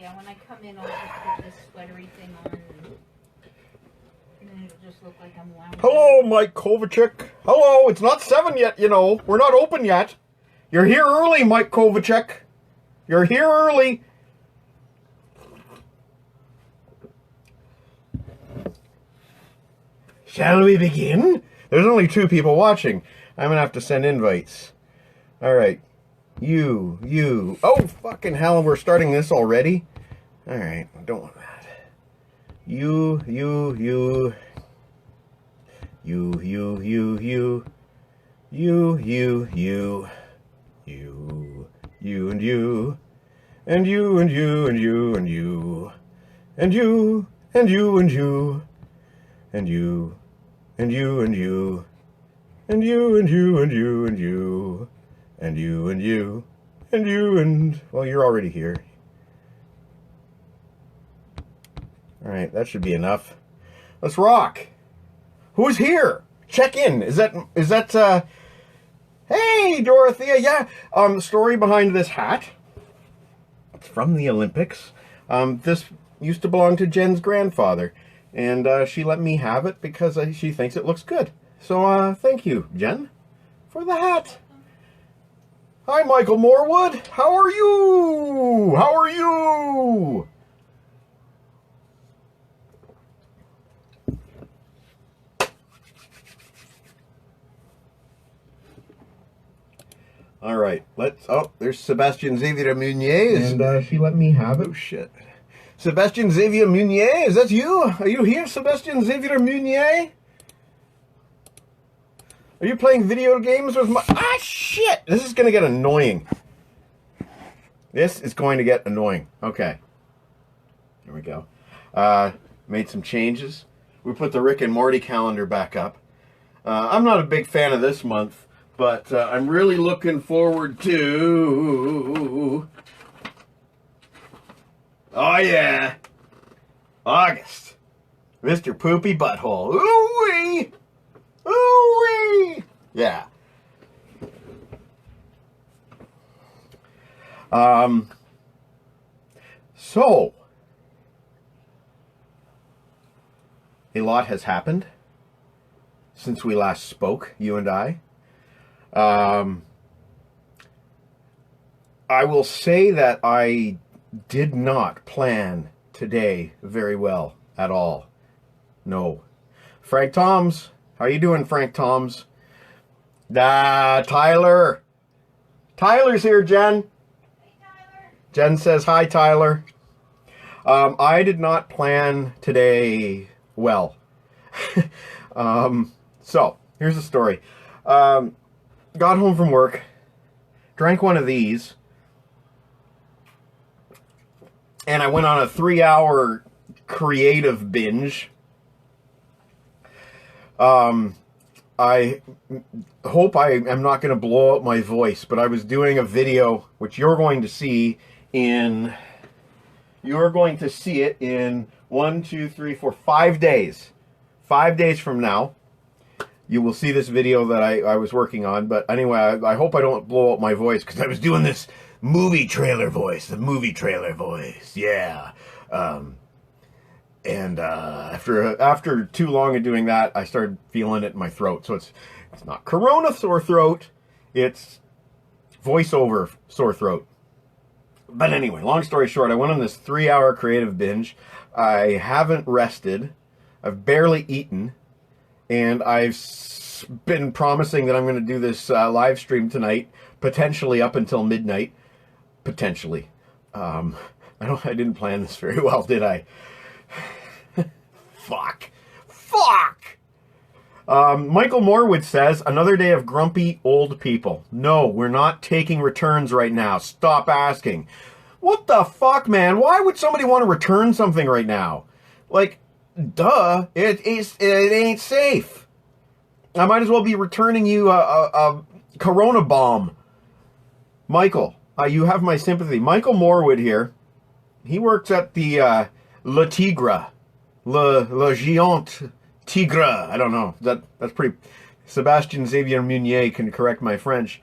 Yeah, when I come in, I'll just put this sweatery thing on. And then it'll just look like I'm lounging. Hello, Mike Kovacic. Hello, it's not 7 yet, you know. We're not open yet. You're here early, Mike Kovacic. You're here early. Shall we begin? There's only 2 people watching. I'm going to have to send invites. All right. You. Oh, fucking hell, we're starting this already? All right, I don't want that. You. You and you. And you and you and you and you. And you and you and you. And you and you and you. And you and you and you and you. And you and you. And you and... Well, you're already here. Alright, that should be enough. Let's rock. Who's here? Check in. Is that Hey, Dorothea. Yeah. Story behind this hat. It's from the Olympics. This used to belong to Jen's grandfather. And she let me have it because she thinks it looks good. So, thank you, Jen, for the hat. Hi, Michael Morwood. How are you? How are you? All right, let's... Oh, there's Sebastian Xavier Munier. And she let me have it. Oh, shit. Sebastian Xavier Munier, is that you? Are you here, Sebastian Xavier Munier? Are you playing video games with my... Ah, shit! This is going to get annoying. This is going to get annoying. Okay. Here we go. Made some changes. We put the Rick and Morty calendar back up. I'm not a big fan of this month, but I'm really looking forward to... Oh, yeah. August. Mr. Poopy Butthole. Ooh-wee! Ooh-wee! Yeah. So, a lot has happened since we last spoke, you and I. I will say that I did not plan today very well at all. No. Frank Toms. How you doing, Frank Toms? Tyler. Tyler's here, Jen. Hey, Tyler. Jen says, hi, Tyler. I did not plan today well. So, here's the story. Got home from work, drank one of these, and I went on a 3-hour creative binge. I hope I am not going to blow out my voice, but I was doing a video, which you're going to see in... You're going to see it in 1, 2, 3, 4, 5 days. 5 days from now, you will see this video that I was working on. But anyway, I hope I don't blow out my voice, because I was doing this movie trailer voice. The movie trailer voice, yeah. And after too long of doing that, I started feeling it in my throat. So it's not corona sore throat, it's voiceover sore throat. But anyway, long story short, I went on this 3-hour creative binge. I haven't rested. I've barely eaten. And I've been promising that I'm going to do this live stream tonight, potentially up until midnight. Potentially. I didn't plan this very well, did I? Fuck. Michael Morwood says, another day of grumpy old people. No, we're not taking returns right now. Stop asking. What the fuck, man? Why would somebody want to return something right now? Like, duh, it ain't safe. I might as well be returning you a Corona bomb. Michael, you have my sympathy. Michael Morwood here. He works at the Le Tigre. Le Géant Tigre. I don't know. That's pretty... Sebastian Xavier Munier can correct my French.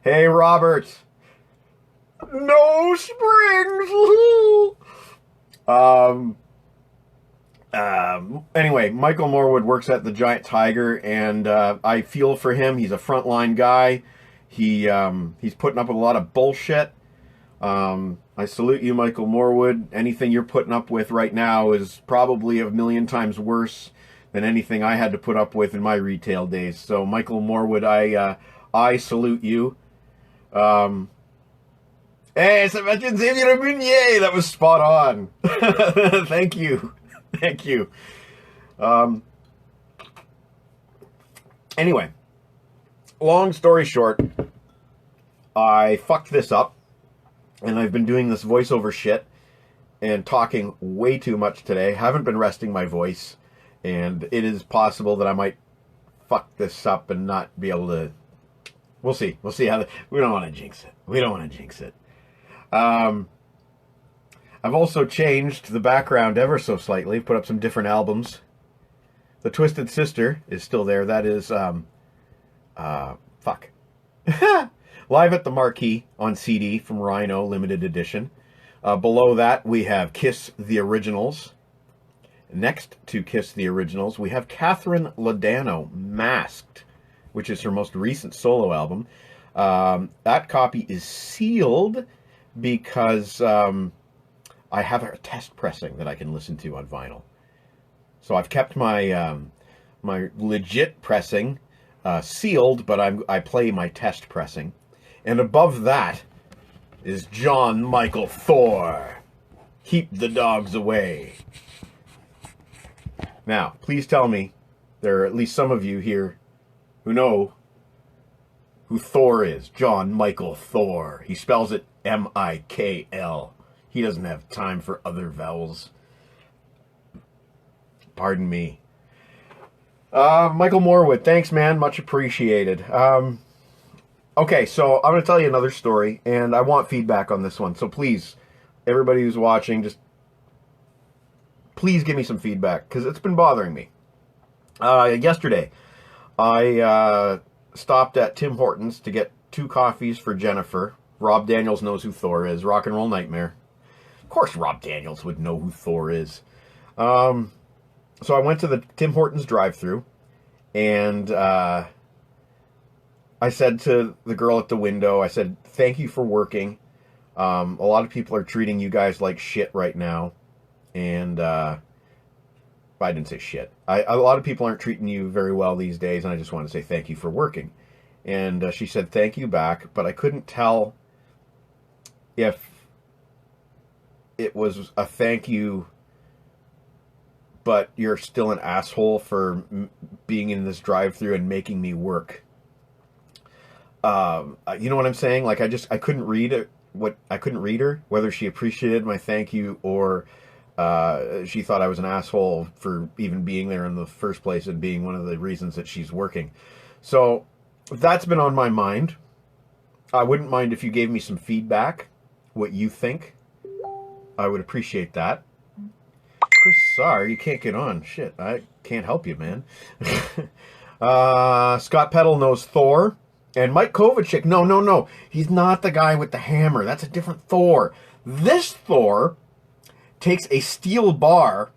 Hey, Robert. No springs. Anyway, Michael Morwood works at the Giant Tiger, and I feel for him. He's a frontline guy. He's putting up with a lot of bullshit. I salute you, Michael Morwood. Anything you're putting up with right now is probably a million times worse than anything I had to put up with in my retail days. So, Michael Morwood, I salute you. Hey, Sebastian Xavier Meunier, that was spot on. Thank you. Thank you. Anyway, long story short, I fucked this up, and I've been doing this voiceover shit and talking way too much today. Haven't been resting my voice, and it is possible that I might fuck this up and not be able to. We'll see. We'll see how. We don't want to jinx it. We don't want to jinx it. I've also changed the background ever so slightly. Put up some different albums. The Twisted Sister is still there. That is fuck. Live at the Marquee on CD from Rhino, limited edition. Below that, we have Kiss the Originals. Next to Kiss the Originals, we have Catherine Ladano, Masked, which is her most recent solo album. That copy is sealed because I have a test pressing that I can listen to on vinyl. So I've kept my my legit pressing sealed, but I play my test pressing. And above that is John Michael Thor. Keep the dogs away. Now, please tell me there are at least some of you here who know who Thor is. John Michael Thor. He spells it M-I-K-L. He doesn't have time for other vowels. Pardon me. Michael Morwood, thanks, man. Much appreciated. Okay, so I'm going to tell you another story, and I want feedback on this one. So please, everybody who's watching, just please give me some feedback, because it's been bothering me. Yesterday, I stopped at Tim Hortons to get 2 coffees for Jennifer. Rob Daniels knows who Thor is. Rock and Roll Nightmare. Of course Rob Daniels would know who Thor is. So I went to the Tim Hortons drive-thru, and I said to the girl at the window, I said, thank you for working. A lot of people are treating you guys like shit right now. And I didn't say shit. A lot of people aren't treating you very well these days, and I just want to say thank you for working. And she said thank you back, but I couldn't tell if it was a thank you, but you're still an asshole for being in this drive-thru and making me work. You know what I'm saying? Like, I couldn't read it. I couldn't read her, whether she appreciated my thank you or she thought I was an asshole for even being there in the first place and being one of the reasons that she's working. So that's been on my mind. I wouldn't mind if you gave me some feedback, what you think. I would appreciate that. Chris, sorry, you can't get on. Shit, I can't help you, man. Scott Peddle knows Thor. And Mike Kovacic, no. He's not the guy with the hammer. That's a different Thor. This Thor takes a steel bar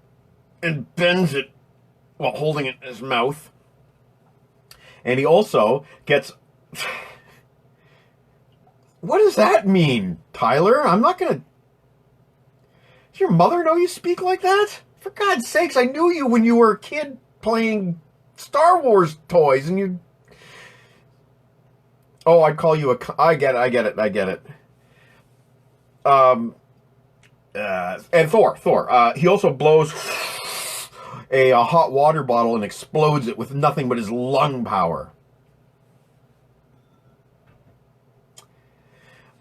and bends it while holding it in his mouth. And he also gets... What does that mean, Tyler? I'm not going to... Does your mother know you speak like that? For God's sakes, I knew you when you were a kid playing Star Wars toys and you... Oh, I'd call you a... I get it. And Thor. He also blows a hot water bottle and explodes it with nothing but his lung power.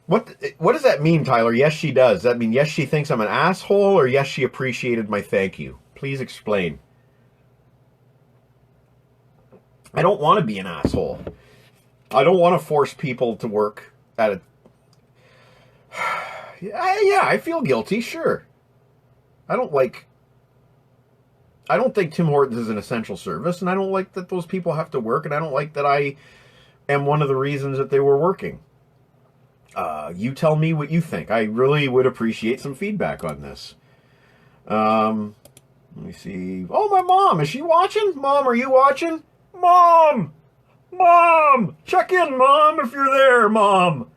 What does that mean, Tyler? Yes, she does. Does that mean yes, she thinks I'm an asshole, or yes, she appreciated my thank you? Please explain. I don't want to be an asshole. I don't want to force people to work at a... Yeah, I feel guilty, sure. I don't think Tim Hortons is an essential service, and I don't like that those people have to work, and I don't like that I am one of the reasons that they were working. You tell me what you think. I really would appreciate some feedback on this. Let me see. Oh, my mom. Is she watching? Mom, are you watching? Mom! Mom! Check in, Mom, if you're there, Mom.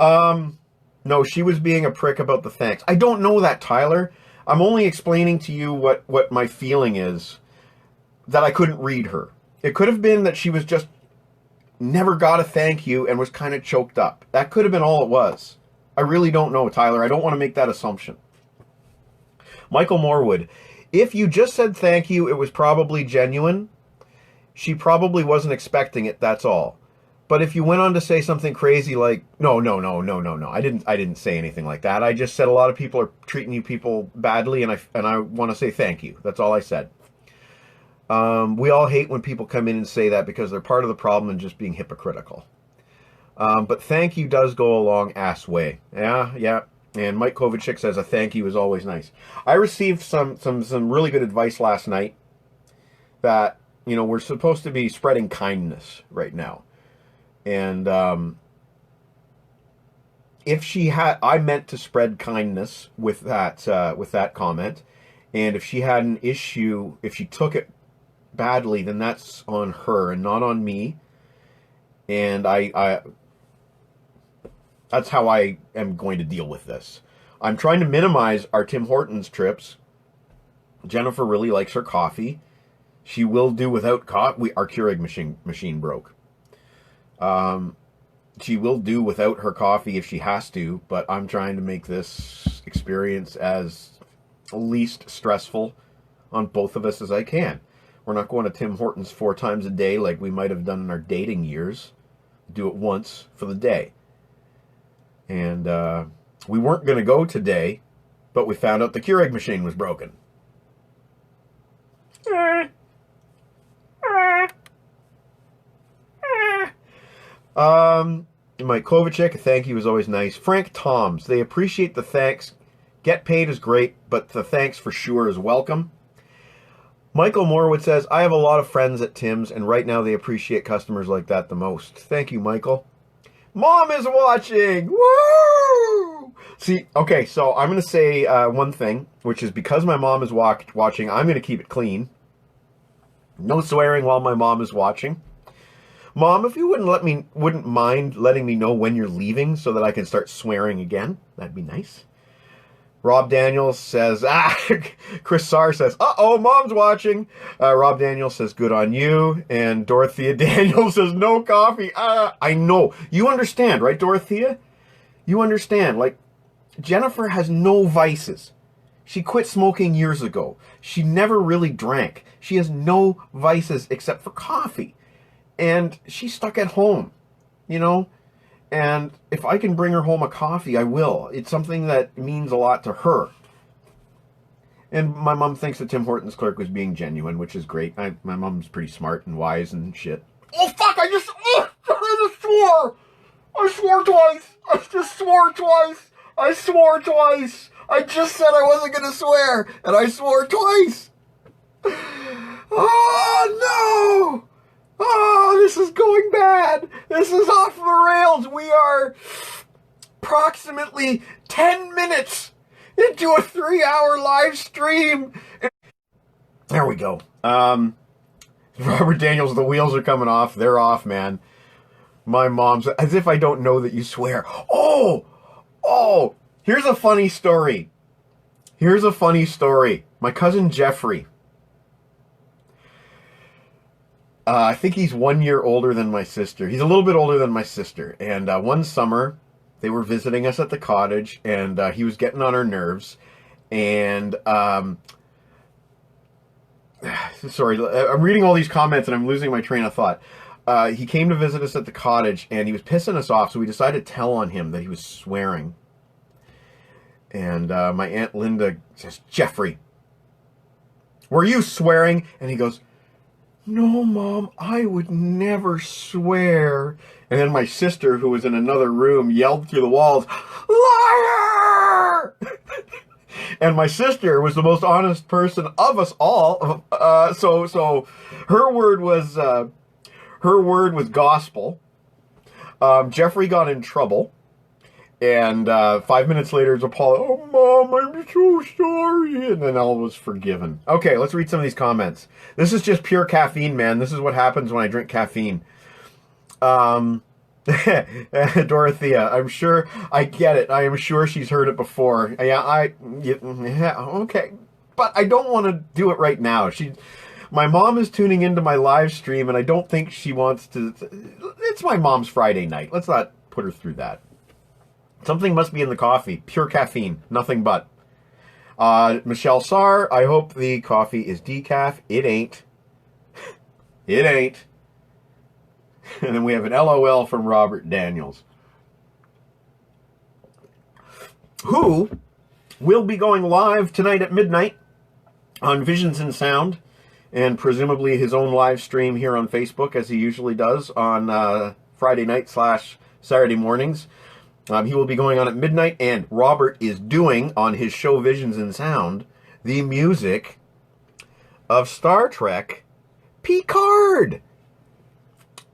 No, she was being a prick about the thanks. I don't know that, Tyler. I'm only explaining to you what my feeling is, that I couldn't read her. It could have been that she was just never got a thank you and was kind of choked up. That could have been all it was. I really don't know, Tyler. I don't want to make that assumption. Michael Morwood, if you just said thank you, it was probably genuine. She probably wasn't expecting it, that's all. But if you went on to say something crazy like, no, I didn't say anything like that. I just said a lot of people are treating you people badly, and I want to say thank you. That's all I said. We all hate when people come in and say that because they're part of the problem and just being hypocritical. But thank you does go a long ass way. Yeah. And Mike Kovacic says a thank you is always nice. I received some really good advice last night that, we're supposed to be spreading kindness right now. And I meant to spread kindness with that comment, and if she had an issue, if she took it badly, then that's on her and not on me. And I that's how I am going to deal with this. I'm trying to minimize our Tim Hortons trips. Jennifer really likes her coffee. She will do without coffee. Our Keurig machine broke. She will do without her coffee if she has to, but I'm trying to make this experience as least stressful on both of us as I can. We're not going to Tim Hortons 4 times a day like we might have done in our dating years. Do it once for the day. And we weren't going to go today, but we found out the Keurig machine was broken. Mike Kovacic, thank you is always nice. Frank Toms, they appreciate the thanks. Get paid is great, but the thanks for sure is welcome. Michael Morwood says, I have a lot of friends at Tim's, and right now they appreciate customers like that the most. Thank you, Michael. Mom is watching! Woo! See, okay, so I'm going to say one thing, which is because my mom is watching, I'm going to keep it clean. No swearing while my mom is watching. Mom, if you wouldn't mind letting me know when you're leaving so that I can start swearing again, that'd be nice. Rob Daniels says, Chris Sarr says, uh-oh, Mom's watching. Rob Daniels says, good on you. And Dorothea Daniels says, no coffee. I know. You understand, right, Dorothea? You understand. Like, Jennifer has no vices. She quit smoking years ago. She never really drank. She has no vices except for coffee. And she's stuck at home, And if I can bring her home a coffee, I will. It's something that means a lot to her. And my mom thinks that Tim Hortons clerk was being genuine, which is great. My mom's pretty smart and wise and shit. Oh, fuck! I just swore! I swore twice! I just swore twice! I swore twice! I just said I wasn't going to swear, and I swore twice! Oh, no! Oh, this is going bad. This is off the rails. We are approximately 10 minutes into a 3-hour live stream. There we go. Robert Daniels, the wheels are coming off. They're off, man. My mom's, as if I don't know that you swear. Oh, here's a funny story. My cousin Jeffrey. I think he's 1 year older than my sister. He's a little bit older than my sister. And one summer, they were visiting us at the cottage, and he was getting on her nerves. And, sorry, I'm reading all these comments, and I'm losing my train of thought. He came to visit us at the cottage, and he was pissing us off, so we decided to tell on him that he was swearing. And my Aunt Linda says, Jeffrey, were you swearing? And he goes, no, Mom, I would never swear. And then my sister, who was in another room, yelled through the walls, liar! And my sister was the most honest person of us all. So her word was gospel. Jeffrey got in trouble. And 5 minutes later, it's Apollo. Oh, Mom, I'm so sorry. And then all was forgiven. Okay, let's read some of these comments. This is just pure caffeine, man. This is what happens when I drink caffeine. Dorothea, I'm sure I get it. I am sure she's heard it before. Yeah, okay. But I don't want to do it right now. My mom is tuning into my live stream, and I don't think she wants to. It's my mom's Friday night. Let's not put her through that. Something must be in the coffee. Pure caffeine. Nothing but. Michelle Sarr, I hope the coffee is decaf. It ain't. It ain't. And then we have an LOL from Robert Daniels, who will be going live tonight at midnight on Visions and Sound, and presumably his own live stream here on Facebook, as he usually does on Friday night / Saturday mornings. He will be going on at midnight, and Robert is doing on his show Visions and Sound the music of Star Trek Picard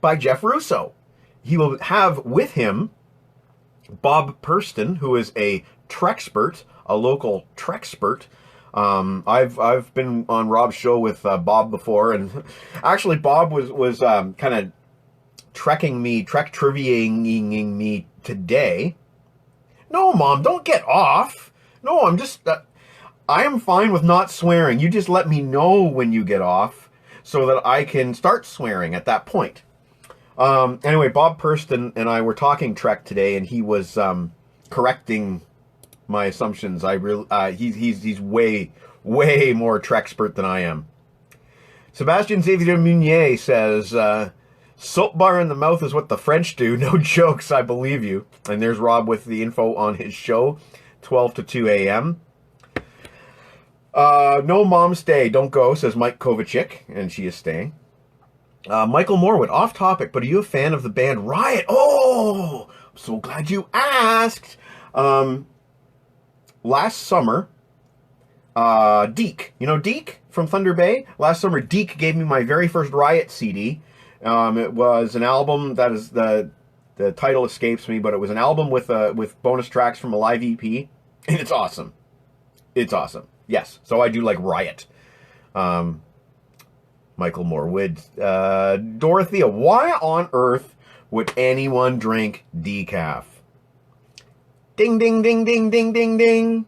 by Jeff Russo. He will have with him Bob Purston, who is a Trekspert, a local Trekspert. I've been on Rob's show with Bob before, and actually Bob was kind of Trek triviaing me today. No, Mom, don't get off. No, I'm just I am fine with not swearing. You just let me know when you get off so that I can start swearing at that point. Anyway, Bob Purston and I were talking Trek today, and he was correcting my assumptions. He's way more Trekspert than I am. Sebastian Xavier Meunier says, soap bar in the mouth is what the French do. No jokes, I believe you. And there's Rob with the info on his show, 12 to 2 a.m. No, Mom, stay. Don't go, says Mike Kovacic, and she is staying. Michael Morwood, off topic, but are you a fan of the band Riot? Oh, I'm so glad you asked. Last summer, Deke, you know Deke from Thunder Bay? Last summer, Deke gave me my very first Riot CD. It was an album that is the title escapes me, but it was an album with bonus tracks from a live EP, and it's awesome. It's awesome. Yes, so I do like Riot. Michael Morwood. Dorothea, why on earth would anyone drink decaf? Ding, ding, ding, ding, ding, ding, ding.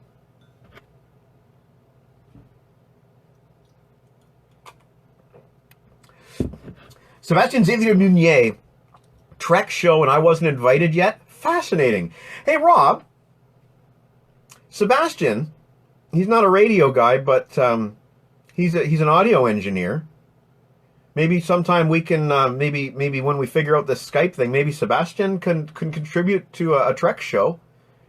Sebastian Xavier Meunier, Trek show, and I wasn't invited yet? Fascinating. Hey, Rob. Sebastian, he's not a radio guy, but he's an audio engineer. Maybe sometime we can, maybe when we figure out this Skype thing, maybe Sebastian can contribute to a Trek show.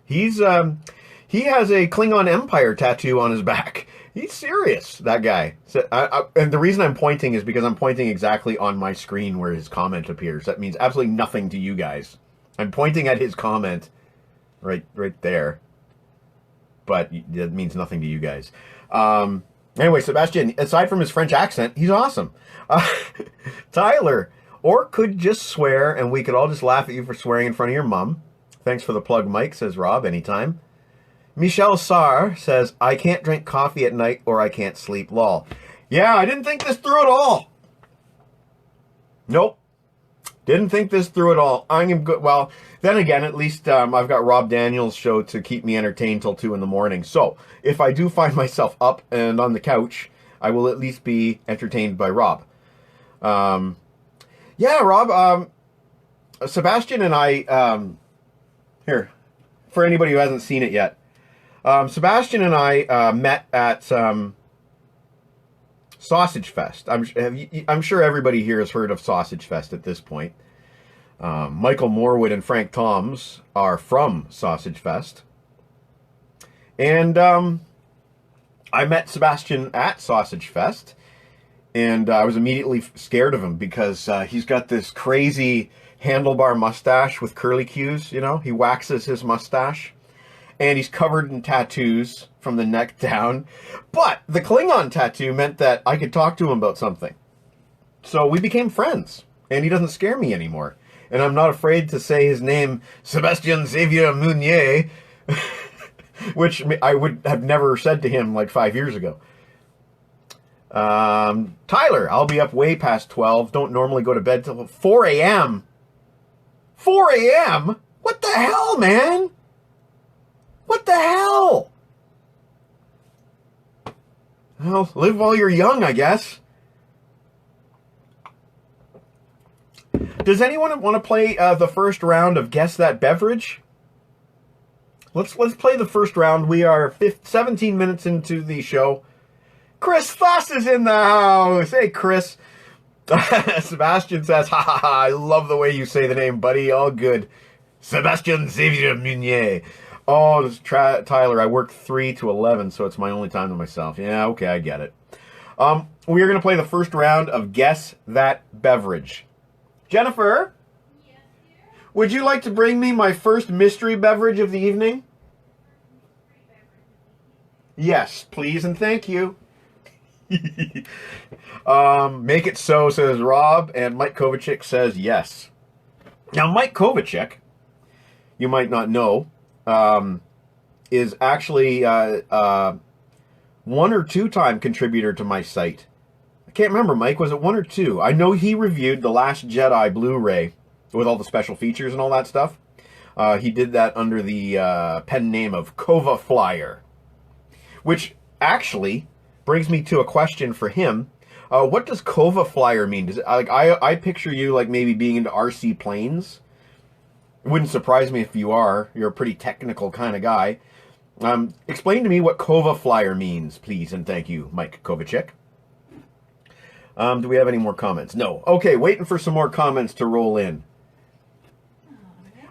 He has a Klingon Empire tattoo on his back. He's serious, that guy. So, and the reason I'm pointing is because I'm pointing exactly on my screen where his comment appears. That means absolutely nothing to you guys. I'm pointing at his comment right there. But that means nothing to you guys. Anyway, Sebastian, aside from his French accent, he's awesome. Tyler, or could just swear and we could all just laugh at you for swearing in front of your mom. Thanks for the plug, Mike, says Rob, anytime. Michelle Sarr says, I can't drink coffee at night or I can't sleep, lol. Yeah, I didn't think this through at all. Nope. Didn't think this through at all. I'm good. Well, then again, at least I've got Rob Daniels' show to keep me entertained till 2 in the morning. So if I do find myself up and on the couch, I will at least be entertained by Rob. Yeah, Rob, Sebastian and I, here, for anybody who hasn't seen it yet, Sebastian and I met at Sausage Fest. I'm sure everybody here has heard of Sausage Fest at this point. Michael Morwood and Frank Toms are from Sausage Fest. And I met Sebastian at Sausage Fest, and I was immediately scared of him because he's got this crazy handlebar mustache with curly cues, you know? He waxes his mustache, and he's covered in tattoos from the neck down. But the Klingon tattoo meant that I could talk to him about something. So we became friends, and he doesn't scare me anymore. and I'm not afraid to say his name, Sebastian Xavier Meunier, which I would have never said to him like 5 years ago. Tyler, I'll be up way past 12. Don't normally go to bed till 4 a.m. 4 a.m.? What the hell, man? What the hell? Well, live while you're young, I guess. Does anyone want to play the first round of Guess That Beverage? Let's play the first round. We are 17 minutes into the show. Chris Foss is in the house. Hey, Chris. Sebastian says, ha ha ha, I love the way you say the name, buddy. All good. Sebastian Xavier Meunier. Oh, this Tyler, I work 3 to 11, so it's my only time to myself. Yeah, okay, I get it. We are going to play the first round of Guess That Beverage. Jennifer? Yes, dear? Would you like to bring me my first mystery beverage of the evening? Yes, please and thank you. Make it so, says Rob, and Mike Kovacic says yes. Now, Mike Kovacic, you might not know, is actually one or two time contributor to my site. I can't remember, Mike, was it 1 or 2? I know he reviewed The Last Jedi Blu-ray with all the special features and all that stuff. He did that under the pen name of Kova Flyer, which actually brings me to a question for him. What does Kova Flyer mean? Does it, like I picture you like maybe being into RC planes. It wouldn't surprise me if you are. You're a pretty technical kind of guy. Explain to me what Kova Flyer means, please, and thank you, Mike Kovacic. Do we have any more comments? No. Okay, waiting for some more comments to roll in.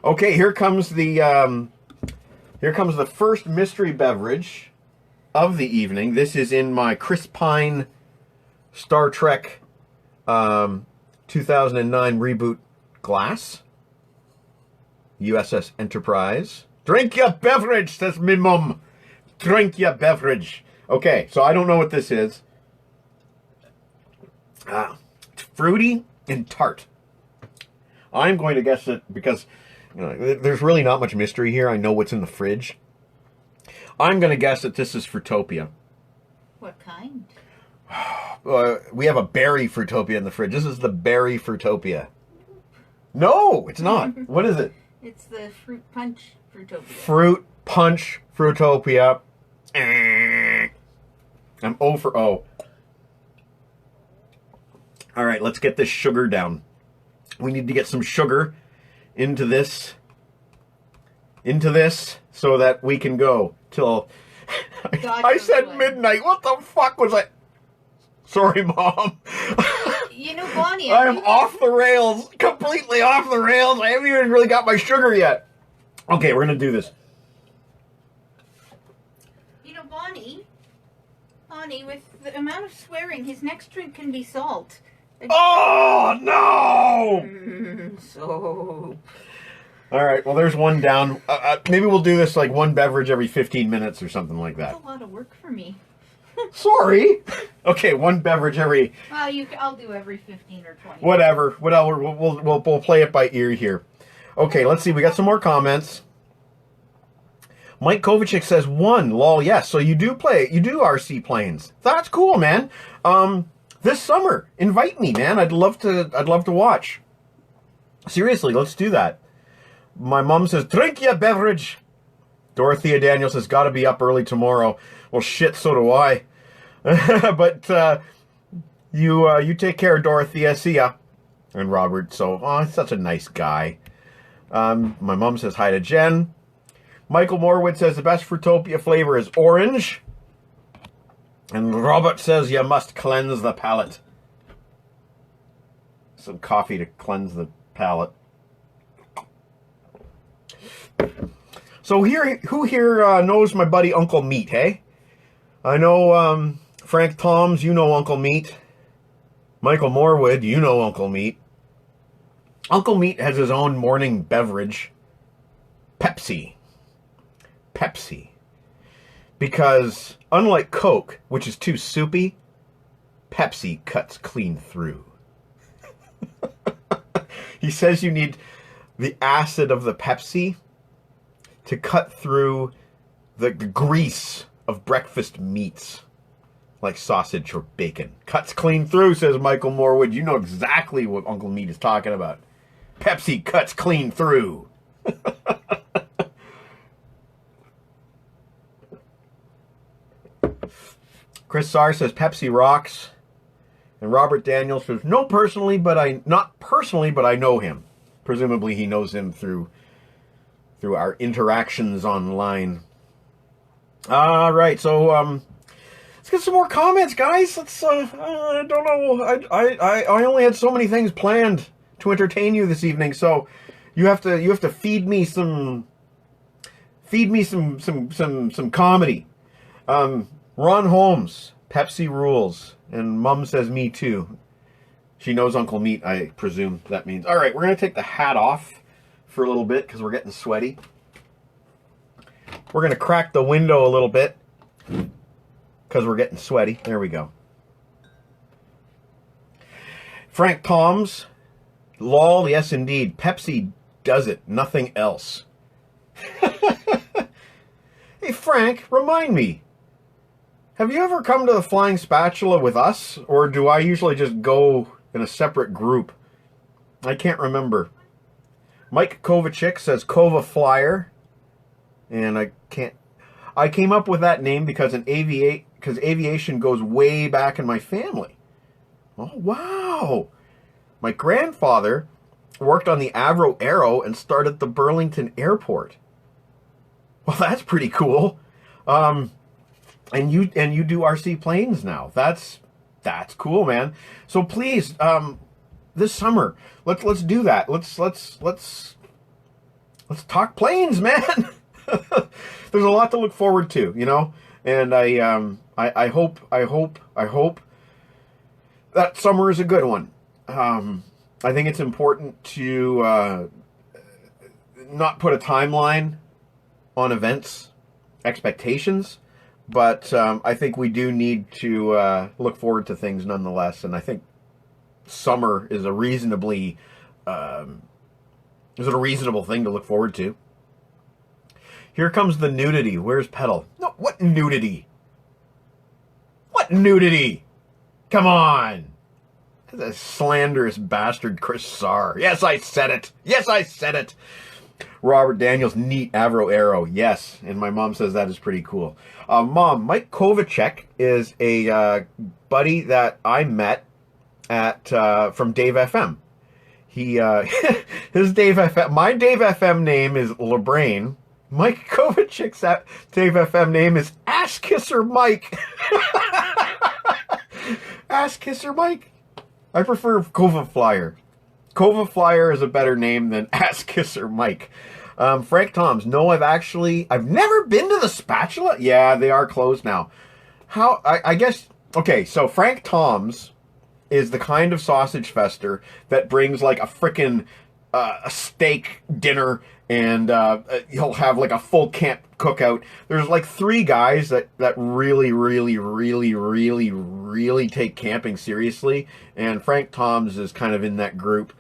Okay, here comes the first mystery beverage of the evening. This is in my Chris Pine Star Trek 2009 reboot glass. USS Enterprise. Drink your beverage, says me mum. Drink your beverage. Okay, so I don't know what this is. It's fruity and tart. I'm going to guess it because there's really not much mystery here. I know what's in the fridge. I'm going to guess that this is Fruitopia. What kind? We have a berry Fruitopia in the fridge. This is the berry Fruitopia. No, it's not. What is it? It's the fruit punch Fruitopia. Fruit punch Fruitopia. I'm O for O. All right, let's get this sugar down. We need to get some sugar into this so that we can go till I said midnight. What the fuck was I? Sorry, Mom. You know, Bonnie, I am off the rails, completely off the rails. I haven't even really got my sugar yet. Okay, we're gonna do this. You know, Bonnie, with the amount of swearing, his next drink can be salt. Oh no! So. All right, well, there's one down. Maybe we'll do this like one beverage every 15 minutes or something like that. That's a lot of work for me. Sorry. Okay, one beverage every. Well, I'll do every 15 or 20. Whatever. We'll play it by ear here. Okay, let's see. We got some more comments. Mike Kovacic says 1. Lol. Yes. So you do RC planes. That's cool, man. This summer, invite me, man. I'd love to watch. Seriously, let's do that. My mom says, drink your beverage. Dorothea Daniels has got to be up early tomorrow. Well, shit, so do I. But you take care, Dorothea. See ya. And Robert, he's such a nice guy. My mom says hi to Jen. Michael Morwood says the best Fruitopia flavor is orange. And Robert says you must cleanse the palate. Some coffee to cleanse the palate. So who here knows my buddy Uncle Meat, hey? I know Frank Toms, you know Uncle Meat. Michael Morwood, you know Uncle Meat. Uncle Meat has his own morning beverage, Pepsi. Pepsi. Because unlike Coke, which is too soupy, Pepsi cuts clean through. He says you need the acid of the Pepsi to cut through the grease of breakfast meats, like sausage or bacon. Cuts clean through, says Michael Morwood. You know exactly what Uncle Meat is talking about. Pepsi cuts clean through. Chris Sarr says Pepsi rocks. And Robert Daniels says, not personally, but I know him. Presumably he knows him through our interactions online. All right, so let's get some more comments, guys. Let's I don't know. I only had so many things planned to entertain you this evening, so you have to feed me some comedy. Ron Holmes, Pepsi rules, and Mum says me too. She knows Uncle Meat, I presume that means. All right, we're gonna take the hat off for a little bit because we're getting sweaty. We're going to crack the window a little bit because we're getting sweaty. There we go. Frank Toms, lol, yes indeed. Pepsi does it, nothing else. Hey Frank, remind me, have you ever come to the Flying Spatula with us, or do I usually just go in a separate group? I can't remember. Mike Kovacic says Kova Flyer. And I came up with that name because aviation goes way back in my family. Oh, wow. My grandfather worked on the Avro Aero and started the Burlington Airport. Well, that's pretty cool. And you do RC planes now. That's cool, man. So please, this summer, let's do that. Let's talk planes, man. There's a lot to look forward to, you know, and I hope that summer is a good one. I think it's important to not put a timeline on events, expectations, but I think we do need to look forward to things nonetheless. And I think summer is a reasonable thing to look forward to. Here comes the nudity. Where's Petal? No, what nudity? What nudity? Come on. That's a slanderous bastard, Chris Sarr. Yes, I said it. Yes, I said it. Robert Daniels, neat Avro Aero. Yes, and my mom says that is pretty cool. Mom, Mike Kovacic is a buddy that I met at from Dave FM. He his Dave FM. My Dave FM name is LeBrain. Mike Kovacic's Dave FM name is Ass Kisser Mike. Ass Kisser Mike. I prefer Kova Flyer. Kova Flyer is a better name than Ass Kisser Mike. Frank Toms. No, I've never been to the Spatula. Yeah, they are closed now. I guess, okay, so Frank Toms is the kind of sausage fester that brings like a frickin' a steak dinner, and he'll have like a full camp cookout. There's like 3 guys that really take camping seriously, and Frank Toms is kind of in that group.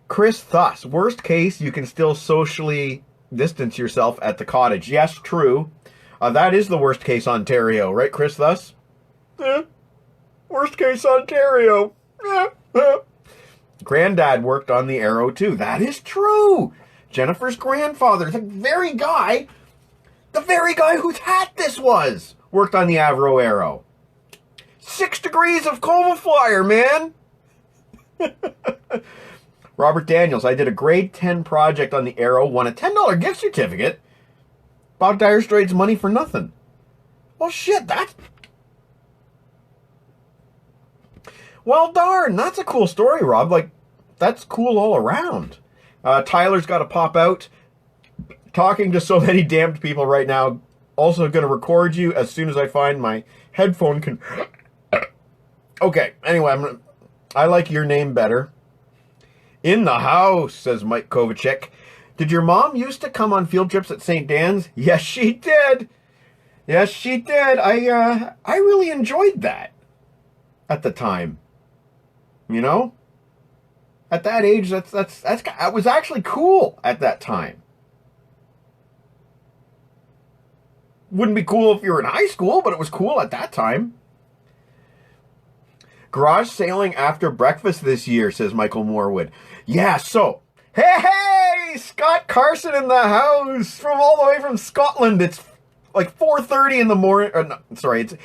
Chris Thus, worst case, you can still socially distance yourself at the cottage. Yes, true. That is the worst case Ontario, right, Chris Thus? Worst case Ontario. Granddad worked on the Aero too. That is true. Jennifer's grandfather, the very guy whose hat this was, worked on the Avro Aero. 6 degrees of Kova Flyer, man. Robert Daniels, I did a grade 10 project on the Aero, won a $10 gift certificate. Bob Dire Straits money for nothing. Well, shit, well, darn, that's a cool story, Rob. Like, that's cool all around. Tyler's got to pop out. Talking to so many damned people right now. Also going to record you as soon as I find my headphone can... Okay, anyway, I like your name better. In the house, says Mike Kovacic. Did your mom used to come on field trips at St. Dan's? Yes, she did. Yes, she did. I really enjoyed that at the time. You know? At that age, that was actually cool at that time. Wouldn't be cool if you were in high school, but it was cool at that time. Garage sailing after breakfast this year, says Michael Morwood. Yeah, so, hey, Scott Carson in the house from all the way from Scotland. It's like 4:30 in the morning. Or no, sorry, it's,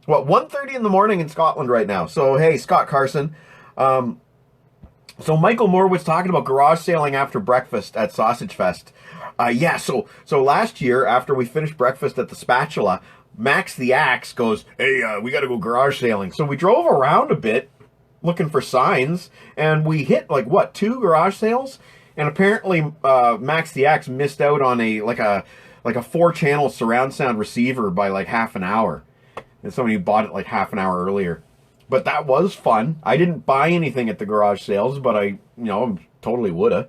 1:30 in the morning in Scotland right now. So, hey, Scott Carson. So Michael Morwood's talking about garage sailing after breakfast at Sausage Fest. Yeah, so last year, after we finished breakfast at the Spatula, Max the Axe goes, hey, we got to go garage sailing. So we drove around a bit looking for signs, and we hit, 2 garage sales? And apparently Max the Axe missed out on a 4-channel surround sound receiver by half an hour. And somebody bought it half an hour earlier. But that was fun. I didn't buy anything at the garage sales, but I totally woulda.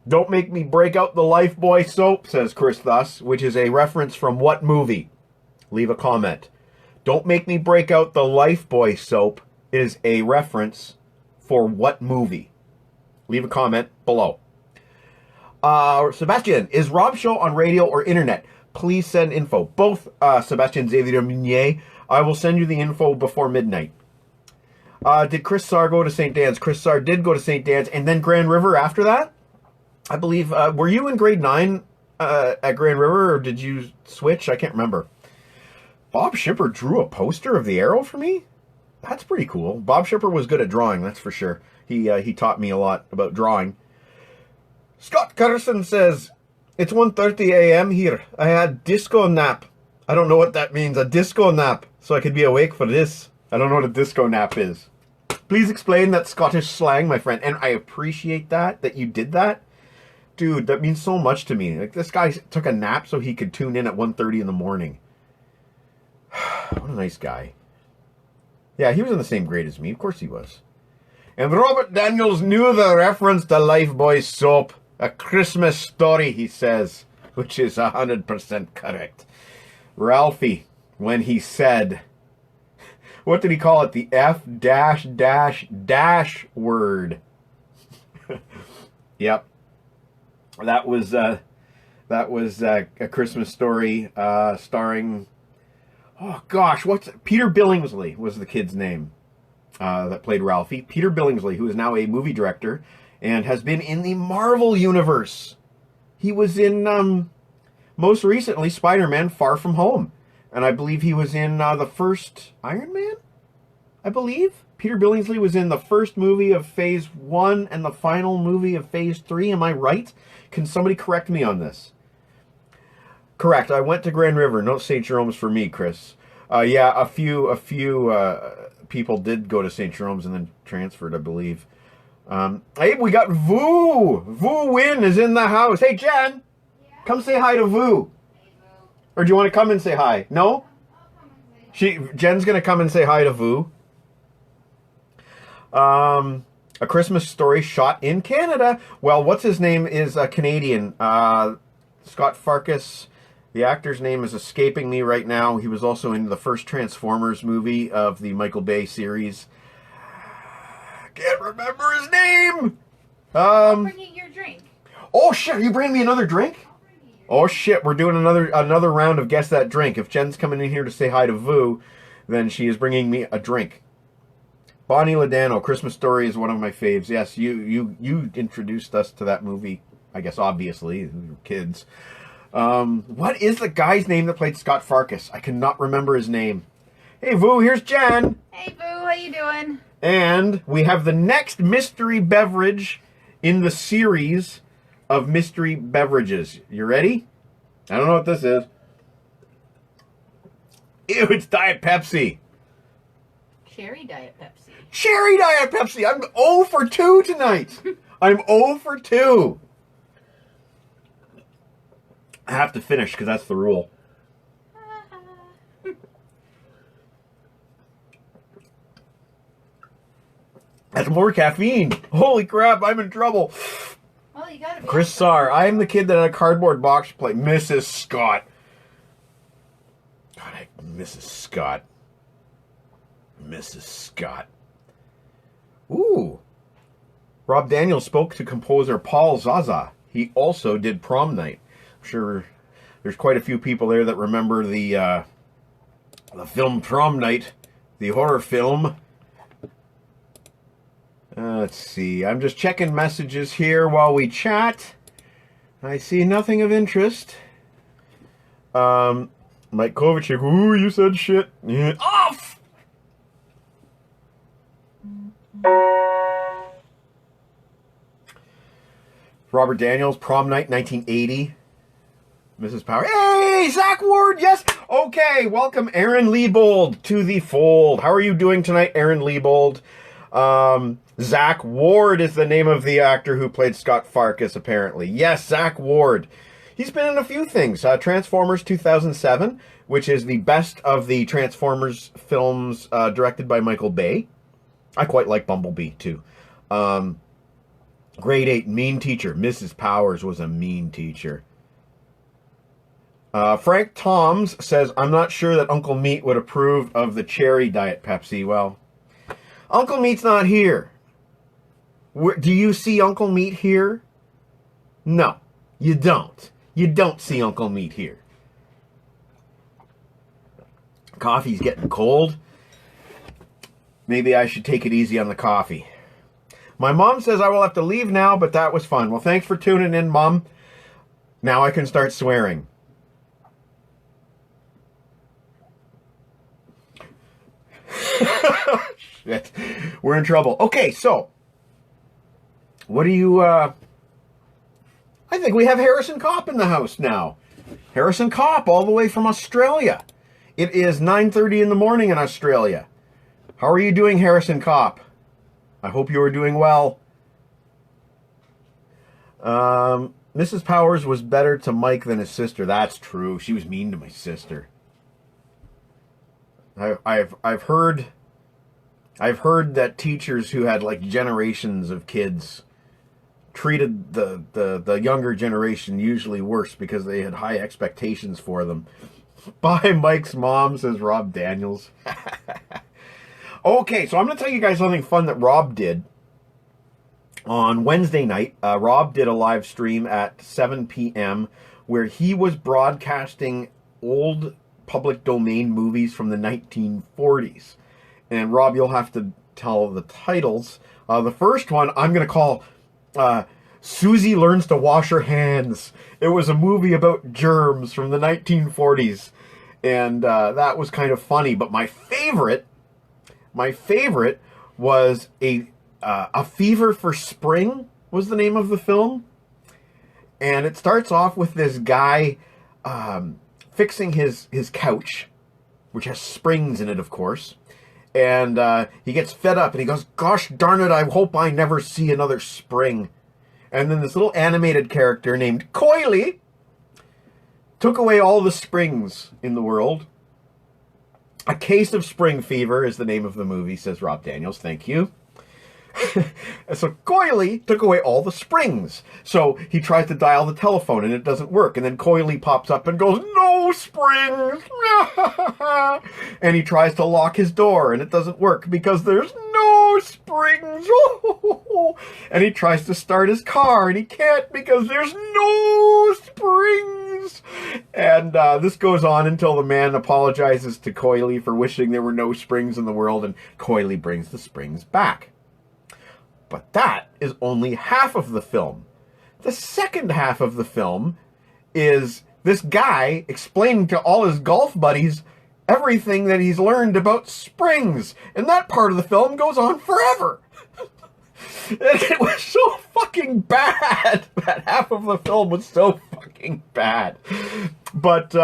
Don't make me break out the Lifebuoy soap, says Chris Thus, which is a reference from what movie? Leave a comment. Don't make me break out the Lifebuoy soap is a reference for what movie? Leave a comment below. Sebastian, is Rob's show on radio or internet? Please send info. Both, Sebastian Xavier Meunier. I will send you the info before midnight. Did Chris Sarr go to St. Dan's? Chris Sarr did go to St. Dan's, and then Grand River after that? I believe, were you in grade 9 at Grand River, or did you switch? I can't remember. Bob Shipper drew a poster of the Arrow for me? That's pretty cool. Bob Shipper was good at drawing, that's for sure. He taught me a lot about drawing. Scott Carson says, it's 1:30 a.m. here. I had disco nap. I don't know what that means, a disco nap, so I could be awake for this. I don't know what a disco nap is. Please explain that Scottish slang, my friend. And I appreciate that you did that. Dude, that means so much to me. This guy took a nap so he could tune in at 1:30 in the morning. What a nice guy. Yeah, he was in the same grade as me. Of course he was. And Robert Daniels knew the reference to Lifebuoy soap. A Christmas story, he says, which is 100% correct. Ralphie, when he said, what did he call it? The F dash dash word. Yep. That was a Christmas story starring, oh gosh, Peter Billingsley was the kid's name that played Ralphie. Peter Billingsley, who is now a movie director and has been in the Marvel universe. He was in most recently Spider-Man: Far From Home, and I believe he was in the first Iron Man. I believe Peter Billingsley was in the first movie of Phase 1 and the final movie of Phase 3. Am I right? Can somebody correct me on this? Correct. I went to Grand River. No St. Jerome's for me, Chris. Yeah, a few people did go to St. Jerome's and then transferred, I believe. Hey, we got Vu. Vu Win is in the house. Hey, Jen, come say hi to Vu. Hey, Vu. Or do you want to come and say hi? No? I'll come and say hi. Jen's going to come and say hi to Vu. A Christmas Story shot in Canada. Well, what's his name is Canadian. Scott Farkas. The actor's name is escaping me right now. He was also in the first Transformers movie of the Michael Bay series. Can't remember his name. I'm bringing your drink. Oh shit! Are you bringing me another drink? Oh shit! We're doing another round of Guess That Drink. If Jen's coming in here to say hi to Vu, then she is bringing me a drink. Bonnie Ladano, Christmas Story is one of my faves. Yes, you introduced us to that movie. I guess obviously, we were kids. What is the guy's name that played Scott Farkas? I cannot remember his name. Hey Vu, here's Jen. Hey Vu, how you doing? And we have the next mystery beverage in the series of mystery beverages. You ready? I don't know what this is. Ew, it's Diet Pepsi. Cherry Diet Pepsi. Cherry Diet Pepsi. I'm 0 for 2 tonight. I'm 0 for 2. I have to finish because that's the rule. That's more caffeine. Holy crap, I'm in trouble. Well, you gotta be. Chris Sarr. I am the kid that had a cardboard box play. Mrs. Scott. God, Mrs. Scott. Mrs. Scott. Ooh. Rob Daniels spoke to composer Paul Zaza. He also did Prom Night. I'm sure there's quite a few people there that remember the film Prom Night, the horror film. Let's see. I'm just checking messages here while we chat. I see nothing of interest. Mike Kovacic, ooh, you said shit. Yeah. Off! Robert Daniels, Prom Night, 1980. Mrs. Power. Hey, Zach Ward, yes! Okay, welcome Aaron Leibold to the fold. How are you doing tonight, Aaron Leibold? Zach Ward is the name of the actor who played Scott Farkas, apparently. Yes, Zach Ward. He's been in a few things. Transformers 2007, which is the best of the Transformers films directed by Michael Bay. I quite like Bumblebee, too. Grade 8, mean teacher. Mrs. Powers was a mean teacher. Frank Toms says, I'm not sure that Uncle Meat would approve of the cherry Diet Pepsi. Well, Uncle Meat's not here. Do you see Uncle Meat here? No, you don't. You don't see Uncle Meat here. Coffee's getting cold. Maybe I should take it easy on the coffee. My mom says I will have to leave now, but that was fun. Well, thanks for tuning in, Mom. Now I can start swearing. Shit. We're in trouble. Okay, so what do you I think we have Harrison Kopp in the house now. Harrison Kopp all the way from Australia. It is 9:30 in the morning in Australia. How are you doing, Harrison Kopp? I hope you are doing well. Mrs. Powers was better to Mike than his sister. That's true. She was mean to my sister. I've heard that teachers who had like generations of kids treated the younger generation usually worse because they had high expectations for them. Bye, Mike's mom, says Rob Daniels. Okay, so I'm going to tell you guys something fun that Rob did. On Wednesday night, Rob did a live stream at 7 p.m. where he was broadcasting old public domain movies from the 1940s. And Rob, you'll have to tell the titles. The first one I'm going to call Suzy Learns to Wash Her Hands. It was a movie about germs from the 1940s. And that was kind of funny. But my favorite was A Fever for Spring was the name of the film. And it starts off with this guy fixing his couch, which has springs in it, of course. And he gets fed up and he goes, gosh darn it, I hope I never see another spring. And then this little animated character named Coily took away all the springs in the world. A Case of Spring Fever is the name of the movie, says Rob Daniels. Thank you. So Coily took away all the springs. So he tries to dial the telephone and it doesn't work. And then Coily pops up and goes, no springs. And he tries to lock his door and it doesn't work because there's no springs. And he tries to start his car and he can't because there's no springs. And this goes on until the man apologizes to Coily for wishing there were no springs in the world, and Coily brings the springs back. But that is only half of the film. The second half of the film is this guy explaining to all his golf buddies everything that he's learned about springs. And that part of the film goes on forever. And it was so fucking bad. That half of the film was so fucking bad. But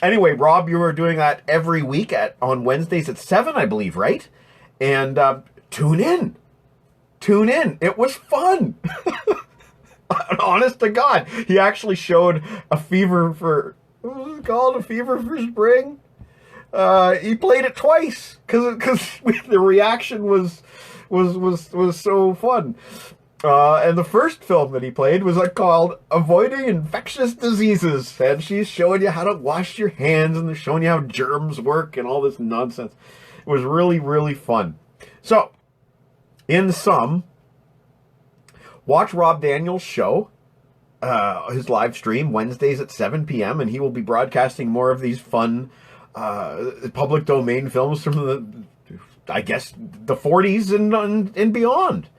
anyway, Rob, you were doing that every week on Wednesdays at 7, I believe, right? And tune in. Tune in. It was fun. Honest to God. He actually showed A Fever for... What was it called? A Fever for Spring? He played it twice because the reaction was so fun. And the first film that he played was called Avoiding Infectious Diseases. And she's showing you how to wash your hands and they're showing you how germs work and all this nonsense. It was really, really fun. So, in sum, watch Rob Daniels' show, his live stream, Wednesdays at 7 p.m., and he will be broadcasting more of these fun public domain films from the, I guess, the 40s and beyond.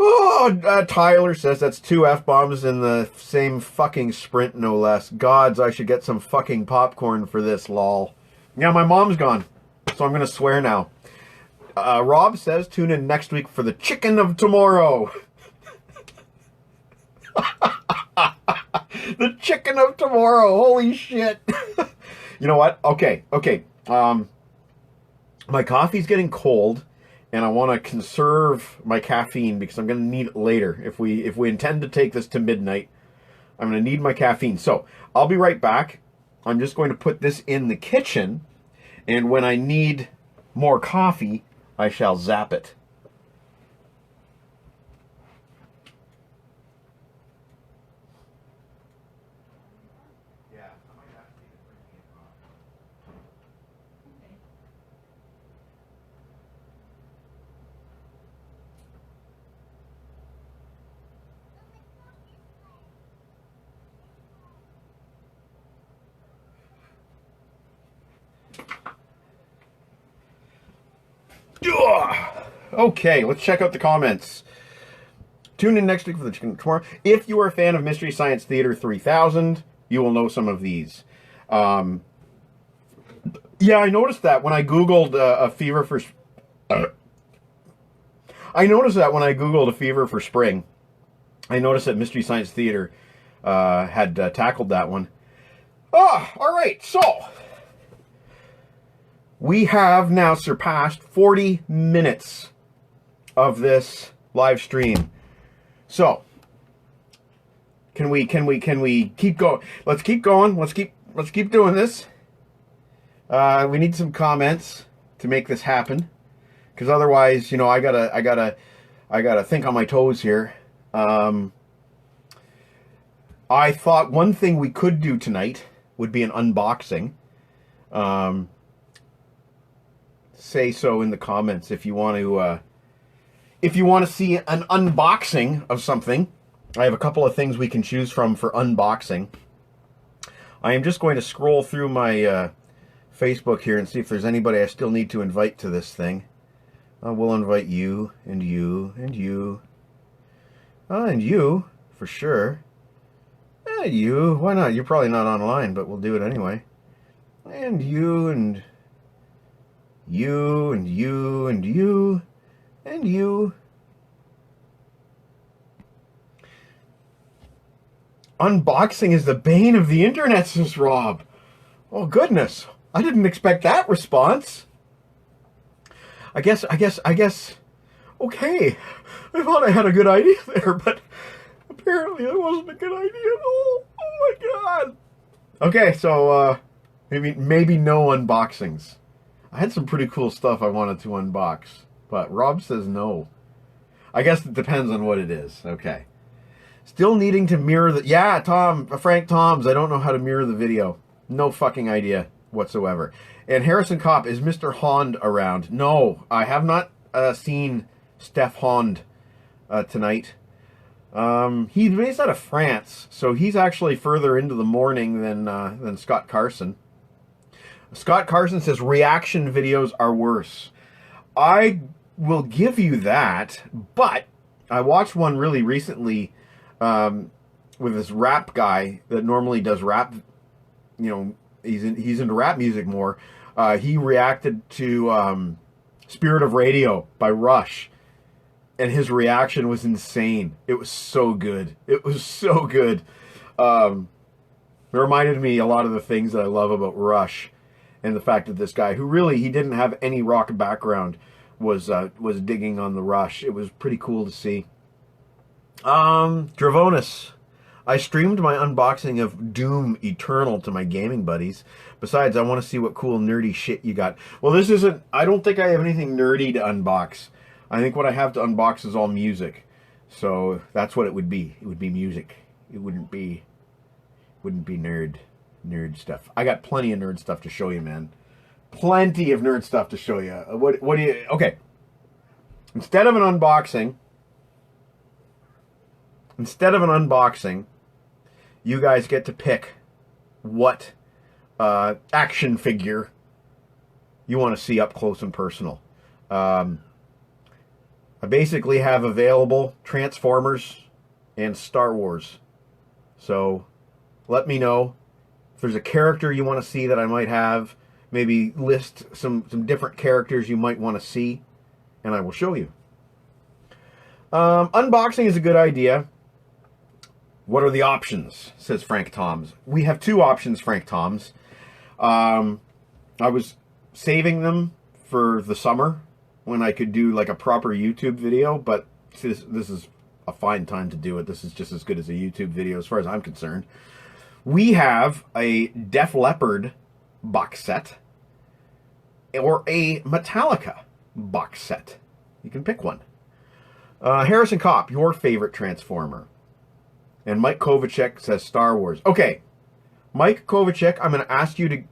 Oh, Tyler says that's 2 F-bombs in the same fucking sprint, no less. Gods, I should get some fucking popcorn for this, lol. Yeah, my mom's gone, so I'm going to swear now. Rob says, tune in next week for the chicken of tomorrow. The chicken of tomorrow. Holy shit. You know what? Okay. My coffee's getting cold, and I want to conserve my caffeine because I'm going to need it later. If we intend to take this to midnight, I'm going to need my caffeine. So I'll be right back. I'm just going to put this in the kitchen, and when I need more coffee, I shall zap it. Okay, let's check out the comments. Tune in next week for the chicken tomorrow. If you are a fan of Mystery Science Theater 3000, you will know some of these. Yeah, I noticed that when I Googled a fever for... I noticed that when I Googled a fever for spring. I noticed that Mystery Science Theater had tackled that one. Ah, all right, so... we have now surpassed 40 minutes of this live stream. So, can we keep going? Let's keep going. Let's keep doing this. We need some comments to make this happen, because otherwise, you know, I gotta think on my toes here. I thought one thing we could do tonight would be an unboxing. Say so in the comments if you want to see an unboxing of something. I have a couple of things we can choose from for unboxing. I am just going to scroll through my Facebook here and see if there's anybody I still need to invite to this thing. We'll invite you and you and you. And you for sure. You, why not? You're probably not online, but we'll do it anyway. And you and you and you and you and you. Unboxing is the bane of the internet, says Rob. Oh goodness, I didn't expect that response. I guess, okay. I thought I had a good idea there, but apparently it wasn't a good idea at all. Oh my god. Okay, so, maybe no unboxings. I had some pretty cool stuff I wanted to unbox, but Rob says no. I guess it depends on what it is. Okay. Still needing to mirror the... Yeah, Frank Toms, I don't know how to mirror the video. No fucking idea whatsoever. And Harrison Kopp, is Mr. Hond around? No, I have not seen Steph Hond tonight. He's based out of France, so he's actually further into the morning than Scott Carson. Scott Carson says reaction videos are worse. I will give you that, but I watched one really recently with this rap guy that normally does rap. You know, he's into rap music more. He reacted to Spirit of Radio by Rush, and his reaction was insane. It was so good. It was so good. It reminded me a lot of the things that I love about Rush. And the fact that this guy, who really, he didn't have any rock background, was digging on the Rush. It was pretty cool to see. Dravonis. I streamed my unboxing of Doom Eternal to my gaming buddies. Besides, I want to see what cool nerdy shit you got. Well, this isn't... I don't think I have anything nerdy to unbox. I think what I have to unbox is all music. So, that's what it would be. It would be music. It wouldn't be nerd stuff. I got plenty of nerd stuff to show you, man. Plenty of nerd stuff to show you. What do you... Okay. Instead of an unboxing, instead of an unboxing, you guys get to pick what action figure you want to see up close and personal. I basically have available Transformers and Star Wars. So let me know if there's a character you want to see that I might have. Maybe list some different characters you might want to see, and I will show you. Unboxing is a good idea. What are the options? Says Frank Toms. We have two options, Frank Toms. I was saving them for the summer when I could do like a proper YouTube video, but this is a fine time to do it. This is just as good as a YouTube video as far as I'm concerned. We have a Def Leppard box set or a Metallica box set. You can pick one. Harrison Kopp, your favorite Transformer. And Mike Kovacek says Star Wars. Okay, Mike Kovacek, I'm going to ask you to...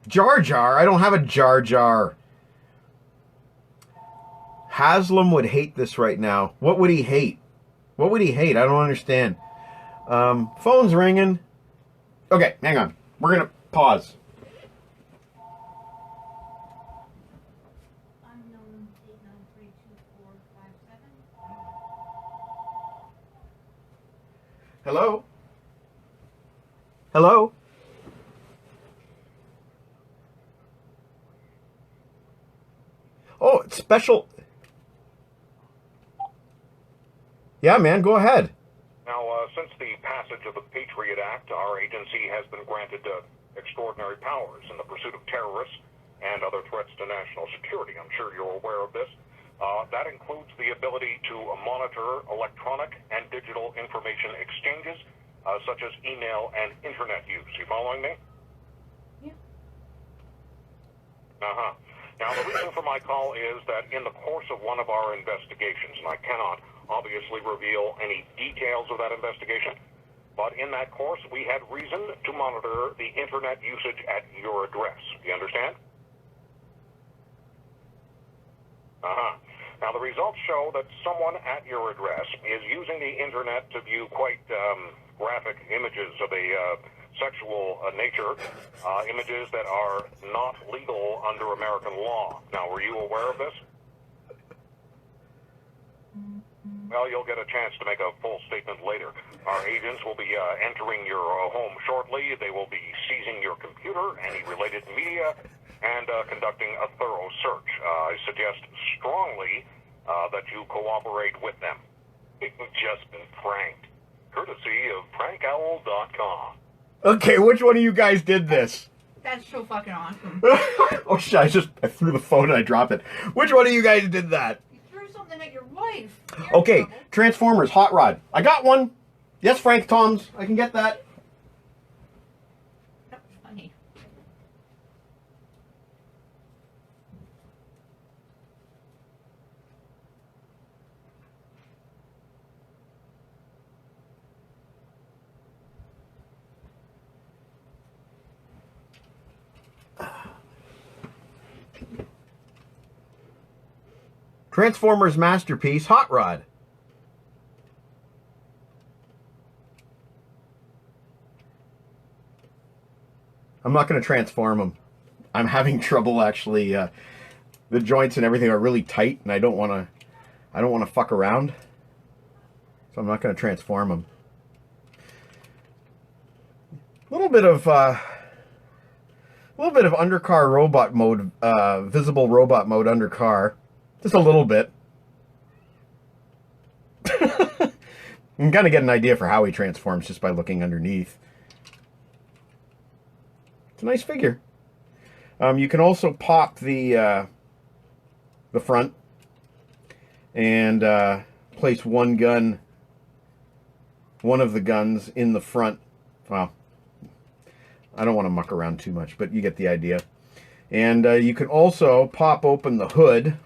Jar Jar? I don't have a Jar Jar. Haslam would hate this right now. What would he hate? What would he hate? I don't understand. Phone's ringing. Okay, hang on. We're going to pause. Unknown 8932457. Hello? Hello? Oh, it's special. Yeah, man, go ahead. Now, since the passage of the Patriot Act, our agency has been granted extraordinary powers in the pursuit of terrorists and other threats to national security. I'm sure you're aware of this. That includes the ability to monitor electronic and digital information exchanges, such as email and internet use. You following me? Yeah. Uh-huh. Now, the reason for my call is that in the course of one of our investigations, and I cannot obviously reveal any details of that investigation, but in that course, we had reason to monitor the internet usage at your address. Do you understand? Uh-huh. Now, the results show that someone at your address is using the internet to view quite graphic images of a sexual nature, images that are not legal under American law. Now, were you aware of this? Well, you'll get a chance to make a full statement later. Our agents will be entering your home shortly. They will be seizing your computer, any related media, and conducting a thorough search. I suggest strongly that you cooperate with them. You've just been pranked. Courtesy of prankowl.com. Okay, which one of you guys did this? That's so fucking awesome. Oh shit, I threw the phone and I dropped it. Which one of you guys did that? You threw something at your wife. Okay, Transformers, Hot Rod. I got one. Yes, Frank Toms, I can get that. That was funny. Transformers masterpiece, Hot Rod. I'm not going to transform him. I'm having trouble actually. The joints and everything are really tight, and I don't want to fuck around. So I'm not going to transform him. A little bit of undercar robot mode, visible robot mode undercar. Just a little bit. You can kind of get an idea for how he transforms just by looking underneath. It's a nice figure. You can also pop the front and place one of the guns in the front. Well, I don't want to muck around too much, but you get the idea. And you can also pop open the hood.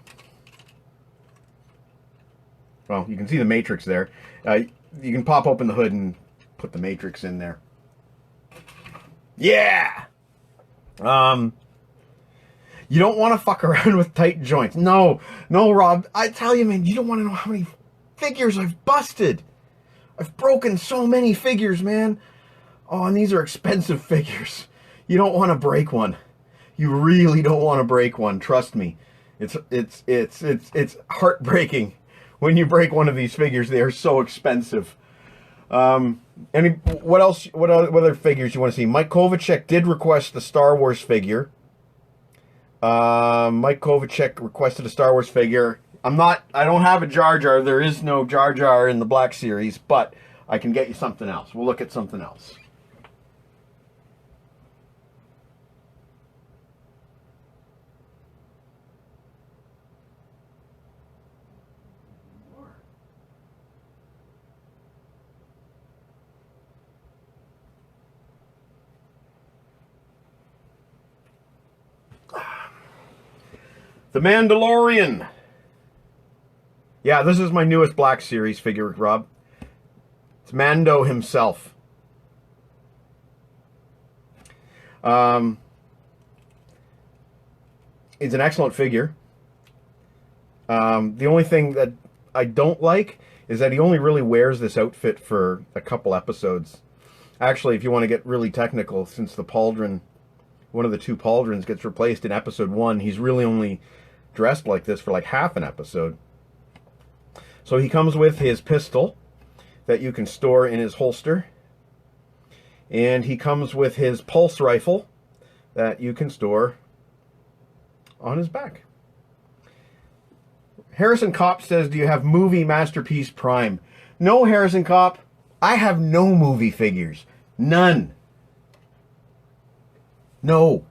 Well, you can see the matrix there. You can pop open the hood and put the matrix in there. Yeah! You don't want to fuck around with tight joints. No, Rob. I tell you, man, you don't want to know how many figures I've busted. I've broken so many figures, man. Oh, and these are expensive figures. You don't want to break one. You really don't want to break one. Trust me. It's heartbreaking when you break one of these figures. They are so expensive. What else? What other figures you want to see? Mike Kovacek did request the Star Wars figure. Mike Kovacek requested a Star Wars figure. I don't have a Jar Jar. There is no Jar Jar in the Black Series, but I can get you something else. We'll look at something else. The Mandalorian. Yeah, this is my newest Black Series figure, Rob. It's Mando himself. It's an excellent figure. The only thing that I don't like is that he only really wears this outfit for a couple episodes. Actually, if you want to get really technical, since the pauldron, one of the two pauldrons gets replaced in episode 1, he's really only dressed like this for like half an episode. So he comes with his pistol that you can store in his holster. And he comes with his pulse rifle that you can store on his back. Harrison Kopp says, do you have movie Masterpiece Prime? No, Harrison Kopp. I have no movie figures. None. No.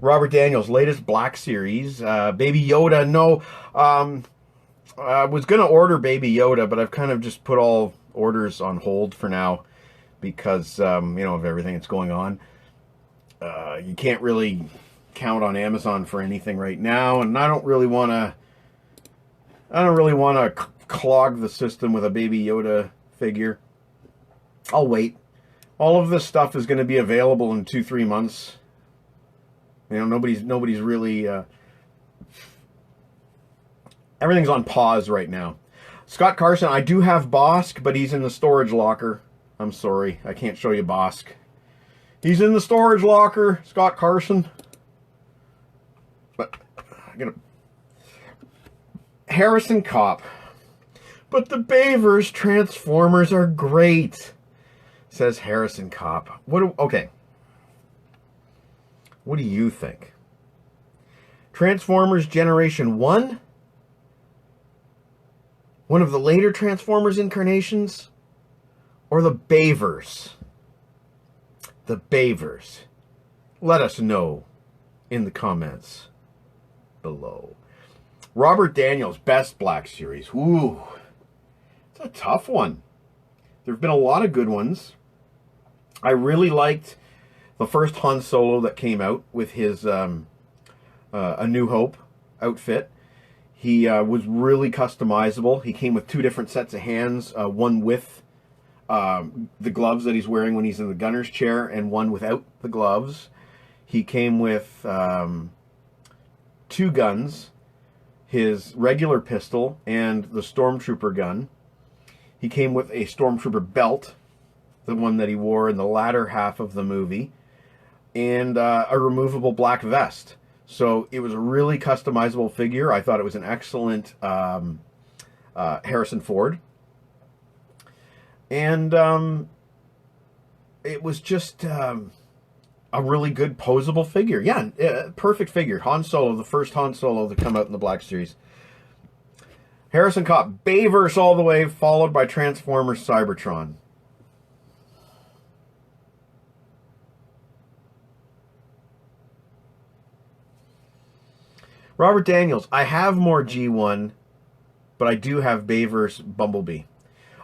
Robert Daniels, latest Black Series. Baby Yoda, no. I was going to order Baby Yoda, but I've kind of just put all orders on hold for now because, of everything that's going on. You can't really count on Amazon for anything right now, and I don't really want to clog the system with a Baby Yoda figure. I'll wait. All of this stuff is going to be available in 2-3 months. Nobody's really... everything's on pause right now. Scott Carson, I do have Bosk, but he's in the storage locker. I'm sorry, I can't show you Bosk. He's in the storage locker, Scott Carson. But I'm gonna... Harrison Kopp. But the Bayverse Transformers are great, says Harrison Kopp. Okay. What do you think? Transformers Generation 1? One of the later Transformers incarnations? Or the Bayverse? The Bayverse. Let us know in the comments below. Robert Daniels, best Black Series. Ooh, it's a tough one. There have been a lot of good ones. I really liked the first Han Solo that came out with his A New Hope outfit. He was really customizable. He came with 2 different sets of hands, one with the gloves that he's wearing when he's in the gunner's chair, and one without the gloves. He came with 2 guns, his regular pistol and the Stormtrooper gun. He came with a Stormtrooper belt, the one that he wore in the latter half of the movie, and a removable black vest. So it was a really customizable figure. I thought it was an excellent Harrison Ford. And it was just a really good posable figure. Yeah, perfect figure. Han Solo, the first Han Solo to come out in the Black Series. Harrison Kopp, Bayverse all the way, followed by Transformers Cybertron. Robert Daniels, I have more G1, but I do have Bayverse Bumblebee.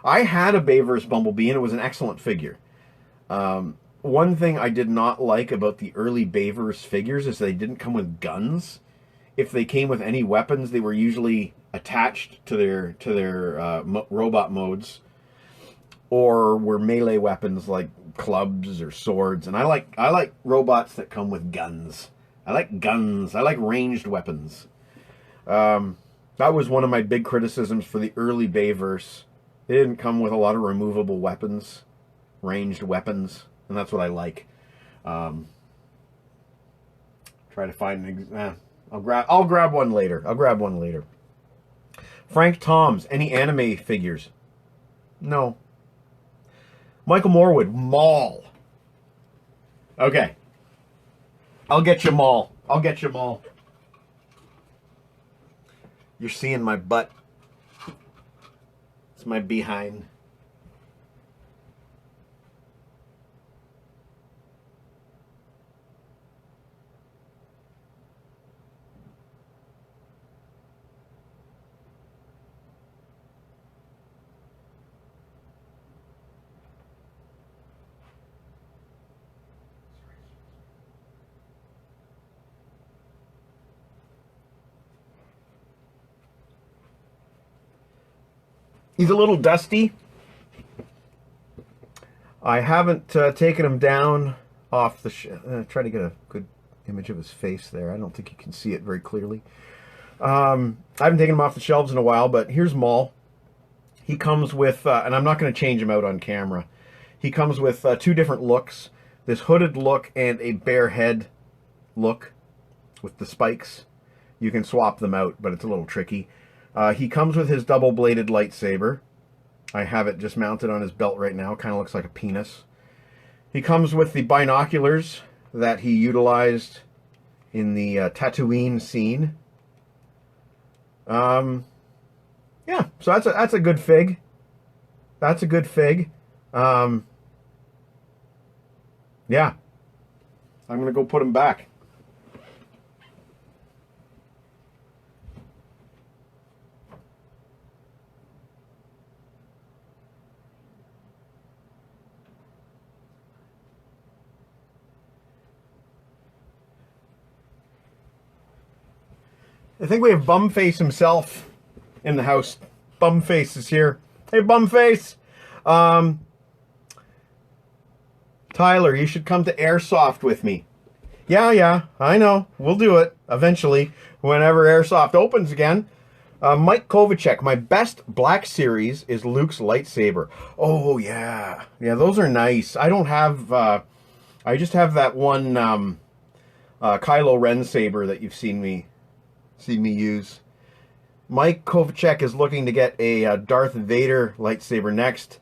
I had a Bayverse Bumblebee, and it was an excellent figure. One thing I did not like about the early Bayverse figures is they didn't come with guns. If they came with any weapons, they were usually attached to their robot modes, or were melee weapons like clubs or swords. And I like robots that come with guns. I like guns. I like ranged weapons. That was one of my big criticisms for the early Bayverse They didn't come with a lot of removable weapons, ranged weapons, and that's what I like. Try to find I'll grab one later. Frank Toms, any anime figures? No. Michael Morwood, Maul. Okay. I'll get you Maul. You're seeing my butt. It's my behind. He's a little dusty. I haven't taken him down off the try to get a good image of his face there. I don't think you can see it very clearly. I haven't taken him off the shelves in a while, but here's Maul. He comes with, and I'm not going to change him out on camera. He comes with two different looks. This hooded look and a bare head look with the spikes. You can swap them out, but it's a little tricky. He comes with his double-bladed lightsaber. I have it just mounted on his belt right now. Kind of looks like a penis. He comes with the binoculars that he utilized in the Tatooine scene. Yeah, so that's a good fig. That's a good fig. Yeah. I'm going to go put him back. I think we have Bumface himself in the house. Bumface is here. Hey, Bumface. Tyler, you should come to Airsoft with me. Yeah, I know. We'll do it eventually whenever Airsoft opens again. Mike Kovacek, my best Black Series is Luke's lightsaber. Oh, yeah. Yeah, those are nice. I don't have... I just have that one Kylo Ren saber that you've seen me use. Mike Kovacek is looking to get a Darth Vader lightsaber next.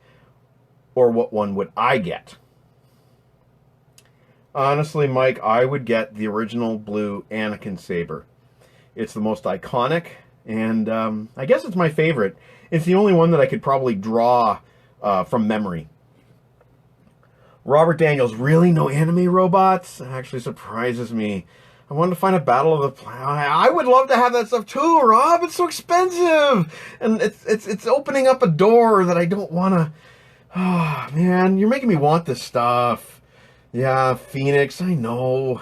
Or what one would I get? Honestly, Mike, I would get the original blue Anakin saber. It's the most iconic, and I guess it's my favorite. It's the only one that I could probably draw from memory. Robert Daniels, really no anime robots? That actually surprises me. I wanted to find a Battle of the Planet. I would love to have that stuff too, Rob. It's so expensive, and it's opening up a door that I don't want to. Oh man, you're making me want this stuff. Yeah, Phoenix, I know.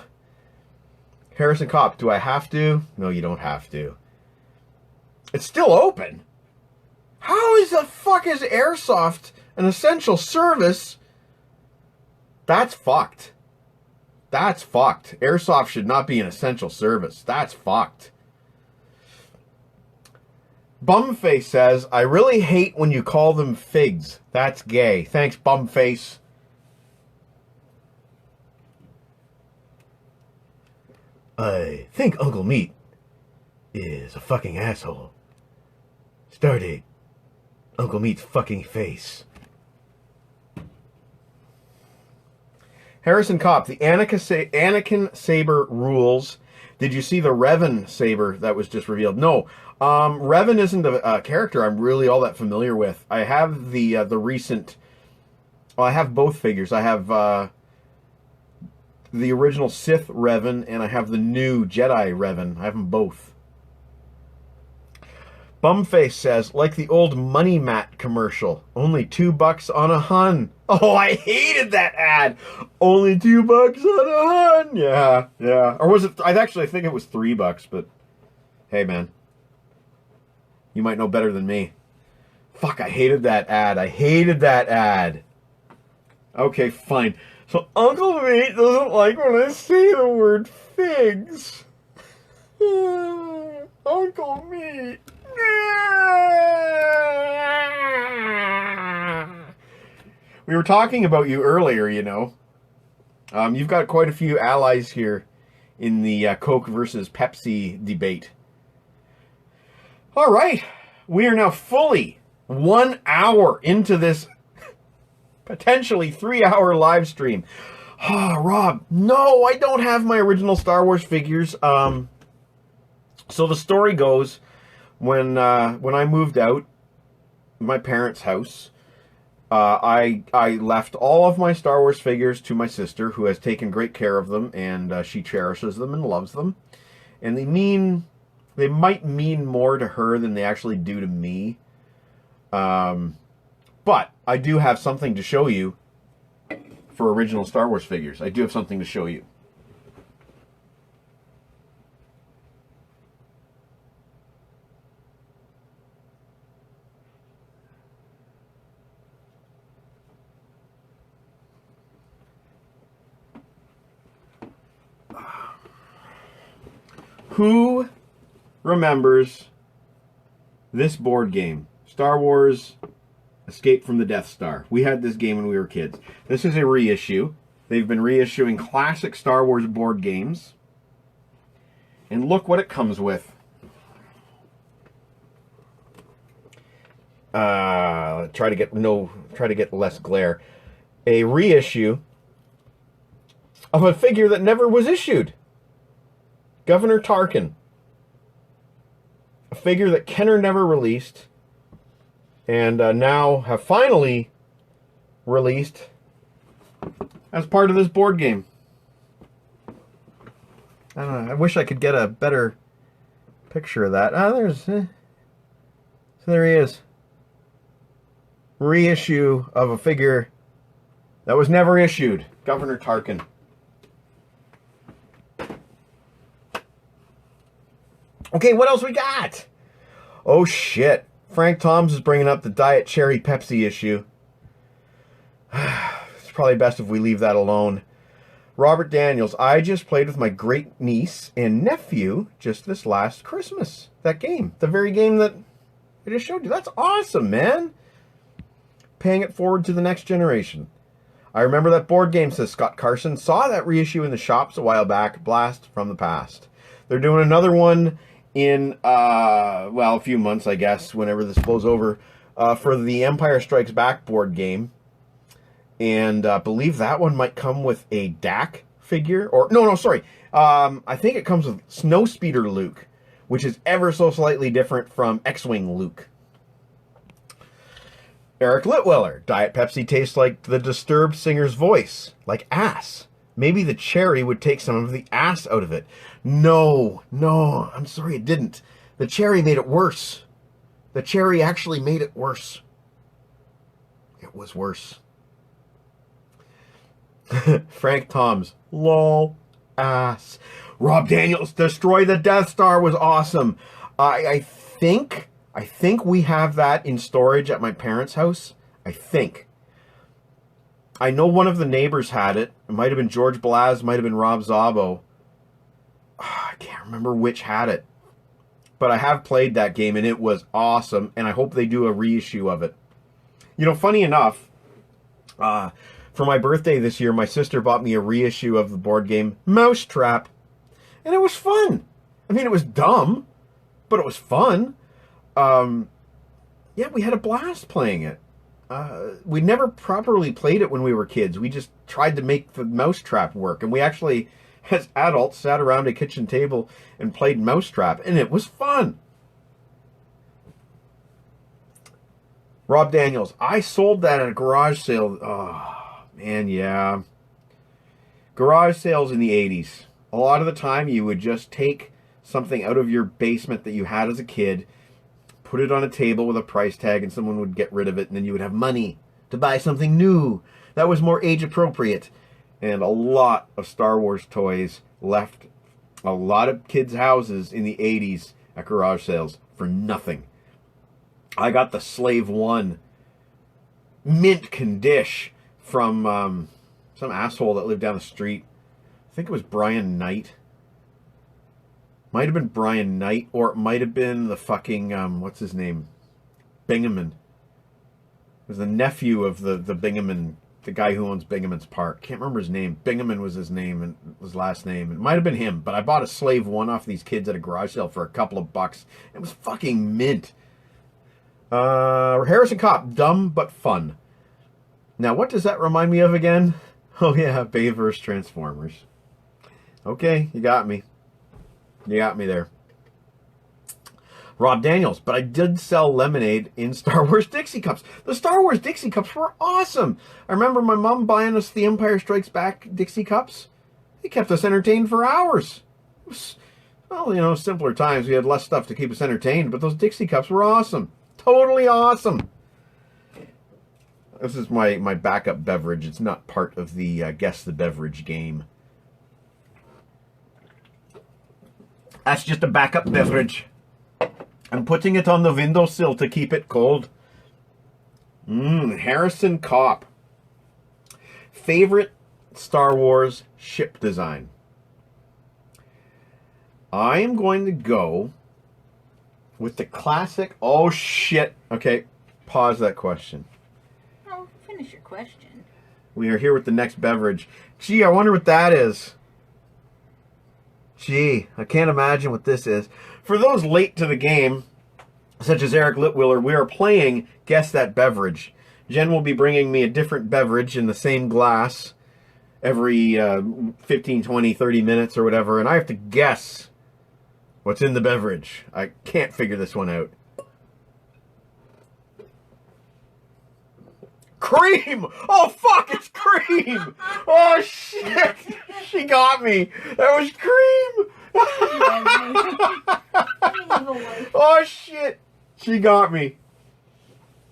Harrison Kopp, do I have to? No, you don't have to. It's still open. How is the fuck is Airsoft an essential service? That's fucked. That's fucked. Airsoft should not be an essential service. That's fucked. Bumface says, I really hate when you call them figs. That's gay. Thanks, Bumface. I think Uncle Meat is a fucking asshole. Stardate. Uncle Meat's fucking face. Harrison Kopp, the Anakin saber rules. Did you see the Revan saber that was just revealed? No. Revan isn't a character I'm really all that familiar with. I have the recent... Well, I have both figures. I have the original Sith Revan, and I have the new Jedi Revan. I have them both. Bumface says, like the old Money Mat commercial, only $2 on a Hun. Oh, I hated that ad. Only $2 on a Hun. Yeah. Or was it? I actually think it was $3, but hey, man, you might know better than me. Fuck, I hated that ad. Okay, fine. So Uncle Meat doesn't like when I say the word figs. Uncle Meat. We were talking about you earlier, you know. You've got quite a few allies here in the Coke versus Pepsi debate. All right. We are now fully 1 hour into this potentially 3-hour live stream. Ah, Rob, no, I don't have my original Star Wars figures. So the story goes, when I moved out my parents' house, I left all of my Star Wars figures to my sister, who has taken great care of them, and she cherishes them and loves them. And they might mean more to her than they actually do to me. But I do have something to show you for original Star Wars figures. I do have something to show you. Who remembers this board game? Star Wars Escape from the Death Star. We had this game when we were kids. This is a reissue. They've been reissuing classic Star Wars board games. And look what it comes with. Try to get less glare. A reissue of a figure that never was issued. Governor Tarkin. A figure that Kenner never released, and now have finally released as part of this board game. I don't know. I wish I could get a better picture of that. So there he is. Reissue of a figure that was never issued. Governor Tarkin. Okay, what else we got? Oh, shit. Frank Toms is bringing up the Diet Cherry Pepsi issue. It's probably best if we leave that alone. Robert Daniels, I just played with my great niece and nephew just this last Christmas. That game. The very game that I just showed you. That's awesome, man. Paying it forward to the next generation. I remember that board game, says Scott Carson. Saw that reissue in the shops a while back. Blast from the past. They're doing another one in, a few months, I guess, whenever this blows over, for the Empire Strikes Back board game. And I believe that one might come with a DAC figure. I think it comes with Snowspeeder Luke, which is ever so slightly different from X-Wing Luke. Eric Litwiller, Diet Pepsi tastes like the Disturbed singer's voice, like ass. Maybe the cherry would take some of the ass out of it. No, I'm sorry it didn't. The cherry made it worse. The cherry actually made it worse. It was worse. Frank Toms, lol, ass. Rob Daniels, Destroy the Death Star was awesome. I think we have that in storage at my parents' house. I think. I know one of the neighbors had it. It might have been George Blaz, might have been Rob Zabo. I can't remember which had it. But I have played that game, and it was awesome, and I hope they do a reissue of it. You know, funny enough, for my birthday this year, my sister bought me a reissue of the board game Mousetrap, and it was fun. I mean, it was dumb, but it was fun. Yeah, we had a blast playing it. We never properly played it when we were kids. We just tried to make the Mousetrap work, and we actually, as adults, sat around a kitchen table and played Mousetrap, and it was fun. Rob Daniels, I sold that at a garage sale. Oh, man, yeah. Garage sales in the 80s. A lot of the time, you would just take something out of your basement that you had as a kid, put it on a table with a price tag, and someone would get rid of it, and then you would have money to buy something new that was more age appropriate. And a lot of Star Wars toys left a lot of kids' houses in the 80s at garage sales for nothing. I got the Slave One mint condition from some asshole that lived down the street. I think it was Brian Knight. Might have been Brian Knight, or it might have been the fucking, what's his name? Bingaman. It was the nephew of the Bingaman, the guy who owns Bingaman's Park. Can't remember his name. Bingaman was his name and his last name. It might have been him, but I bought a Slave 1 off these kids at a garage sale for a couple of bucks. It was fucking mint. Harrison Kopp, dumb but fun. Now, what does that remind me of again? Oh yeah, Bay vs. Transformers. Okay, you got me. You got me there. Rob Daniels, but I did sell lemonade in Star Wars Dixie Cups. The Star Wars Dixie Cups were awesome. I remember my mom buying us the Empire Strikes Back Dixie Cups. They kept us entertained for hours. It was, well, you know, simpler times. We had less stuff to keep us entertained, but those Dixie Cups were awesome. Totally awesome. This is my backup beverage. It's not part of the Guess the Beverage game. That's just a backup beverage. I'm putting it on the windowsill to keep it cold. Harrison Kopp. Favorite Star Wars ship design? I am going to go with the classic... Oh, shit. Okay, pause that question. Oh, finish your question. We are here with the next beverage. Gee, I wonder what that is. Gee, I can't imagine what this is. For those late to the game, such as Eric Litwiller, we are playing Guess That Beverage. Jen will be bringing me a different beverage in the same glass every 15, 20, 30 minutes or whatever, and I have to guess what's in the beverage. I can't figure this one out. Cream! Oh, fuck, it's cream! Oh, shit! She got me! That was cream! Oh, shit! She got me.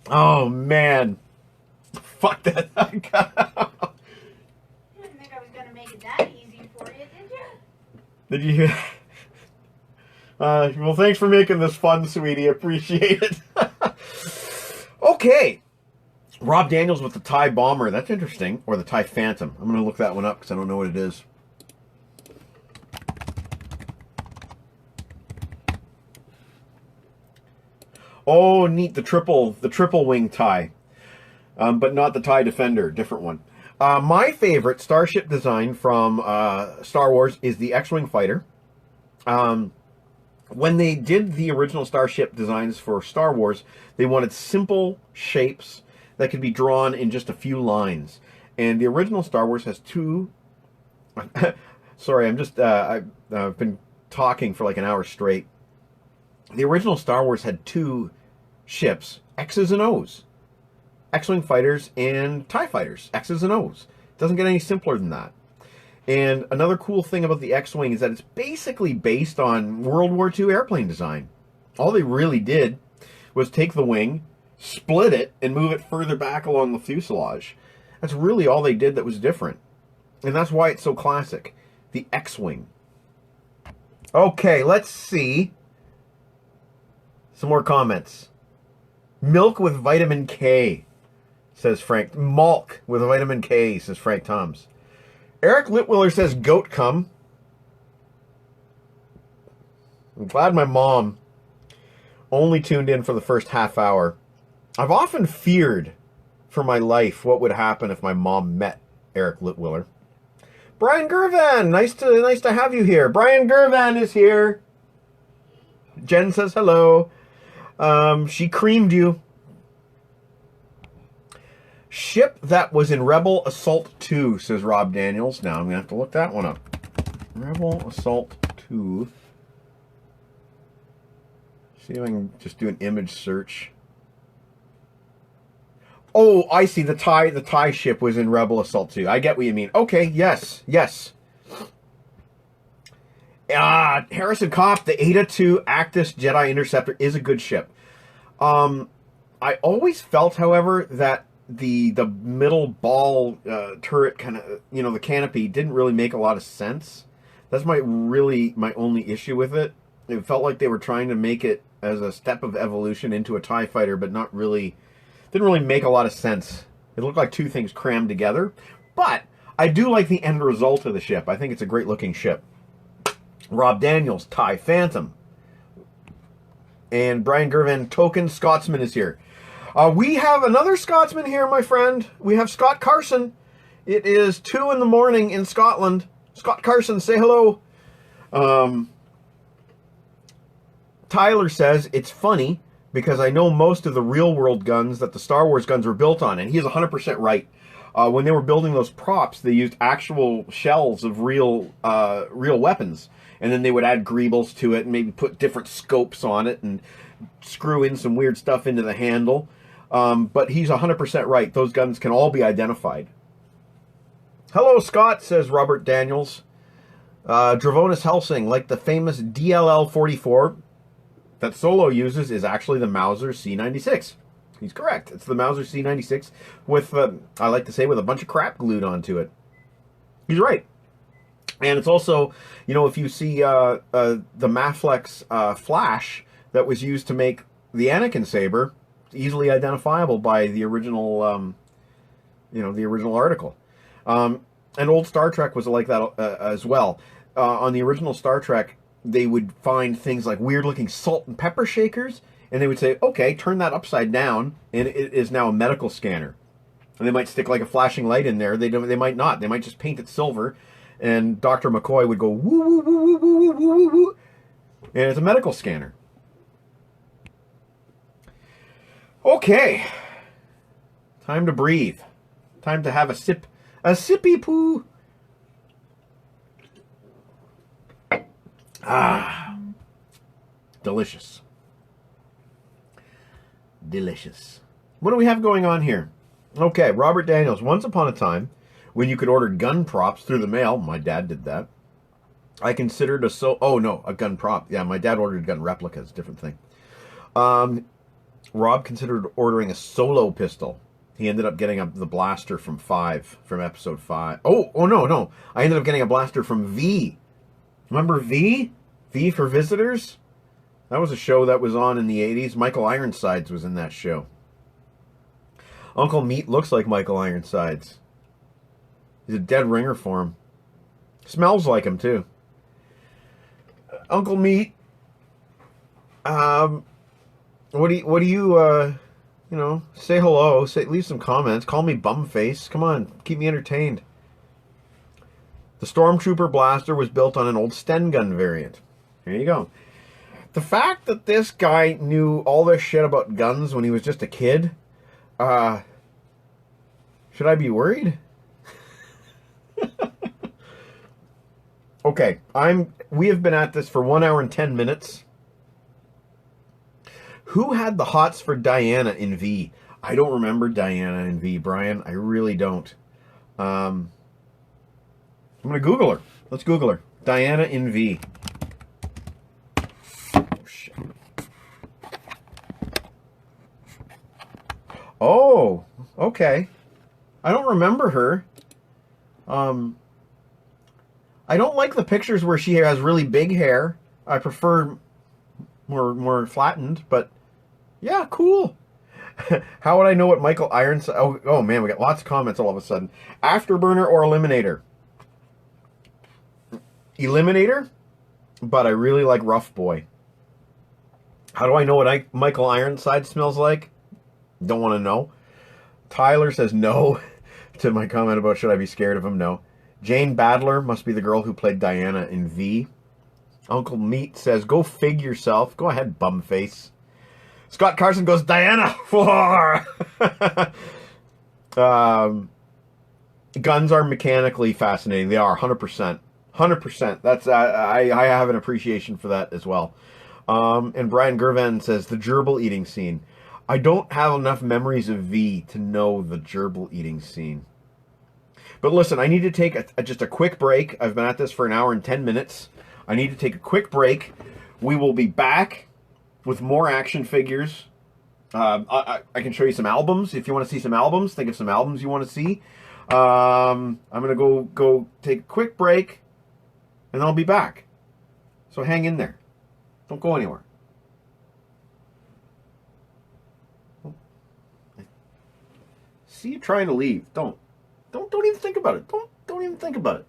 Oh, man. Fuck that. You didn't think I was going to make it that easy for you, did you? Did you... well, thanks for making this fun, sweetie. Appreciate it. Okay. Rob Daniels with the TIE Bomber. That's interesting. Or the TIE Phantom. I'm going to look that one up because I don't know what it is. Oh, neat. The triple wing TIE. But not the TIE Defender. Different one. My favorite starship design from Star Wars is the X-Wing fighter. When they did the original starship designs for Star Wars, they wanted simple shapes that could be drawn in just a few lines. And the original Star Wars has two... Sorry, I've been talking for like an hour straight. The original Star Wars had two ships, X's and O's. X-Wing fighters and TIE fighters, X's and O's. It doesn't get any simpler than that. And another cool thing about the X-Wing is that it's basically based on World War II airplane design. All they really did was take the wing, split it, and move it further back along the fuselage. That's really all they did that was different. And that's why it's so classic. The X-Wing. Okay, let's see. Some more comments. Milk with vitamin K, says Frank. Malk with vitamin K, says Frank Toms. Eric Litwiller says goat cum. I'm glad my mom only tuned in for the first half hour. I've often feared for my life what would happen if my mom met Eric Litwiller. Brian Gervan, nice to have you here. Brian Gervan is here. Jen says hello. She creamed you. Ship that was in Rebel Assault 2, says Rob Daniels. Now I'm going to have to look that one up. Rebel Assault 2. See if I can just do an image search. Oh, I see. The TIE ship was in Rebel Assault 2. I get what you mean. Okay, yes. Harrison Kopp, the Eta II Actis Jedi Interceptor is a good ship. I always felt, however, that the middle ball turret kind of, the canopy didn't really make a lot of sense. That's my only issue with it. It felt like they were trying to make it as a step of evolution into a TIE fighter, but didn't really make a lot of sense. It looked like two things crammed together. But I do like the end result of the ship. I think it's a great looking ship. Rob Daniels, TIE Phantom. And Brian Gervan, Token Scotsman is here. We have another Scotsman here, my friend. We have Scott Carson. It is 2 in the morning in Scotland. Scott Carson, say hello. Tyler says, it's funny because I know most of the real world guns that the Star Wars guns were built on, and he is 100% right. When they were building those props, they used actual shells of real weapons, and then they would add greebles to it and maybe put different scopes on it and screw in some weird stuff into the handle. But he's 100% right. Those guns can all be identified. Hello, Scott, says Robert Daniels. Dravonis Helsing, like the famous DLL-44 that Solo uses, is actually the Mauser C96. He's correct. It's the Mauser C96 with, I like to say, with a bunch of crap glued onto it. He's right. And it's also, you know, if you see the Maflex flash that was used to make the Anakin saber, easily identifiable by the original, the original article. And old Star Trek was like that as well. On the original Star Trek, they would find things like weird-looking salt and pepper shakers, and they would say, okay, turn that upside down, and it is now a medical scanner. And they might stick like a flashing light in there. They might not. They might just paint it silver, and Dr. McCoy would go, woo, woo, woo, woo, woo, woo, woo, woo, and it's a medical scanner. Okay. Time to breathe. Time to have a sip. A sippy poo. Ah. Delicious. Delicious. What do we have going on here? Okay, Robert Daniels. Once upon a time, when you could order gun props through the mail, my dad did that. I considered a gun prop. Yeah, my dad ordered gun replicas, different thing. Rob considered ordering a solo pistol. He ended up getting the blaster from episode 5. Oh, no. I ended up getting a blaster from V. Remember V? V for Visitors? That was a show that was on in the 80s. Michael Ironsides was in that show. Uncle Meat looks like Michael Ironsides. He's a dead ringer for him. Smells like him, too. Uncle Meat, what do you, say hello, leave some comments, call me Bumface, come on, keep me entertained. The Stormtrooper blaster was built on an old Sten gun variant. There you go. The fact that this guy knew all this shit about guns when he was just a kid, should I be worried? Okay, we have been at this for 1 hour and 10 minutes. Who had the hots for Diana in V? I don't remember Diana in V, Brian. I really don't. I'm going to Google her. Let's Google her. Diana in V. Oh, shit. Oh, okay. I don't remember her. I don't like the pictures where she has really big hair. I prefer more flattened, but yeah, cool. How would I know what Michael Ironside... Oh, man, we got lots of comments all of a sudden. Afterburner or Eliminator? Eliminator, but I really like Rough Boy. How do I know what Michael Ironside smells like? Don't want to know. Tyler says no to my comment about should I be scared of him? No. Jane Badler must be the girl who played Diana in V. Uncle Meat says, go fig yourself. Go ahead, bumface. Scott Carson goes, Diana! Guns are mechanically fascinating. They are, 100%. 100%. That's I have an appreciation for that as well. And Brian Gervan says, the gerbil eating scene. I don't have enough memories of V to know the gerbil eating scene. But listen, I need to take just a quick break. I've been at this for 1 hour and 10 minutes. I need to take a quick break. We will be back with more action figures. I can show you some albums. If you want to see some albums, think of some albums you want to see. I'm going to go take a quick break, and I'll be back. So hang in there. Don't go anywhere. See you trying to leave. Don't even think about it. Don't even think about it.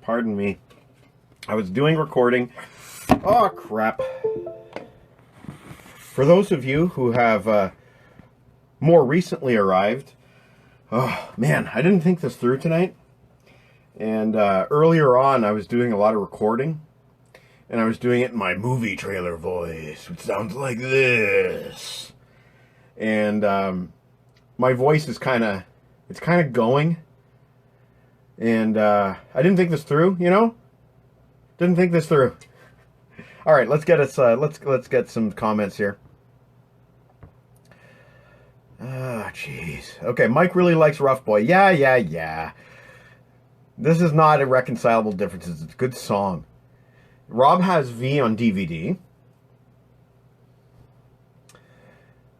Pardon me. I was doing recording. Oh, crap. For those of you who have more recently arrived, oh, man, I didn't think this through tonight. And earlier on, I was doing a lot of recording. And I was doing it in my movie trailer voice, which sounds like this. And my voice is kind of going. And I didn't think this through, you know? Didn't think this through. All right, let's get let's get some comments here. Ah, jeez. Okay, Mike really likes Rough Boy. Yeah. This is not irreconcilable differences. It's a good song. Rob has V on DVD.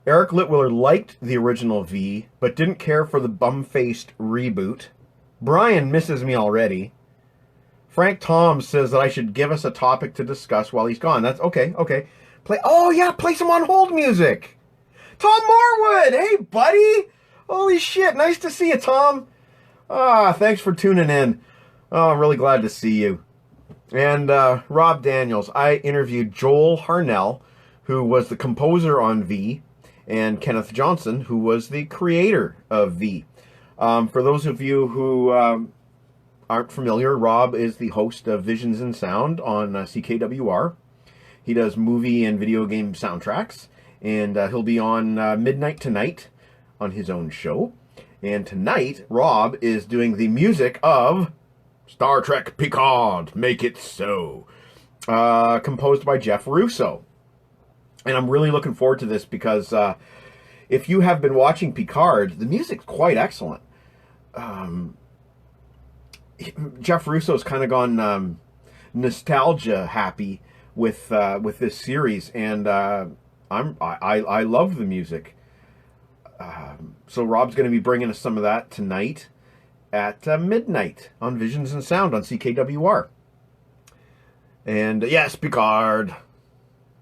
Eric Litwiller liked the original V, but didn't care for the bum-faced reboot. Brian misses me already. Frank Tom says that I should give us a topic to discuss while he's gone. That's okay. Play some on hold music. Tom Morwood! Hey, buddy! Holy shit, nice to see you, Tom. Thanks for tuning in. Oh, I'm really glad to see you. And Rob Daniels, I interviewed Joel Harnell, who was the composer on V, and Kenneth Johnson, who was the creator of V. For those of you who aren't familiar, Rob is the host of Visions in Sound on CKWR. He does movie and video game soundtracks, and he'll be on Midnight Tonight on his own show. And tonight, Rob is doing the music of Star Trek Picard, Make It So, composed by Jeff Russo. And I'm really looking forward to this because if you have been watching Picard, the music's quite excellent. Jeff Russo's kind of gone nostalgia happy with this series, and I love the music. So Rob's going to be bringing us some of that tonight at midnight on Visions and Sound on CKWR. And yes, Picard.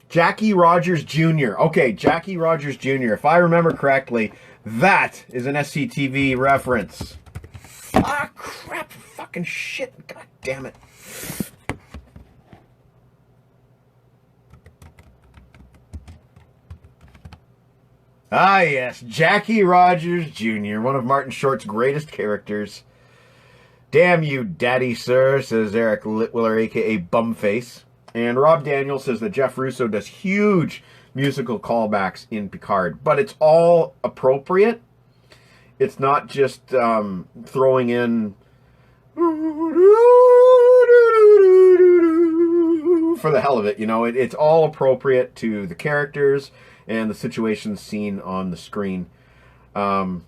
Jackie Rogers Jr. Okay, Jackie Rogers Jr. If I remember correctly, that is an SCTV reference. Ah, crap. Fucking shit. God damn it. Ah, yes, Jackie Rogers Jr., one of Martin Short's greatest characters. Damn you, daddy, sir, says Eric Litwiller, a.k.a. Bumface. And Rob Daniels says that Jeff Russo does huge musical callbacks in Picard, but it's all appropriate. It's not just throwing in for the hell of it, you know. It's all appropriate to the characters and the situations seen on the screen. I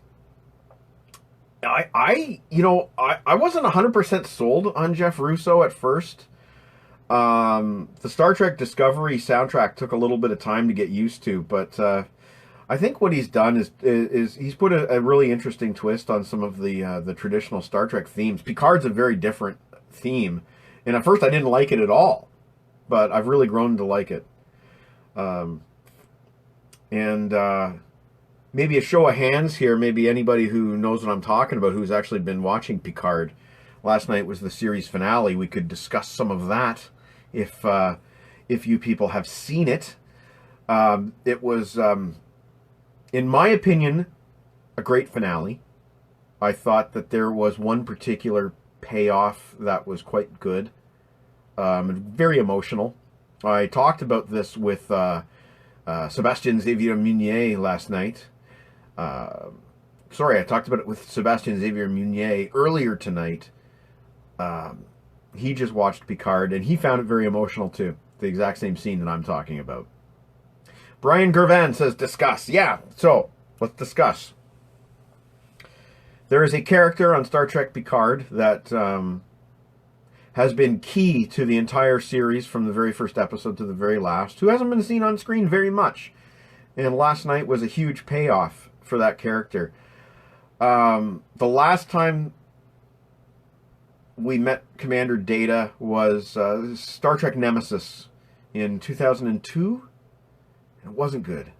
wasn't 100% sold on Jeff Russo at first. The Star Trek Discovery soundtrack took a little bit of time to get used to, but I think what he's done is he's put a really interesting twist on some of the traditional Star Trek themes. Picard's a very different theme, and at first I didn't like it at all, but I've really grown to like it. And maybe a show of hands here, maybe anybody who knows what I'm talking about, who's actually been watching Picard. Last night was the series finale. We could discuss some of that if you people have seen it. It was, in my opinion, a great finale. I thought that there was one particular payoff that was quite good. Very emotional. I talked about this with Sebastien Xavier Munier last night. I talked about it with Sebastien Xavier Munier earlier tonight. He just watched Picard, and he found it very emotional too. The exact same scene that I'm talking about. Brian Gervan says, discuss. Yeah, so, let's discuss. There is a character on Star Trek Picard that has been key to the entire series from the very first episode to the very last, who hasn't been seen on screen very much. And last night was a huge payoff for that character. The last time we met Commander Data was Star Trek Nemesis in 2002. It wasn't good.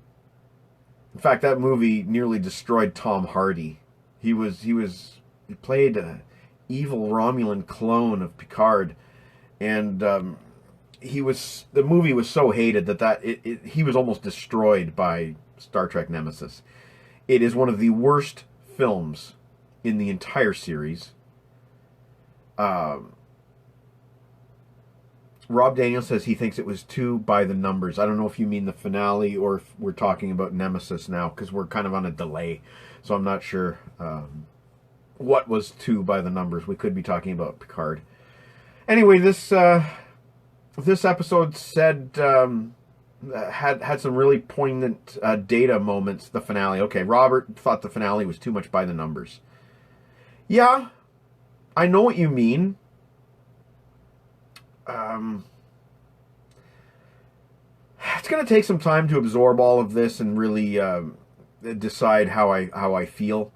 In fact, that movie nearly destroyed Tom Hardy. He played evil Romulan clone of Picard, and the movie was so hated that he was almost destroyed by Star Trek Nemesis. It is one of the worst films in the entire series. Rob Daniel says he thinks it was too by the numbers. I don't know if you mean the finale or if we're talking about Nemesis now, because we're kind of on a delay. So I'm not sure what was too by the numbers. We could be talking about Picard. Anyway, this episode said had some really poignant data moments. The finale. Okay, Robert thought the finale was too much by the numbers. Yeah, I know what you mean. It's going to take some time to absorb all of this and really decide how I feel.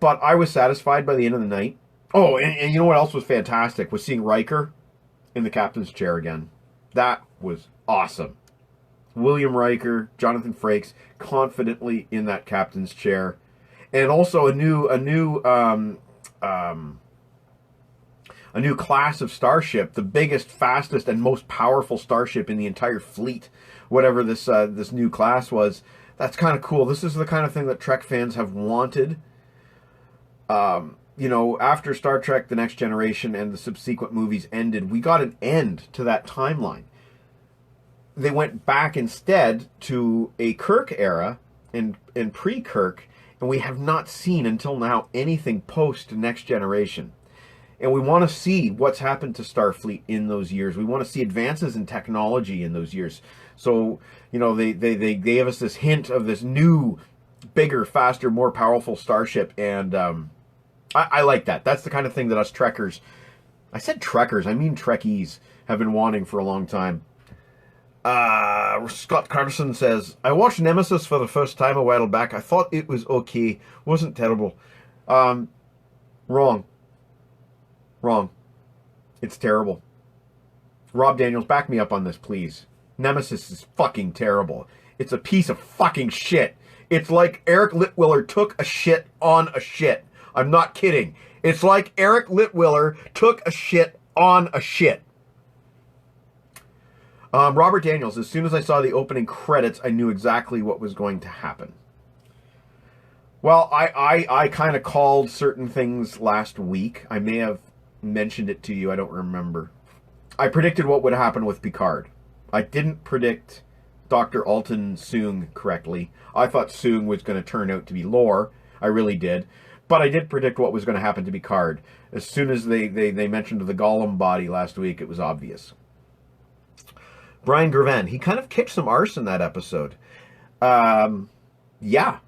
But I was satisfied by the end of the night. Oh, and you know what else was fantastic? Was seeing Riker in the captain's chair again. That was awesome. William Riker, Jonathan Frakes, confidently in that captain's chair, and also a new class of starship, the biggest, fastest, and most powerful starship in the entire fleet, whatever this new class was. That's kind of cool. This is the kind of thing that Trek fans have wanted. After Star Trek: The Next Generation and the subsequent movies ended, we got an end to that timeline. They went back instead to a Kirk era and pre-Kirk, and we have not seen until now anything post Next Generation. And we want to see what's happened to Starfleet in those years. We want to see advances in technology in those years. So, they gave us this hint of this new, bigger, faster, more powerful starship. And I like that. That's the kind of thing that us Trekkers, I said Trekkers, I mean Trekkies, have been wanting for a long time. Scott Carson says, I watched Nemesis for the first time a while back. I thought it was okay. Wasn't terrible. Wrong. It's terrible. Rob Daniels, back me up on this, please. Nemesis is fucking terrible. It's a piece of fucking shit. It's like Eric Litwiller took a shit on a shit. I'm not kidding. It's like Eric Litwiller took a shit on a shit. Robert Daniels, as soon as I saw the opening credits, I knew exactly what was going to happen. Well, I kind of called certain things last week. I may have mentioned it to you. I don't remember. I predicted what would happen with Picard. I didn't predict Dr. Alton Soong correctly. I thought Soong was going to turn out to be Lore. I really did. But I did predict what was going to happen to Picard. As soon as they mentioned the Gollum body last week, it was obvious. Brian Gervan, he kind of kicked some arse in that episode. Yeah.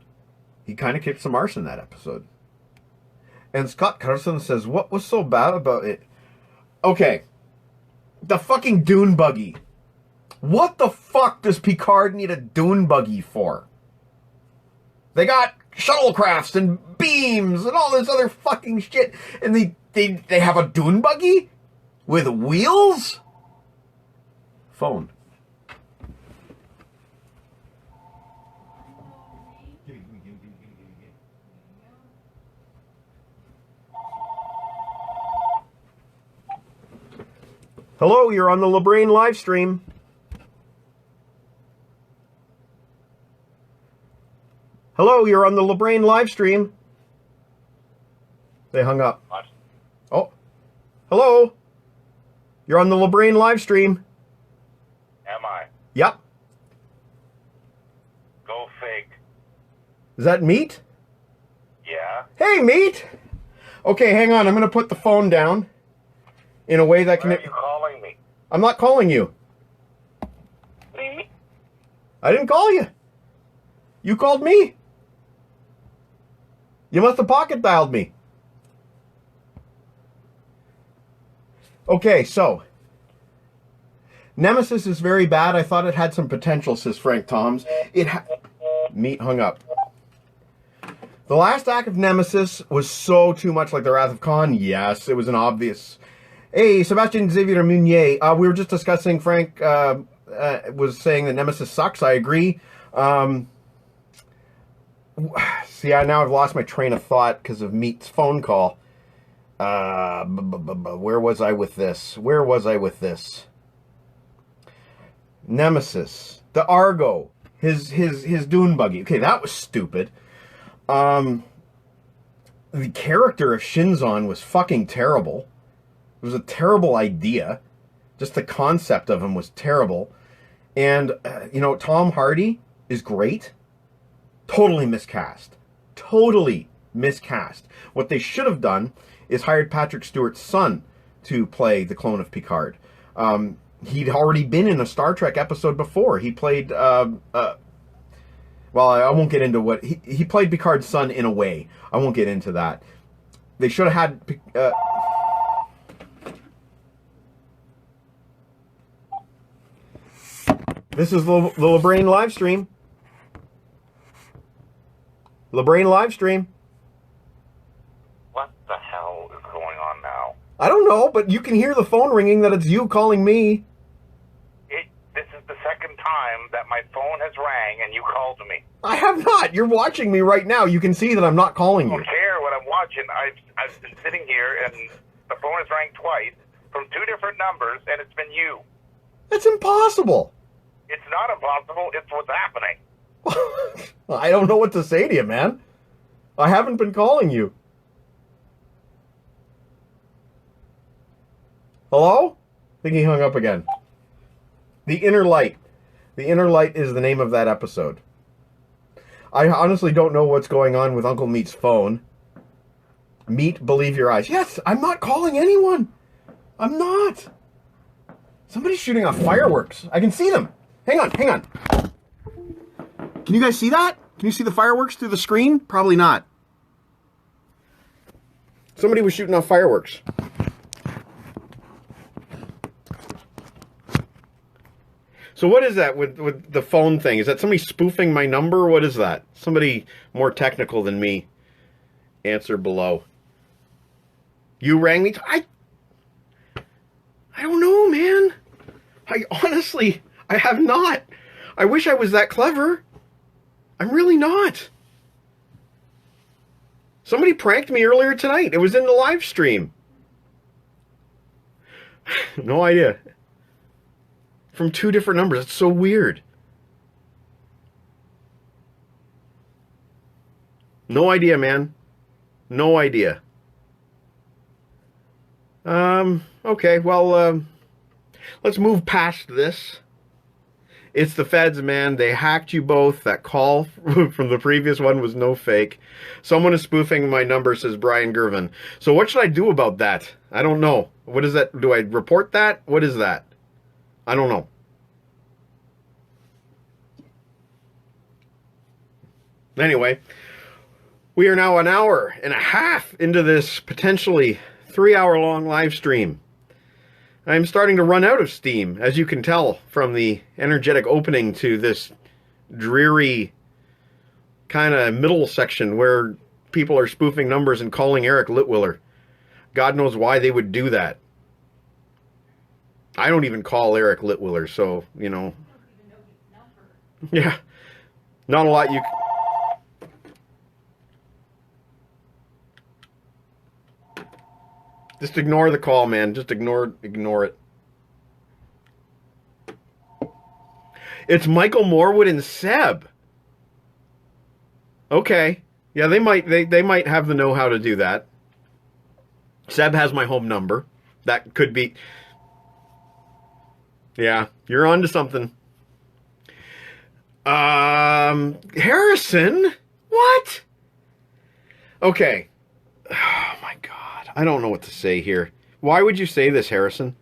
He kind of kicked some arse in that episode. And Scott Carson says, what was so bad about it? Okay. The fucking dune buggy. What the fuck does Picard need a dune buggy for? They got shuttlecrafts and beams and all this other fucking shit. And they have a dune buggy? With wheels? Phone. Hello, you're on the LeBrain live stream. Hello, you're on the LeBrain live stream. They hung up. What? Oh. Hello. You're on the LeBrain live stream. Am I? Yep. Go fake. Is that Meat? Yeah? Hey, Meat. Okay, hang on. I'm going to put the phone down in a way that can... Why are you calling me? I'm not calling you. Me? I didn't call you. You called me. You must have pocket dialed me. Okay, so Nemesis is very bad. I thought it had some potential, says Frank Toms. Meat hung up. The last act of Nemesis was so too much like the Wrath of Khan. Yes, it was an obvious. Hey, Sebastian Xavier Meunier. We were just discussing, Frank was saying that Nemesis sucks. I agree. See, now I've lost my train of thought because of Meat's phone call. Where was I with this? Nemesis, the Argo, his dune buggy. Okay, that was stupid. The character of Shinzon was fucking terrible. It was a terrible idea. Just the concept of him was terrible. And, Tom Hardy is great. Totally miscast. Totally miscast. What they should have done is hired Patrick Stewart's son to play the clone of Picard. He'd already been in a Star Trek episode before. He played, well, I won't get into what... He played Picard's son in a way. I won't get into that. They should have had... This is the LeBrain live stream. LeBrain live stream. What the hell is going on now? I don't know, but you can hear the phone ringing that it's you calling me. This is the second time that my phone has rang and you called me. I have not. You're watching me right now. You can see that I'm not calling I you. don't care what I'm watching. I've been sitting here and the phone has rang twice from 2 different numbers and it's been you. That's impossible. It's not impossible. It's what's happening. I don't know what to say to you, man. I haven't been calling you. Hello? I think he hung up again. The Inner Light. The Inner Light is the name of that episode. I honestly don't know what's going on with Uncle Meat's phone. Meat, believe your eyes. Yes, I'm not calling anyone. I'm not. Somebody's shooting off fireworks. I can see them. Hang on. Can you guys see that? Can you see the fireworks through the screen? Probably not. Somebody was shooting off fireworks. So what is that with the phone thing? Is that somebody spoofing my number? What is that? Somebody more technical than me. Answer below. You rang me? I don't know, man. I have not. I wish I was that clever. I'm really not. Somebody pranked me earlier tonight. It was in the live stream. No idea. From 2 different numbers. It's so weird. No idea, man. No idea. Okay, well, let's move past this. It's the feds, man. They hacked you both. That call from the previous one was no fake. Someone is spoofing my number, says Brian Gervin. So what should I do about that? I don't know. What is that? Do I report that? What is that? I don't know. Anyway, we are now 1.5 hours into this potentially 3-hour-long live stream. I'm starting to run out of steam, as you can tell from the energetic opening to this dreary kind of middle section where people are spoofing numbers and calling Eric Litwiller. God knows why they would do that. I don't even call Eric Litwiller, so, you know. Yeah. Not a lot you... Just ignore the call, man. Just ignore it. It's Michael Morwood and Seb. Okay. Yeah, they might have the know-how to do that. Seb has my home number. That could be... Yeah, you're on to something. Harrison? What? Okay. Oh, my God. I don't know what to say here. Why would you say this, Harrison?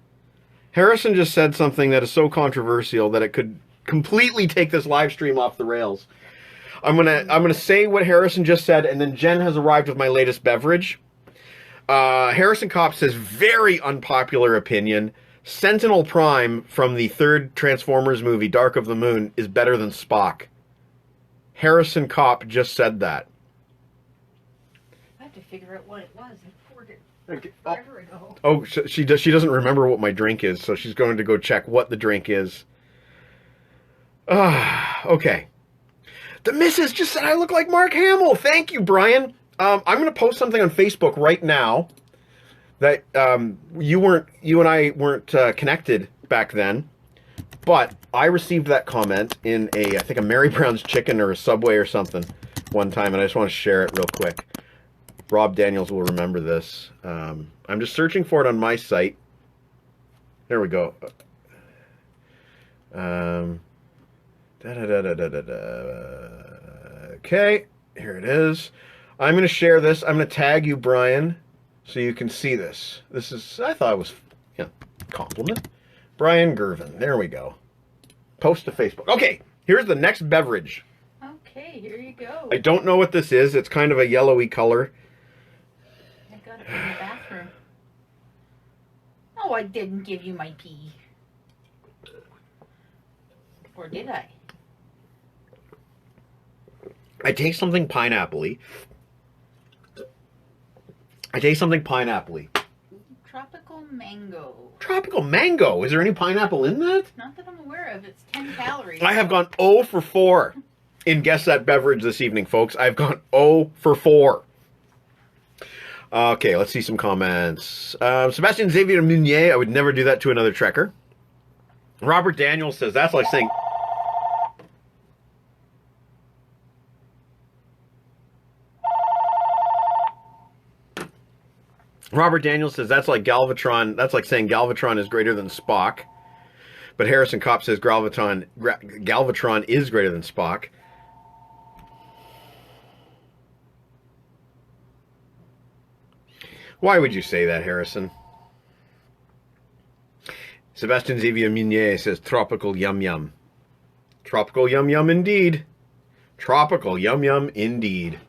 Harrison just said something that is so controversial that it could completely take this live stream off the rails. I'm gonna say what Harrison just said, and then Jen has arrived with my latest beverage. Harrison Kopp says, very unpopular opinion. Sentinel Prime from the 3rd Transformers movie, Dark of the Moon, is better than Spock. Harrison Kopp just said that. I have to figure out what it was. I poured it forever ago. Oh, she doesn't remember what my drink is, so she's going to go check what the drink is. Okay. The missus just said I look like Mark Hamill. Thank you, Brian. I'm going to post something on Facebook right now. that you and I weren't connected back then, but I received that comment in I think a Mary Brown's Chicken or a Subway or something one time, and I just want to share it real quick. Rob Daniels will remember this. I'm just searching for it on my site. There we go. Okay, here it is. I'm going to share this. I'm going to tag you, Brian, so you can see this. This is, I thought it was, compliment. Brian Gervin. There we go. Post to Facebook. Okay, here's the next beverage. Okay, here you go. I don't know what this is. It's kind of a yellowy color. I got it in the bathroom. Oh, I didn't give you my pee. Or did I? I taste something pineapple-y. I taste something pineapple-y. Tropical mango. Tropical mango? Is there any pineapple in that? Not that I'm aware of. It's 10 calories. I have gone 0 for 4 in Guess That Beverage this evening, folks. I've gone 0 for 4. Okay, let's see some comments. Sebastian Xavier Meunier, I would never do that to another Trekker. Robert Daniels says, that's like saying... Robert Daniels says, that's like Galvatron. That's like saying Galvatron is greater than Spock. But Harrison Kopp says Galvatron is greater than Spock. Why would you say that, Harrison? Sebastian Xavier Meunier says, tropical yum yum. Tropical yum yum indeed. Tropical yum yum indeed.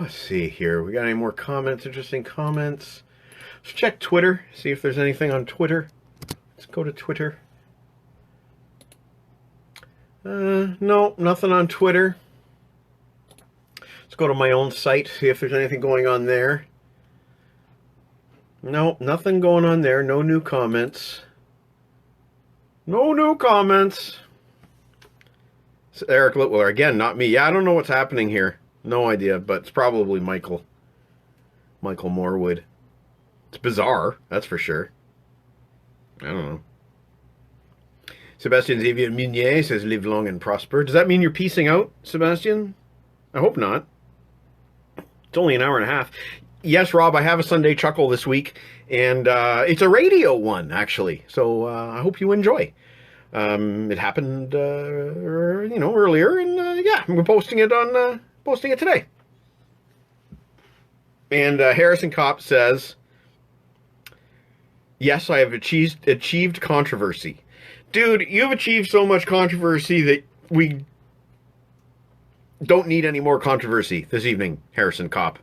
Let's see here. We got any more comments? Interesting comments. Let's check Twitter. See if there's anything on Twitter. Let's go to Twitter. No, nothing on Twitter. Let's go to my own site. See if there's anything going on there. No, nothing going on there. No new comments. No new comments. So Eric Litwiller, again, not me. Yeah, I don't know what's happening here. No idea, but it's probably Michael Morwood. It's bizarre, that's for sure. I don't know. Sebastian Xavier Meunier says, live long and prosper. Does that mean you're peacing out, Sebastian? I hope not. It's only an hour and a half. Yes, Rob, I have a Sunday Chuckle this week, and it's a radio one, actually. So I hope you enjoy. It happened, earlier, and yeah, we're posting it today. And Harrison Kopp says, yes, I have achieved controversy. Dude, you've achieved so much controversy that we don't need any more controversy this evening, Harrison Kopp.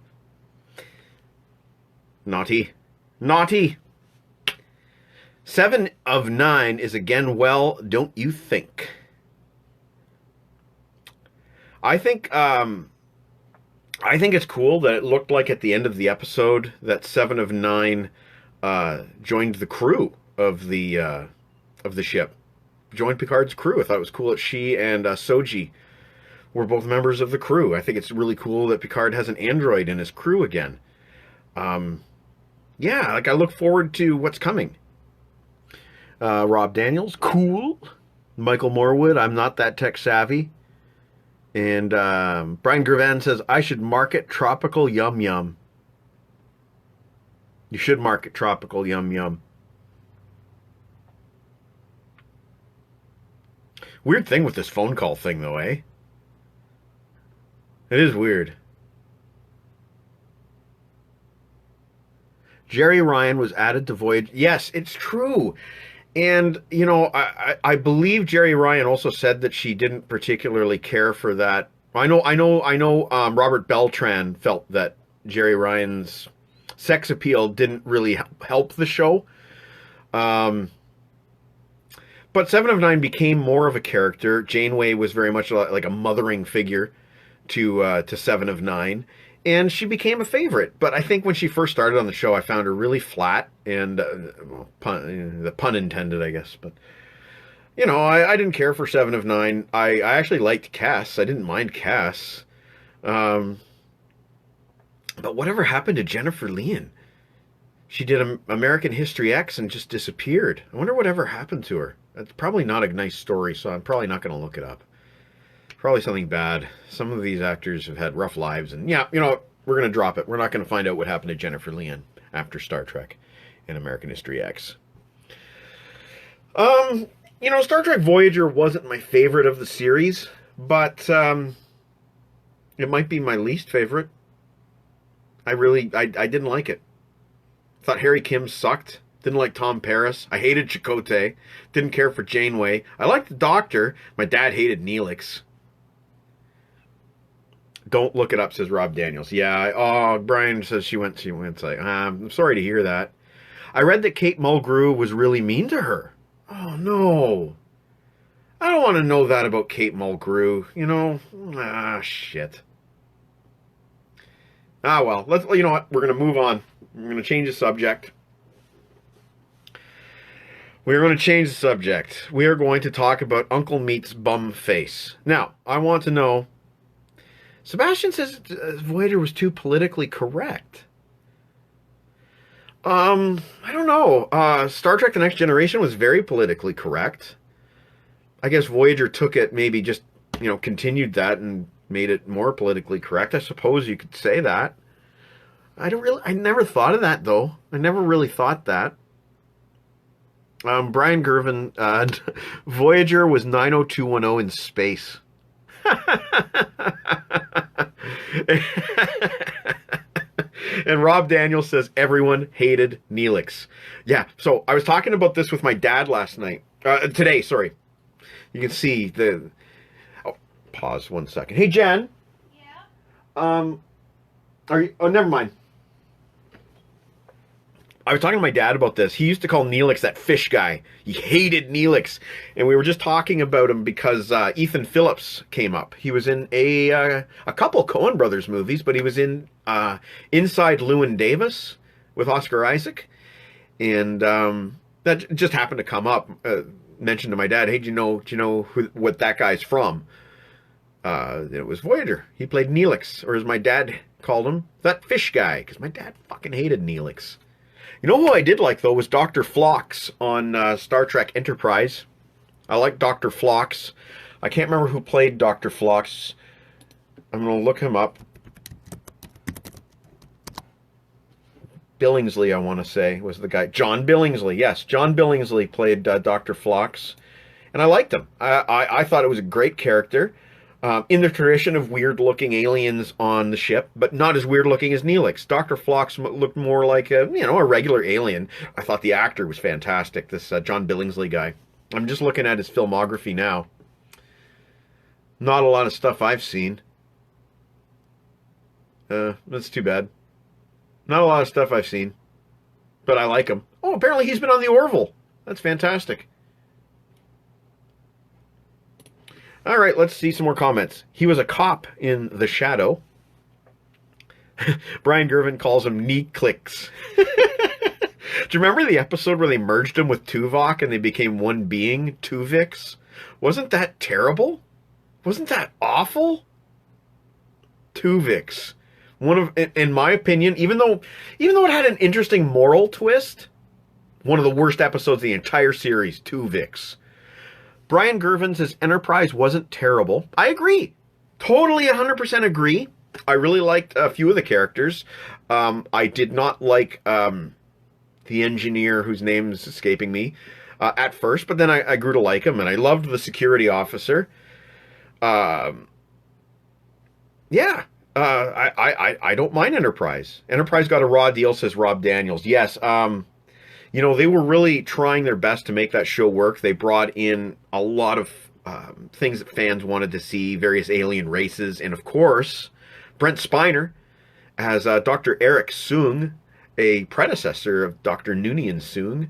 Naughty. Naughty. 7 of 9 is again well, don't you think? I think it's cool that it looked like at the end of the episode that 7 of 9 joined the crew of the ship. Joined Picard's crew. I thought it was cool that she and Suzy were both members of the crew. I think it's really cool that Picard has an android in his crew again. Yeah, like I look forward to what's coming. Rob Daniels, cool. Michael Morwood, I'm not that tech savvy. And Brian Gervan says, I should market Tropical Yum Yum. You should market Tropical Yum Yum. Weird thing with this phone call thing, though, eh? It is weird. Jerry Ryan was added to Voyage. Yes, it's true. And, I believe Jerry Ryan also said that she didn't particularly care for that. I know Robert Beltran felt that Jerry Ryan's sex appeal didn't really help the show. But 7 of 9 became more of a character. Janeway was very much like a mothering figure to 7 of 9. And she became a favorite. But I think when she first started on the show, I found her really flat. And the pun intended, I guess. But, I didn't care for 7 of 9. I actually liked Cass. I didn't mind Cass. But whatever happened to Jennifer Leon? She did American History X and just disappeared. I wonder whatever happened to her. It's probably not a nice story, so I'm probably not going to look it up. Probably something bad. Some of these actors have had rough lives, and yeah, you know what? We're going to drop it. We're not going to find out what happened to Jennifer Leon after Star Trek and American History X. You know, Star Trek Voyager wasn't my favorite of the series, but it might be my least favorite. I didn't like it. Thought Harry Kim sucked. Didn't like Tom Paris. I hated Chakotay. Didn't care for Janeway. I liked the Doctor. My dad hated Neelix. Don't look it up, says Rob Daniels. Yeah, Brian says she went. Like, I'm sorry to hear that. I read that Kate Mulgrew was really mean to her. Oh, no. I don't want to know that about Kate Mulgrew, you know? Shit. Well, you know what? We're going to move on. We're going to change the subject. We're going to change the subject. We are going to talk about Uncle Meat's bum face. Now, I want to know, Sebastian says Voyager was too politically correct. I don't know. Star Trek The Next Generation was very politically correct. I guess Voyager took it, maybe just, you know, continued that and made it more politically correct. I suppose you could say that. I never thought of that, though. I never really thought that. Brian Gervin, Voyager was 90210 in space. And Rob Daniels says everyone hated Neelix. Yeah, so I was talking about this with my dad last night. Today, sorry. You can see the... Oh, pause 1 second. Hey, Jen. Yeah? Are you... Oh, never mind. I was talking to my dad about this. He used to call Neelix that fish guy. He hated Neelix. And we were just talking about him because Ethan Phillips came up. He was in a couple Coen Brothers movies, but he was in Inside Llewyn Davis with Oscar Isaac. And that just happened to come up. Mentioned to my dad, hey, do you know what that guy's from? It was Voyager. He played Neelix, or as my dad called him, that fish guy, because my dad fucking hated Neelix. You know who I did like, though, was Dr. Phlox on Star Trek Enterprise. I like Dr. Phlox. I can't remember who played Dr. Phlox. I'm going to look him up. Billingsley, I want to say, was the guy. John Billingsley, yes. John Billingsley played Dr. Phlox. And I liked him. I thought it was a great character. In the tradition of weird-looking aliens on the ship, but not as weird-looking as Neelix. Dr. Phlox looked more like a regular alien. I thought the actor was fantastic, this John Billingsley guy. I'm just looking at his filmography now. Not a lot of stuff I've seen. That's too bad. Not a lot of stuff I've seen, but I like him. Oh, apparently he's been on the Orville. That's fantastic. All right, let's see some more comments. He was a cop in The Shadow. Brian Gervin calls him knee clicks. Do you remember the episode where they merged him with Tuvok and they became one being, Tuvix? Wasn't that terrible? Wasn't that awful? Tuvix. One of, in my opinion, even though it had an interesting moral twist, one of the worst episodes of the entire series, Tuvix. Brian Gervin says Enterprise wasn't terrible. I agree. Totally 100% agree. I really liked a few of the characters. I did not like the engineer whose name is escaping me at first, but then I grew to like him, and I loved the security officer. I don't mind Enterprise. Enterprise got a raw deal, says Rob Daniels. Yes, you know, they were really trying their best to make that show work. They brought in a lot of things that fans wanted to see, various alien races, and of course, Brent Spiner as Dr. Eric Soong, a predecessor of Dr. Noonien Soong.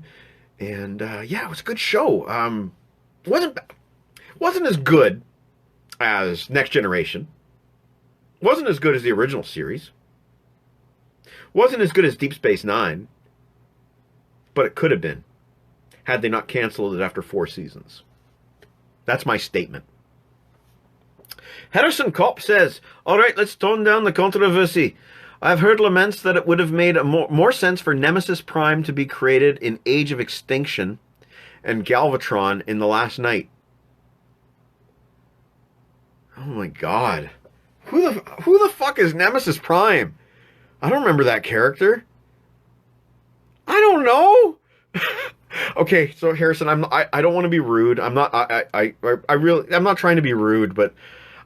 And yeah, it was a good show. Wasn't as good as Next Generation. Wasn't as good as the original series. Wasn't as good as Deep Space Nine. But it could have been, had they not canceled it after 4 seasons. That's my statement. Harrison Kopp says, all right, let's tone down the controversy. I've heard laments that it would have made more sense for Nemesis Prime to be created in Age of Extinction and Galvatron in The Last Night. Oh my god. Who the fuck is Nemesis Prime? I don't remember that character. I don't know. Okay, so Harrison, I don't want to be rude. I'm not I'm not trying to be rude, but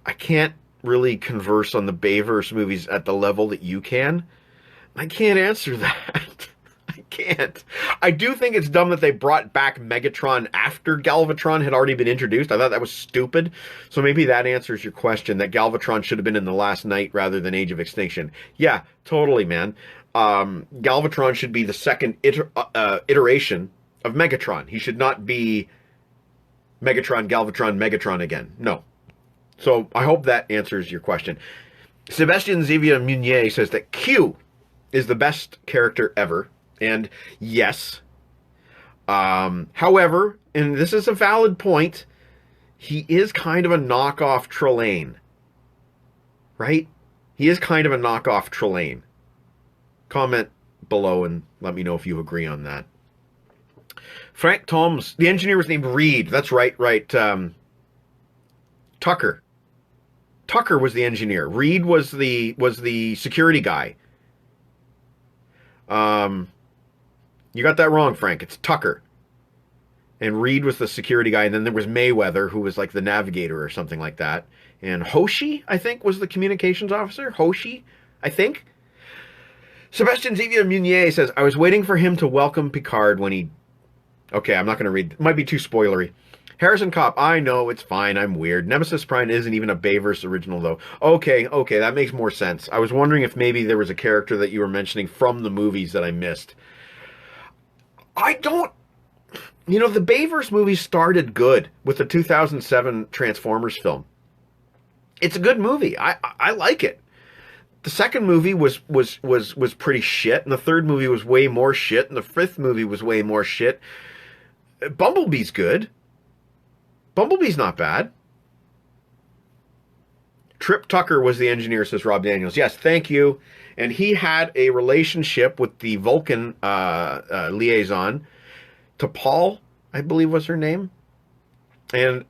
I can't really converse on the Bayverse movies at the level that you can. I can't answer that. I can't. I do think it's dumb that they brought back Megatron after Galvatron had already been introduced. I thought that was stupid. So maybe that answers your question, that Galvatron should have been in The Last Night rather than Age of Extinction. Yeah, totally, man. Galvatron should be the second iteration of Megatron. He should not be Megatron, Galvatron, Megatron again. No. So I hope that answers your question. Sebastian Xavier Munier says that Q is the best character ever. And yes. However, and this is a valid point, he is kind of a knockoff Trelane. Right? He is kind of a knockoff Trelane. Comment below and let me know if you agree on that. Frank Toms, the engineer was named Reed. That's right. Tucker. Tucker was the engineer. Reed was the security guy. You got that wrong, Frank. It's Tucker. And Reed was the security guy, and then there was Mayweather, who was like the navigator or something like that. And Hoshi, I think, was the communications officer. Hoshi, I think. Sebastian Xavier Munier says, I was waiting for him to welcome Picard when he... Okay, I'm not going to read. It might be too spoilery. Harrison Kopp, I know, it's fine, I'm weird. Nemesis Prime isn't even a Bayverse original, though. Okay, that makes more sense. I was wondering if maybe there was a character that you were mentioning from the movies that I missed. I don't... You know, the Bayverse movies started good with the 2007 Transformers film. It's a good movie. I like it. The second movie was pretty shit, and the third movie was way more shit, and the fifth movie was way more shit. Bumblebee's good. Bumblebee's not bad. Trip Tucker was the engineer, says Rob Daniels. Yes, thank you. And he had a relationship with the Vulcan liaison, T'Pol, I believe was her name. And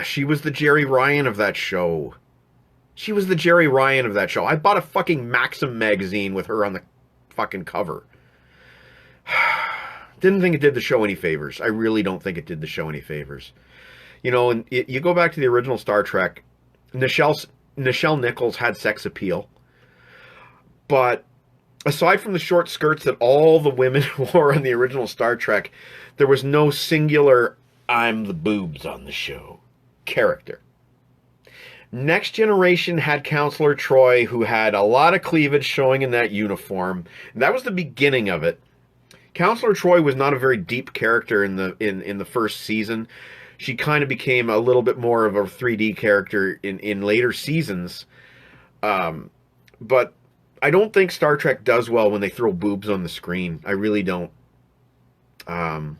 she was the Jerry Ryan of that show. I bought a fucking Maxim magazine with her on the fucking cover. Didn't think it did the show any favors. I really don't think it did the show any favors. You know, and you go back to the original Star Trek, Nichelle Nichols had sex appeal. But aside from the short skirts that all the women wore on the original Star Trek, there was no singular, I'm the boobs on the show character. Next Generation had Counselor Troy, who had a lot of cleavage showing in that uniform. And that was the beginning of it. Counselor Troy was not a very deep character in the first season. She kind of became a little bit more of a 3D character in later seasons. But I don't think Star Trek does well when they throw boobs on the screen. I really don't. And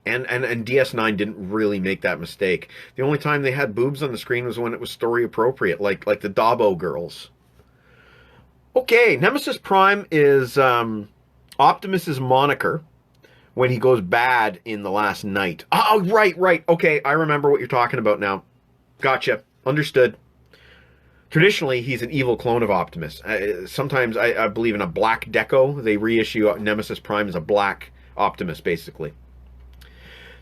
DS9 didn't really make that mistake. The only time they had boobs on the screen was when it was story appropriate, like the Dabo girls. Okay, Nemesis Prime is Optimus's moniker when he goes bad in The Last Night. Oh, right. Okay, I remember what you're talking about now. Gotcha. Understood. Traditionally, he's an evil clone of Optimus. Sometimes, I believe in a black deco, they reissue Nemesis Prime as a black Optimus, basically.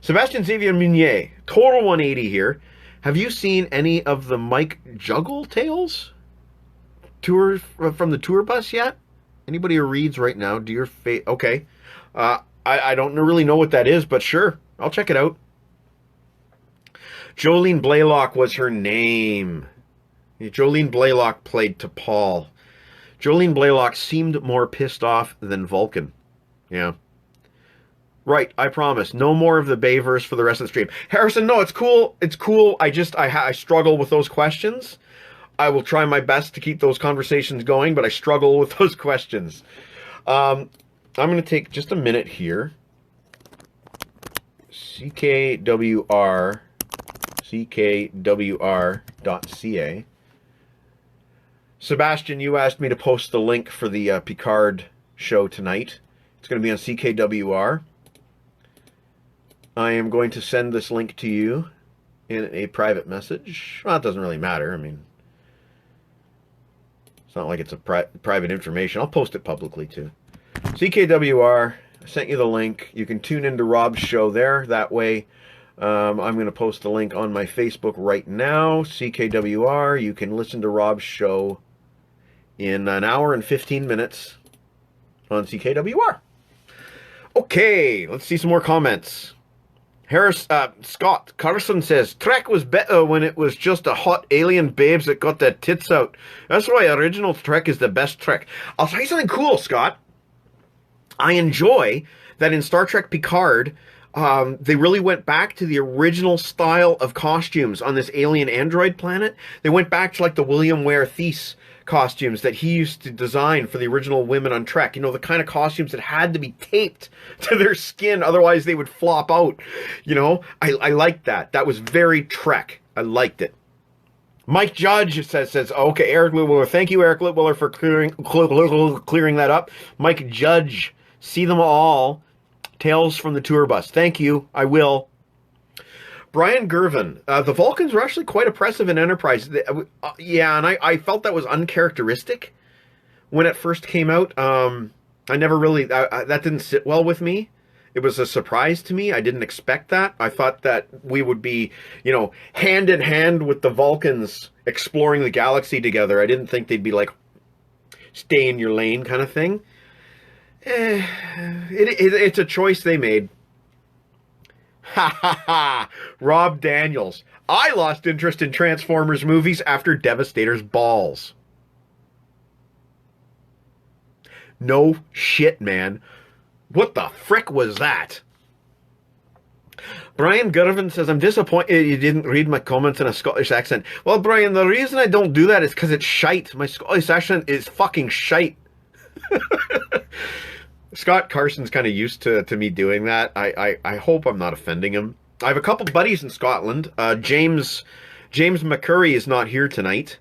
Sebastian Xavier Munier, total 180 here. Have you seen any of the Mike Juggle Tales tour from the tour bus yet? Anybody who reads right now, do your okay. I don't really know what that is, but sure, I'll check it out. Jolene Blaylock was her name. Jolene Blaylock played T'Pol. Jolene Blaylock seemed more pissed off than Vulcan. Yeah. Right, I promise. No more of the Bayverse for the rest of the stream. Harrison, no, it's cool. It's cool. I struggle with those questions. I will try my best to keep those conversations going, but I struggle with those questions. I'm going to take just a minute here. CKWR.ca. Sebastian, you asked me to post the link for the Picard show tonight. It's going to be on CKWR. I am going to send this link to you in a private message. Well, it doesn't really matter. I mean, it's not like it's a private information. I'll post it publicly too. CKWR, I sent you the link. You can tune into Rob's show there. That way, I'm going to post the link on my Facebook right now. CKWR, you can listen to Rob's show in an hour and 15 minutes on CKWR. Okay, let's see some more comments. Scott Carson says, Trek was better when it was just a hot alien babes that got their tits out. That's why original Trek is the best Trek. I'll tell you something cool, Scott. I enjoy that in Star Trek Picard, they really went back to the original style of costumes on this alien android planet. They went back to like the William Ware Theis costumes that he used to design for the original women on Trek. You know, the kind of costumes that had to be taped to their skin, otherwise they would flop out. You know, I liked that. That was very Trek. I liked it. Mike Judge says, okay, Eric Litwiller. Thank you, Eric Litwiller, for clearing that up. Mike Judge, see them all. Tales from the Tour Bus. Thank you. I will. Brian Gervin, the Vulcans were actually quite oppressive in Enterprise. Yeah, and I felt that was uncharacteristic when it first came out. I never really, that didn't sit well with me. It was a surprise to me. I didn't expect that. I thought that we would be, you know, hand in hand with the Vulcans exploring the galaxy together. I didn't think they'd be like, stay in your lane kind of thing. It's a choice they made. Ha ha ha! Rob Daniels. I lost interest in Transformers movies after Devastator's balls. No shit, man. What the frick was that? Brian Gervin says, I'm disappointed you didn't read my comments in a Scottish accent. Well, Brian, the reason I don't do that is because it's shite. My Scottish accent is fucking shite. Scott Carson's kind of used to me doing that. I hope I'm not offending him. I have a couple buddies in Scotland. James McCurry is not here tonight.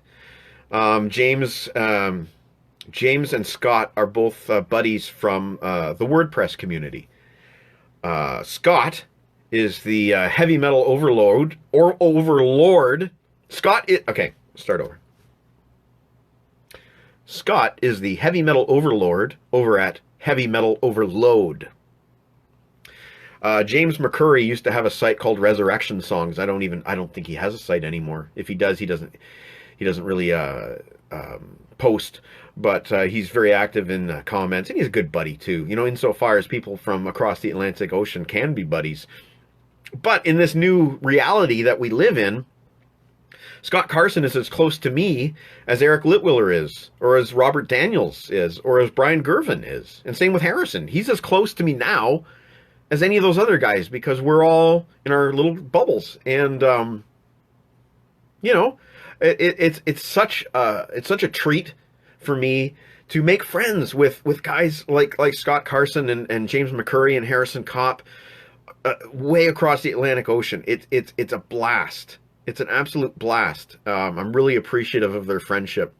James and Scott are both buddies from the WordPress community. Scott is the heavy metal overlord. Okay, start over. Scott is the heavy metal overlord over at Heavy Metal Overload. James McCurry used to have a site called Resurrection Songs. I don't think he has a site anymore. If he does, he doesn't really post, but he's very active in comments, and he's a good buddy too. You know, insofar as people from across the Atlantic Ocean can be buddies. But in this new reality that we live in, Scott Carson is as close to me as Eric Litwiller is, or as Robert Daniels is, or as Brian Gervin is. And same with Harrison. He's as close to me now as any of those other guys, because we're all in our little bubbles. And, you know, it's such a treat for me to make friends with guys like Scott Carson and James McCurry and Harrison Kopp way across the Atlantic Ocean. It's a blast. It's an absolute blast. I'm really appreciative of their friendship.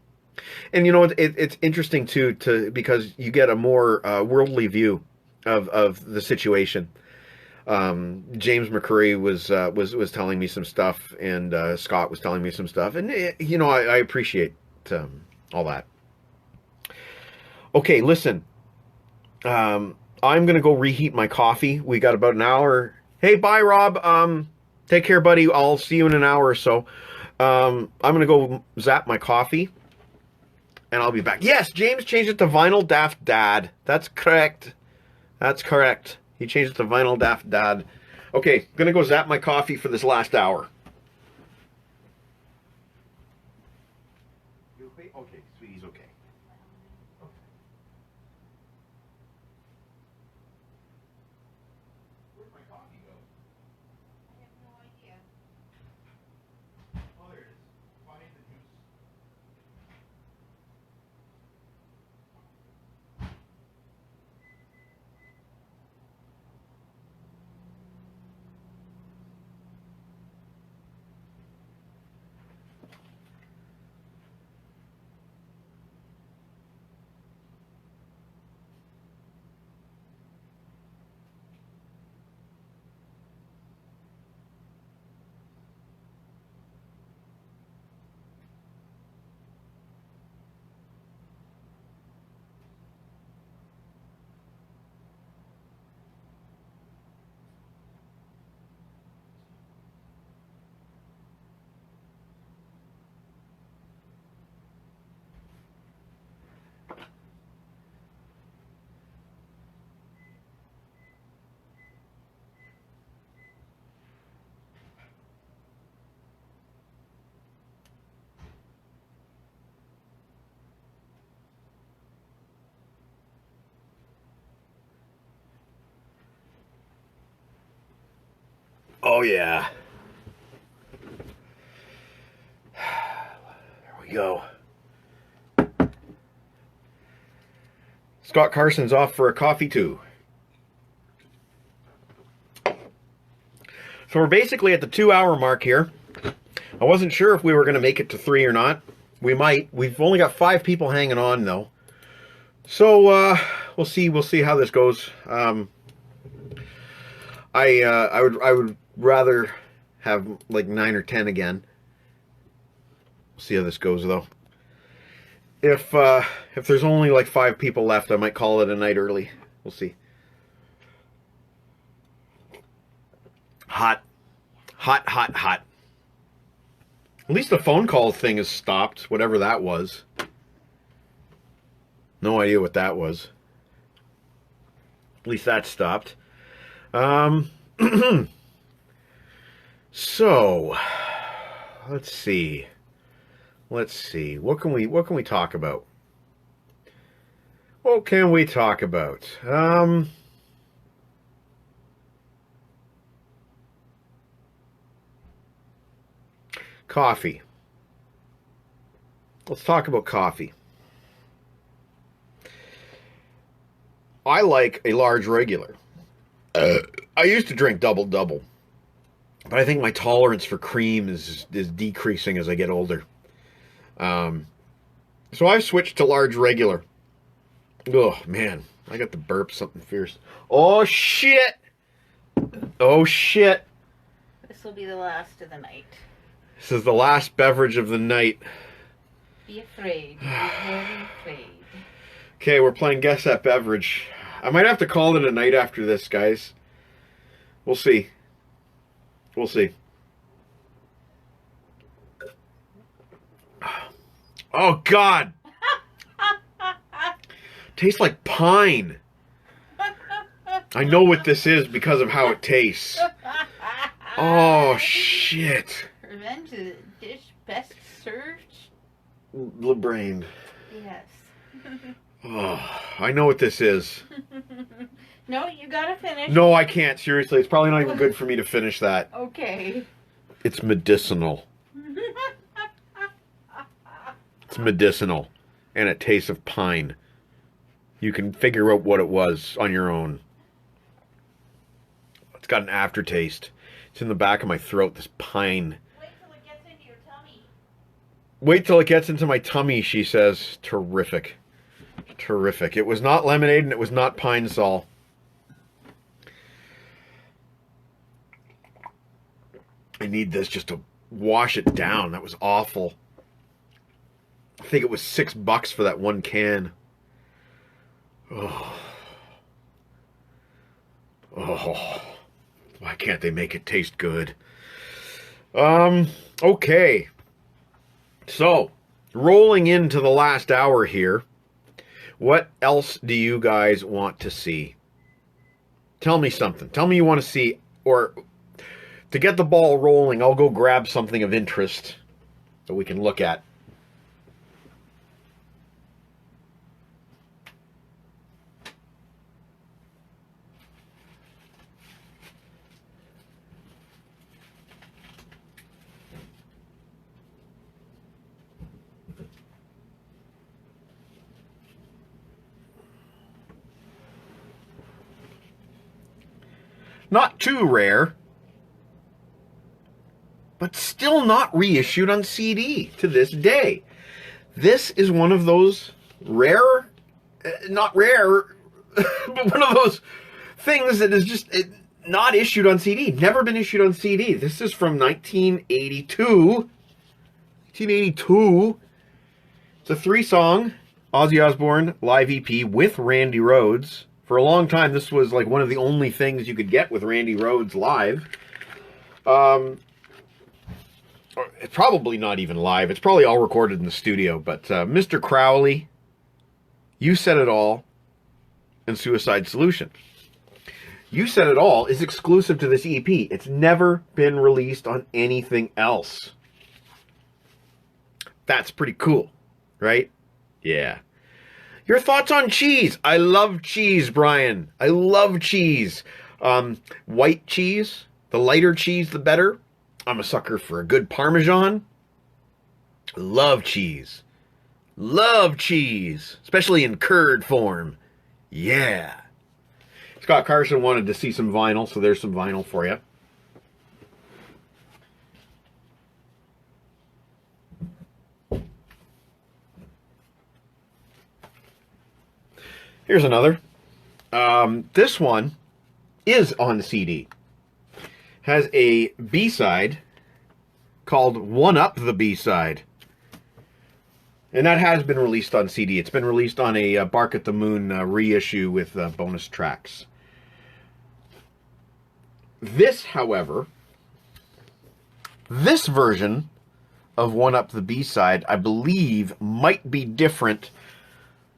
And, you know, it's interesting, too, because you get a more worldly view of the situation. James McCurry was telling me some stuff, and Scott was telling me some stuff. And, you know, I appreciate all that. Okay, listen. I'm going to go reheat my coffee. We got about an hour. Hey, bye, Rob. Take care, buddy. I'll see you in an hour or so. I'm going to go zap my coffee, and I'll be back. Yes, James changed it to Vinyl Daft Dad. That's correct. That's correct. He changed it to Vinyl Daft Dad. Okay, going to go zap my coffee for this last hour. You okay? Okay, sweetie's okay. Where'd my coffee go? I have no idea. Oh, there it is. Find the juice. Oh, yeah. There we go. Scott Carson's off for a coffee, too. So we're basically at the 2-hour mark here. I wasn't sure if we were going to make it to 3 or not. We might. We've only got 5 people hanging on, though. So, we'll see. We'll see how this goes. I would rather have like 9 or 10 again. We'll see how this goes, though. If there's only like 5 people left, I might call it a night early. We'll see. Hot. Hot, hot, hot. At least the phone call thing has stopped, whatever that was. No idea what that was. At least that stopped. So, let's see. Let's see. What can we talk about? What can we talk about? Coffee. Let's talk about coffee. I like a large regular. I used to drink double, but I think my tolerance for cream is decreasing as I get older. So I've switched to large regular. Oh, man. I got the burp, something fierce. Oh, shit! Oh, shit! This will be the last of the night. This is the last beverage of the night. Be afraid. Be very afraid. Okay, we're playing Guess That Beverage. I might have to call it a night after this, guys. We'll see. We'll see. Oh, God! Tastes like pine. I know what this is because of how it tastes. Oh, shit. Revenge is a dish best served. LeBrain. Yes. Oh, I know what this is. No, you gotta finish. No, I can't. Seriously, it's probably not even good for me to finish that. Okay. It's medicinal. It's medicinal. And it tastes of pine. You can figure out what it was on your own. It's got an aftertaste. It's in the back of my throat, this pine. Wait till it gets into your tummy. Wait till it gets into my tummy, she says. Terrific. Terrific. It was not lemonade and it was not pine sol. I need this just to wash it down. That was awful. I think it was $6 for that one can. Oh. Oh. Why can't they make it taste good? Okay. So, rolling into the last hour here. What else do you guys want to see? Tell me something. Tell me you want to see, or to get the ball rolling, I'll go grab something of interest that we can look at. Not too rare, but still not reissued on CD to this day. This is one of those rare, not rare, but one of those things that is just not issued on CD. Never been issued on CD. This is from 1982. 1982. It's a 3-song Ozzy Osbourne live EP with Randy Rhoads. For a long time, this was like one of the only things you could get with Randy Rhoads live. It's probably not even live. It's probably all recorded in the studio. But Mr. Crowley, You Said It All, and Suicide Solution. You Said It All is exclusive to this EP. It's never been released on anything else. That's pretty cool, right? Yeah. Your thoughts on cheese? I love cheese, Brian. I love cheese. White cheese, The lighter cheese, the better. I'm a sucker for a good Parmesan. Love cheese. Love cheese, especially in curd form. Yeah. Scott Carson wanted to see some vinyl, so there's some vinyl for you. Here's another. This one is on CD. Has a B-side called One Up the B-side. And that has been released on CD. It's been released on a Bark at the Moon reissue with bonus tracks. This, however, this version of One Up the B-side, I believe, might be different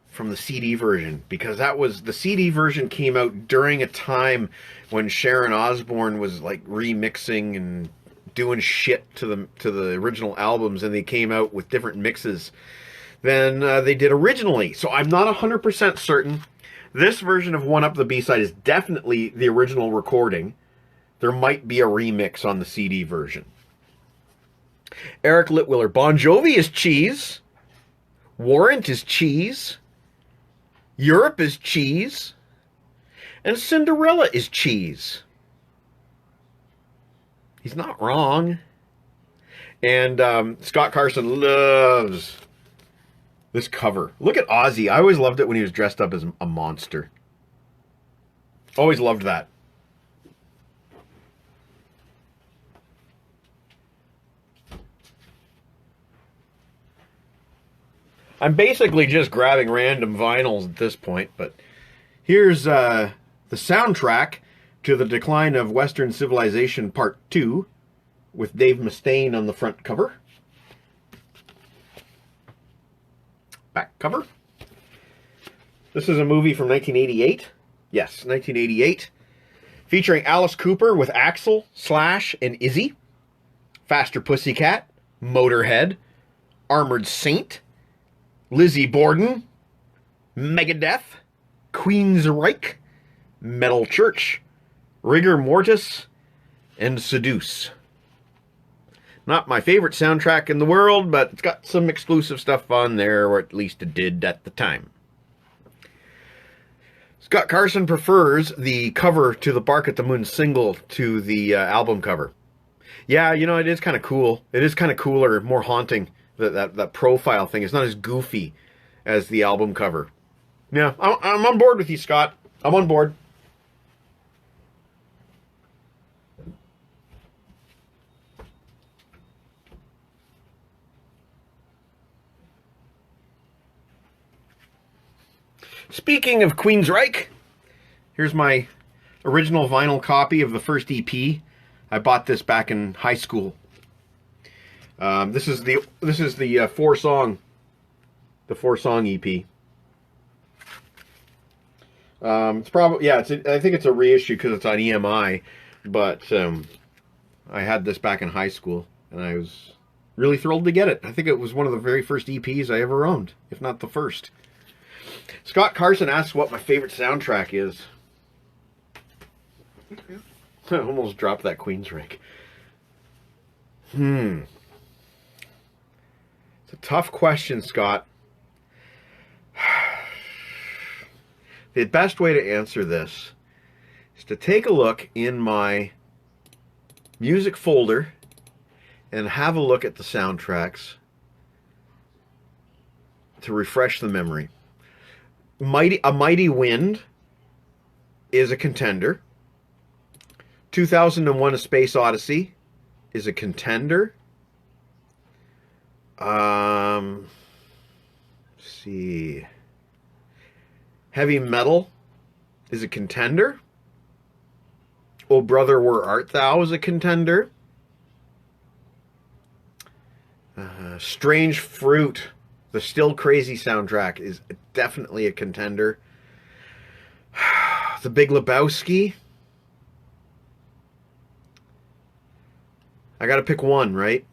from the CD version, because the CD version came out during a time when Sharon Osbourne was like remixing and doing shit to the original albums, and they came out with different mixes than they did originally. So I'm not 100% certain. This version of One Up the B-side is definitely the original recording. There might be a remix on the CD version. Eric Litwiller. Bon Jovi is cheese. Warrant is cheese. Europe is cheese. And Cinderella is cheese. He's not wrong. And Scott Carson loves this cover. Look at Ozzy. I always loved it when he was dressed up as a monster. Always loved that. I'm basically just grabbing random vinyls at this point, but here's the soundtrack to The Decline of Western Civilization Part 2 with Dave Mustaine on the front cover. Back cover. This is a movie from 1988. Yes, 1988. Featuring Alice Cooper with Axl, Slash, and Izzy. Faster Pussycat, Motorhead, Armored Saint, Lizzie Borden, Megadeth, Queensryche, Metal Church, Rigor Mortis, and Seduce. Not my favorite soundtrack in the world, but it's got some exclusive stuff on there, or at least it did at the time. Scott Carson prefers the cover to the Bark at the Moon single to the album cover. Yeah, you know, it is kind of cool. It is kind of cooler, more haunting. That profile thing is not as goofy as the album cover. Yeah, I'm on board with you, Scott. I'm on board. Speaking of Queensryche, here's my original vinyl copy of the first EP. I bought this back in high school. This is the four song EP. It's probably, yeah, I think it's a reissue because it's on EMI, but I had this back in high school and I was really thrilled to get it. I think it was one of the very first EPs I ever owned, if not the first. Scott Carson asks what my favorite soundtrack is. I almost dropped that Queensryche. It's a tough question, Scott. The best way to answer this is to take a look in my music folder and have a look at the soundtracks to refresh the memory. A Mighty Wind is a contender. 2001: A Space Odyssey is a contender. Let's see. Heavy Metal is a contender. Oh Brother, Where Art Thou is a contender. Strange Fruit, the Still Crazy soundtrack, is definitely a contender. The Big Lebowski. I gotta pick one, right?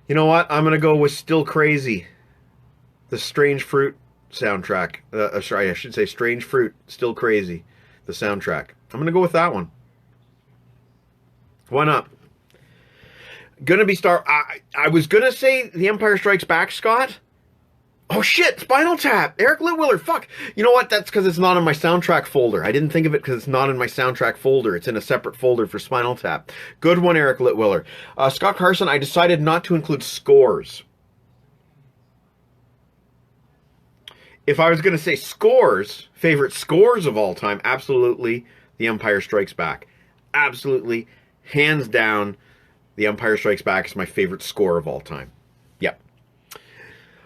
You know what? I'm gonna go with Still Crazy. The Strange Fruit soundtrack. Sorry, I should say Strange Fruit, Still Crazy, the soundtrack. I'm going to go with that one. Why not? Gonna be I was gonna say The Empire Strikes Back, Scott. Oh shit, Spinal Tap, Eric Litwiller, fuck. You know what, that's because it's not in my soundtrack folder. I didn't think of it because it's not in my soundtrack folder. It's in a separate folder for Spinal Tap. Good one, Eric Litwiller. Scott Carson, I decided not to include scores. If I was gonna say scores, favorite scores of all time, absolutely The Empire Strikes Back. Absolutely, hands down, The Empire Strikes Back is my favorite score of all time. Yep.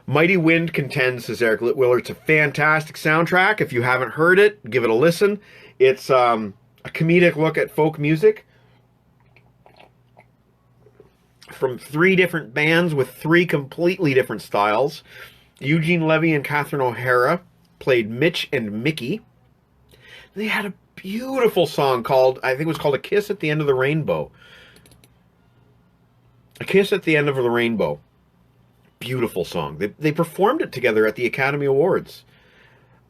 Mighty Wind contends, says Eric Litwiller. It's a fantastic soundtrack. If you haven't heard it, give it a listen. It's a comedic look at folk music from 3 different bands with 3 completely different styles. Eugene Levy and Catherine O'Hara played Mitch and Mickey. They had a beautiful song called, I think it was called A Kiss at the End of the Rainbow. A Kiss at the End of the Rainbow. Beautiful song. They performed it together at the Academy Awards.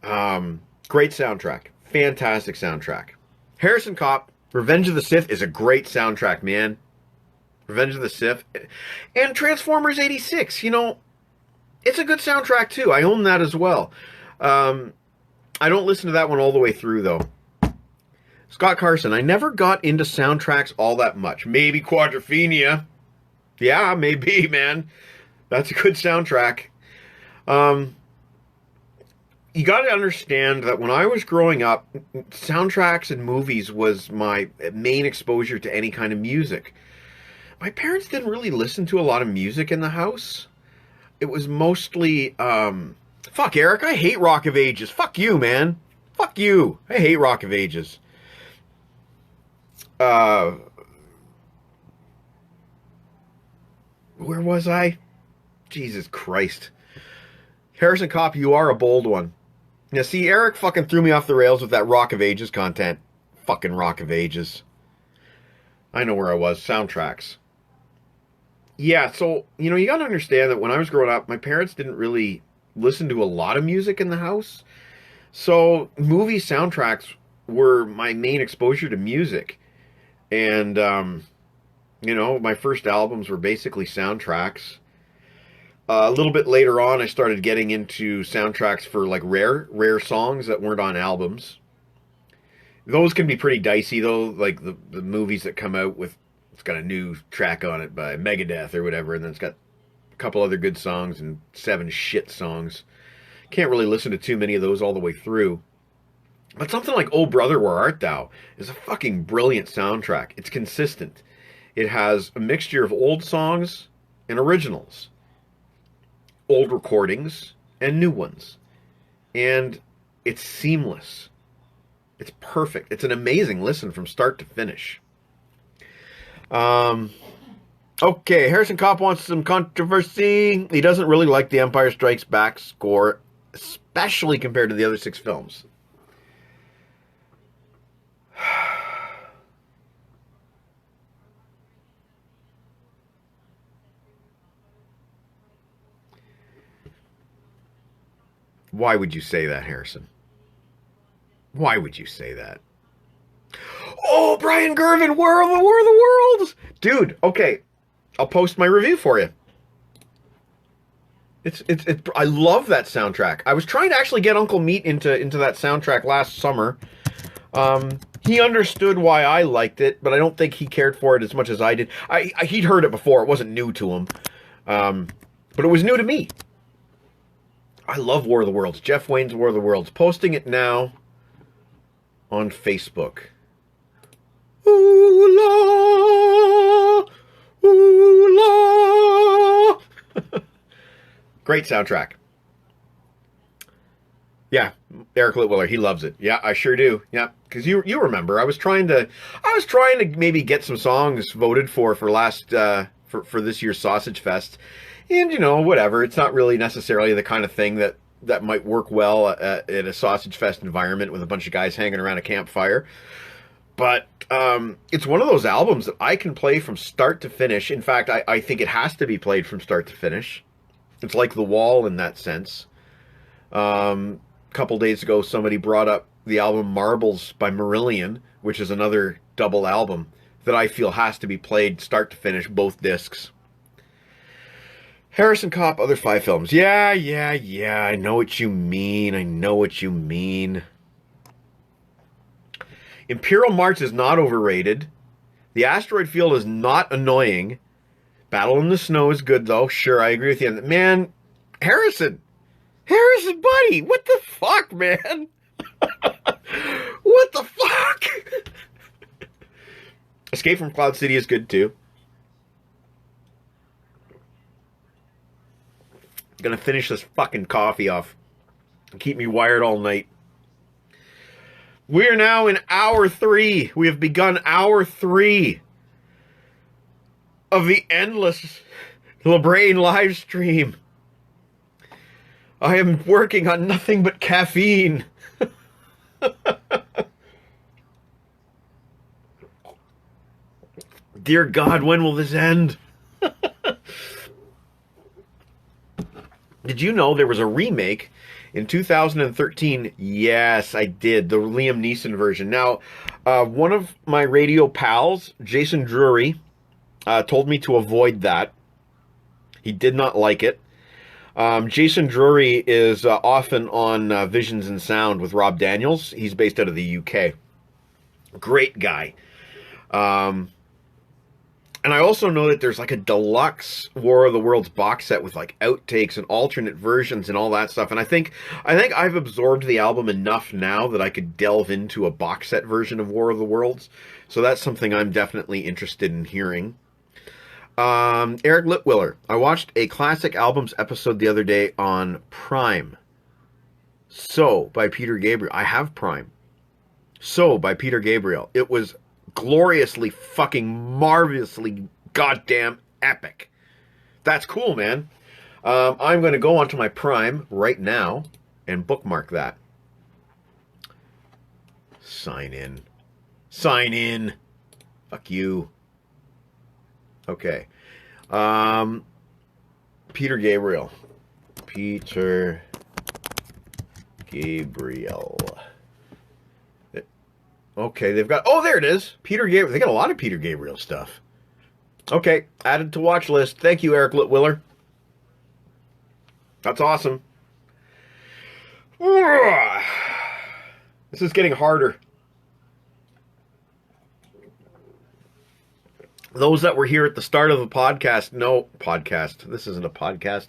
Great soundtrack. Fantastic soundtrack. Harrison Kopp, Revenge of the Sith is a great soundtrack, man. Revenge of the Sith. And Transformers 86, you know, it's a good soundtrack too. I own that as well. I don't listen to that one all the way through though. Scott Carson, I never got into soundtracks all that much. Maybe Quadrophenia. Yeah, maybe, man. That's a good soundtrack. You got to understand that when I was growing up, soundtracks and movies was my main exposure to any kind of music. My parents didn't really listen to a lot of music in the house. It was mostly, fuck Eric, I hate Rock of Ages. Fuck you, man. Fuck you. I hate Rock of Ages. Where was I? Jesus Christ. Harrison Kopp, you are a bold one. Now, see, Eric fucking threw me off the rails with that Rock of Ages content. Fucking Rock of Ages. I know where I was. Soundtracks. Yeah, so, you know, you gotta understand that when I was growing up, my parents didn't really listen to a lot of music in the house. So, movie soundtracks were my main exposure to music. And, you know, my first albums were basically soundtracks. A little bit later on, I started getting into soundtracks for, like, rare songs that weren't on albums. Those can be pretty dicey, though, like the movies that come out with, it's got a new track on it by Megadeth or whatever, and then it's got a couple other good songs and 7 shit songs. Can't really listen to too many of those all the way through. But something like Oh Brother, Where Art Thou is a fucking brilliant soundtrack. It's consistent. It has a mixture of old songs and originals. Old recordings and new ones. And it's seamless. It's perfect. It's an amazing listen from start to finish. Okay, Harrison Kopp wants some controversy. He doesn't really like the Empire Strikes Back score, especially compared to the other 6 films. Why would you say that, Harrison? Why would you say that? Oh, Brian Gervin, War of the Worlds! Dude, okay. I'll post my review for you. I love that soundtrack. I was trying to actually get Uncle Meat into that soundtrack last summer. He understood why I liked it, but I don't think he cared for it as much as I did. He'd heard it before. It wasn't new to him. But it was new to me. I love War of the Worlds. Jeff Wayne's War of the Worlds. Posting it now on Facebook. Ooh la, ooh la. Great soundtrack. Yeah, Eric Litwiller, he loves it. Yeah, I sure do. Yeah, because you remember, I was trying to maybe get some songs voted for last for this year's Sausage Fest. And, you know, whatever. It's not really necessarily the kind of thing that might work well at a Sausage Fest environment with a bunch of guys hanging around a campfire. But it's one of those albums that I can play from start to finish. In fact, I think it has to be played from start to finish. It's like The Wall in that sense. A couple days ago, somebody brought up the album Marbles by Marillion, which is another double album that I feel has to be played start to finish, both discs. Harrison Kopp, other 5 films. Yeah, I know what you mean. Imperial March is not overrated. The Asteroid Field is not annoying. Battle in the Snow is good, though. Sure, I agree with you. Man, Harrison, buddy, what the fuck, man? What the fuck? Escape from Cloud City is good, too. Gonna finish this fucking coffee off. Keep me wired all night. We are now in hour 3. We have begun hour 3 of the endless LeBrain live stream. I am working on nothing but caffeine. Dear God, when will this end? Did you know there was a remake in 2013? Yes, I did. The Liam Neeson version. Now, one of my radio pals, Jason Drury, told me to avoid that. He did not like it. Jason Drury is often on Visions and Sound with Rob Daniels. He's based out of the UK. Great guy. And I also know that there's like a deluxe War of the Worlds box set with like outtakes and alternate versions and all that stuff. And I think I've absorbed the album enough now that I could delve into a box set version of War of the Worlds. So that's something I'm definitely interested in hearing. Eric Litwiller. I watched a classic albums episode the other day on Prime. So, by Peter Gabriel. I have Prime. So, by Peter Gabriel. It was gloriously fucking marvelously goddamn epic. That's cool, man. I'm going to go onto my Prime right now and bookmark that. Sign in. Fuck you. Okay. Peter Gabriel. Okay, they've got... Oh, there it is. Peter Gabriel. They got a lot of Peter Gabriel stuff. Okay, added to watch list. Thank you, Eric Litwiller. That's awesome. This is getting harder. Those that were here at the start of the podcast... No, podcast. This isn't a podcast.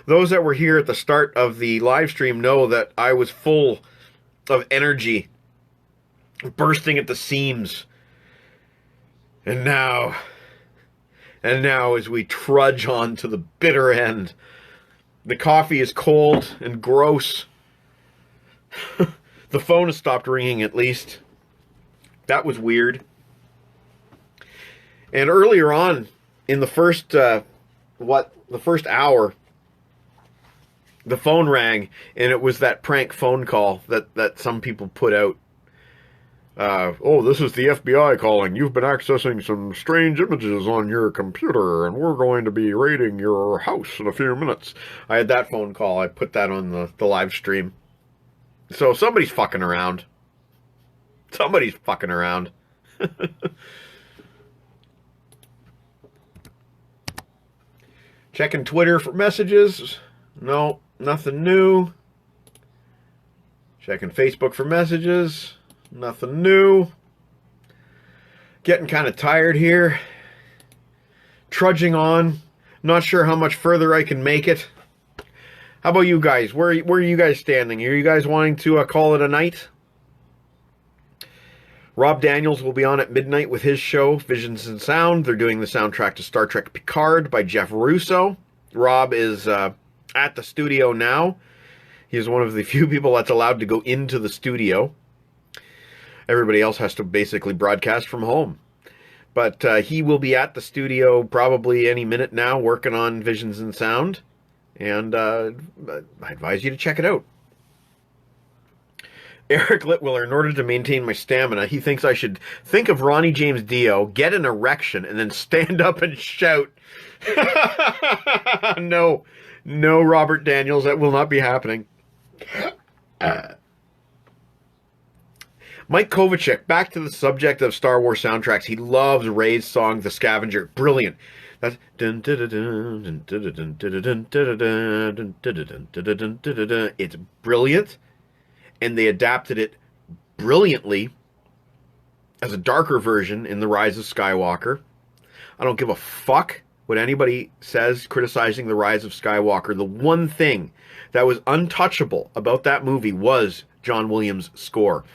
Those that were here at the start of the live stream know that I was full of energy, bursting at the seams. And now as we trudge on to the bitter end, the coffee is cold and gross. The phone has stopped ringing, at least. That was weird. And earlier on, in the first hour, the phone rang, and it was that prank phone call that some people put out. Oh, this is the FBI calling. You've been accessing some strange images on your computer, and we're going to be raiding your house in a few minutes. I had that phone call. I put that on the live stream. So somebody's fucking around. Checking Twitter for messages. No, nothing new. Checking Facebook for messages. Nothing new. Getting kind of tired here. Trudging on. Not sure how much further I can make it. How about you guys? Where are you guys standing? Are you guys wanting to call it a night? Rob Daniels will be on at midnight with his show, Visions and Sound. They're doing the soundtrack to Star Trek Picard by Jeff Russo. Rob is at the studio now. He is one of the few people that's allowed to go into the studio. Everybody else has to basically broadcast from home. But he will be at the studio probably any minute now, working on Visions and Sound. And I advise you to check it out. Eric Litwiller, in order to maintain my stamina, he thinks I should think of Ronnie James Dio, get an erection, and then stand up and shout. No, Robert Daniels, that will not be happening. Mike Kovacic, back to the subject of Star Wars soundtracks. He loves Rey's song, The Scavenger. Brilliant. That's it's brilliant, and they adapted it brilliantly as a darker version in The Rise of Skywalker. I don't give a fuck what anybody says criticizing The Rise of Skywalker. The one thing that was untouchable about that movie was John Williams' score.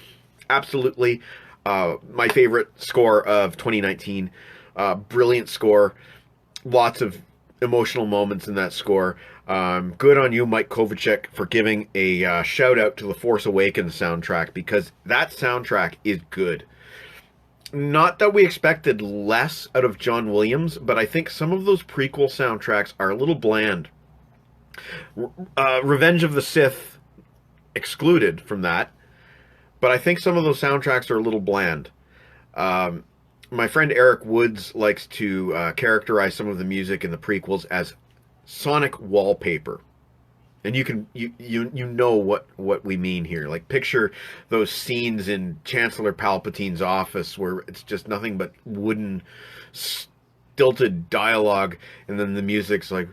Absolutely my favorite score of 2019. Brilliant score. Lots of emotional moments in that score. Good on you, Mike Kovacic, for giving a shout out to the Force Awakens soundtrack, because that soundtrack is good. Not that we expected less out of John Williams, but I think some of those prequel soundtracks are a little bland. Revenge of the Sith excluded from that, but I think some of those soundtracks are a little bland. My friend Eric Woods likes to characterize some of the music in the prequels as sonic wallpaper. And you know what we mean here. Like, picture those scenes in Chancellor Palpatine's office where it's just nothing but wooden, stilted dialogue, and then the music's like...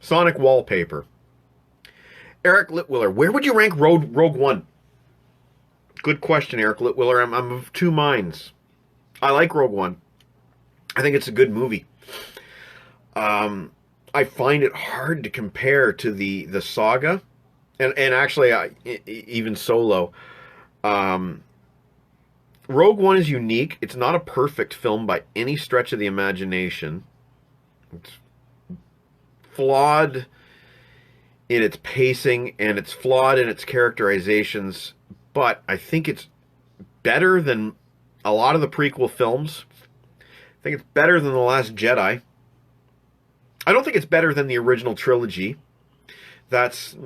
Sonic wallpaper. Eric Litwiller, where would you rank Rogue One? Good question, Eric Litwiller. I'm of two minds. I like Rogue One. I think it's a good movie. I find it hard to compare to the saga, and actually even Solo. Rogue One is unique. It's not a perfect film by any stretch of the imagination. It's flawed in its pacing, and it's flawed in its characterizations, but I think it's better than a lot of the prequel films. I think it's better than The Last Jedi. I don't think it's better than the original trilogy. That's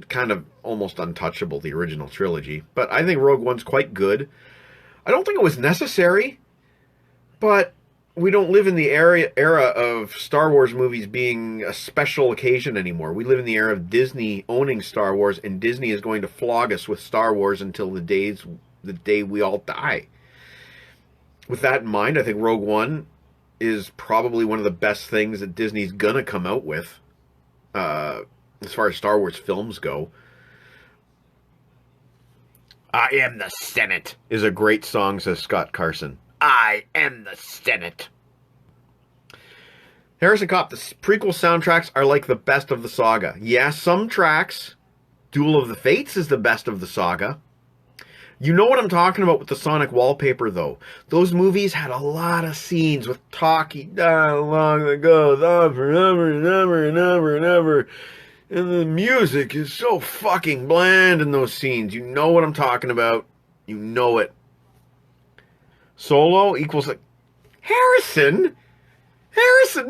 kind of almost untouchable, the original trilogy. But I think Rogue One's quite good. I don't think it was necessary, but we don't live in the era of Star Wars movies being a special occasion anymore. We live in the era of Disney owning Star Wars, and Disney is going to flog us with Star Wars until the day we all die. With that in mind, I think Rogue One is probably one of the best things that Disney's gonna come out with, as far as Star Wars films go. I am the Senate is a great song, says Scott Carson. I am the Senate. Harrison Kopp, the prequel soundtracks are like the best of the saga. Yeah, some tracks. Duel of the Fates is the best of the saga. You know what I'm talking about with the sonic wallpaper, though. Those movies had a lot of scenes with talky dialogue that goes on forever and ever and ever and ever. And the music is so fucking bland in those scenes. You know what I'm talking about. You know it. Solo equals like... Harrison,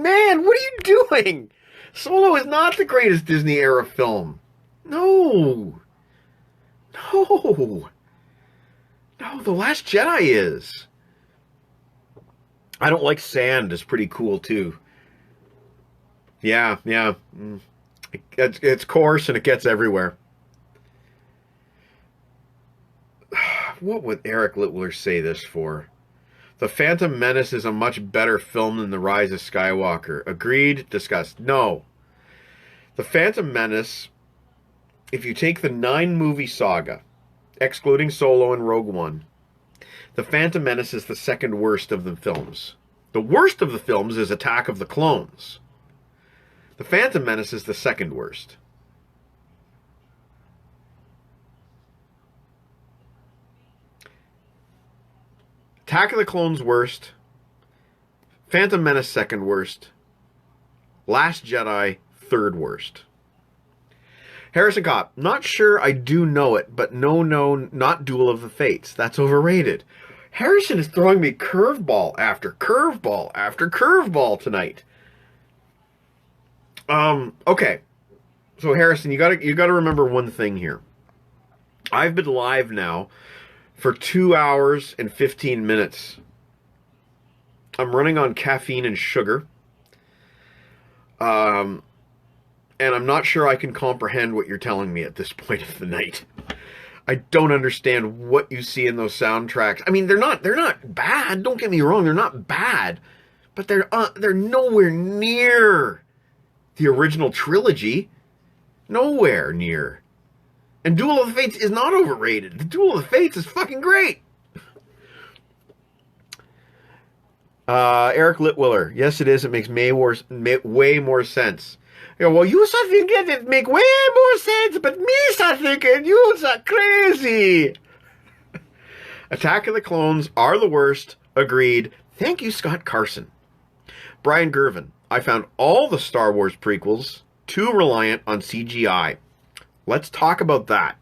man, what are you doing? Solo is not the greatest Disney era film. No, The Last Jedi is. I don't like sand is pretty cool too. Yeah. It's coarse and it gets everywhere. What would Eric Litwiller say this for? The Phantom Menace is a much better film than The Rise of Skywalker. Agreed? Discussed. No. The Phantom Menace, if you take the 9-movie saga, excluding Solo and Rogue One, The Phantom Menace is the second worst of the films. The worst of the films is Attack of the Clones. The Phantom Menace is the second worst. Attack of the Clones worst. Phantom Menace second worst. Last Jedi third worst. Harrison Kopp, not sure I do know it, but no, not Duel of the Fates. That's overrated. Harrison is throwing me curveball after curveball after curveball tonight. Okay. So Harrison, you gotta remember one thing here. I've been live now for 2 hours and 15 minutes. I'm running on caffeine and sugar. And I'm not sure I can comprehend what you're telling me at this point of the night. I don't understand what you see in those soundtracks. I mean, they're not bad. Don't get me wrong, they're not bad, but they're nowhere near the original trilogy. Nowhere near. And Duel of the Fates is not overrated. The Duel of the Fates is fucking great. Eric Litwiller. Yes, it is. It makes way more sense. Yeah, well, you are thinking it make way more sense, but me are thinking you are crazy. Attack of the Clones are the worst. Agreed. Thank you, Scott Carson. Brian Gervin. I found all the Star Wars prequels too reliant on CGI. Let's talk about that.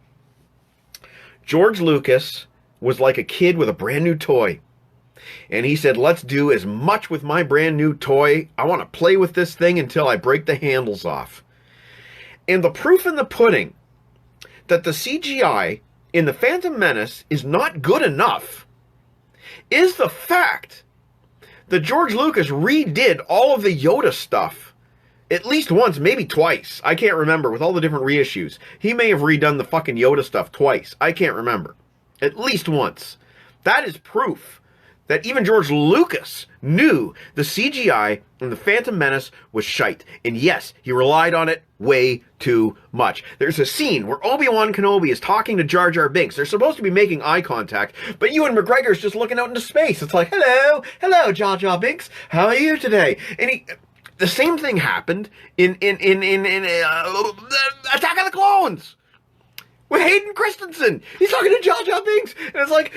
George Lucas was like a kid with a brand new toy. And he said, let's do as much with my brand new toy. I want to play with this thing until I break the handles off. And the proof in the pudding that the CGI in The Phantom Menace is not good enough is the fact that George Lucas redid all of the Yoda stuff. At least once, maybe twice. I can't remember, with all the different reissues. He may have redone the fucking Yoda stuff twice. I can't remember. At least once. That is proof that even George Lucas knew the CGI in The Phantom Menace was shite. And yes, he relied on it way too much. There's a scene where Obi-Wan Kenobi is talking to Jar Jar Binks. They're supposed to be making eye contact, but Ewan McGregor's just looking out into space. It's like, hello, Jar Jar Binks. How are you today? And the same thing happened in Attack of the Clones with Hayden Christensen. He's talking to Jar Jar Binks, and it's like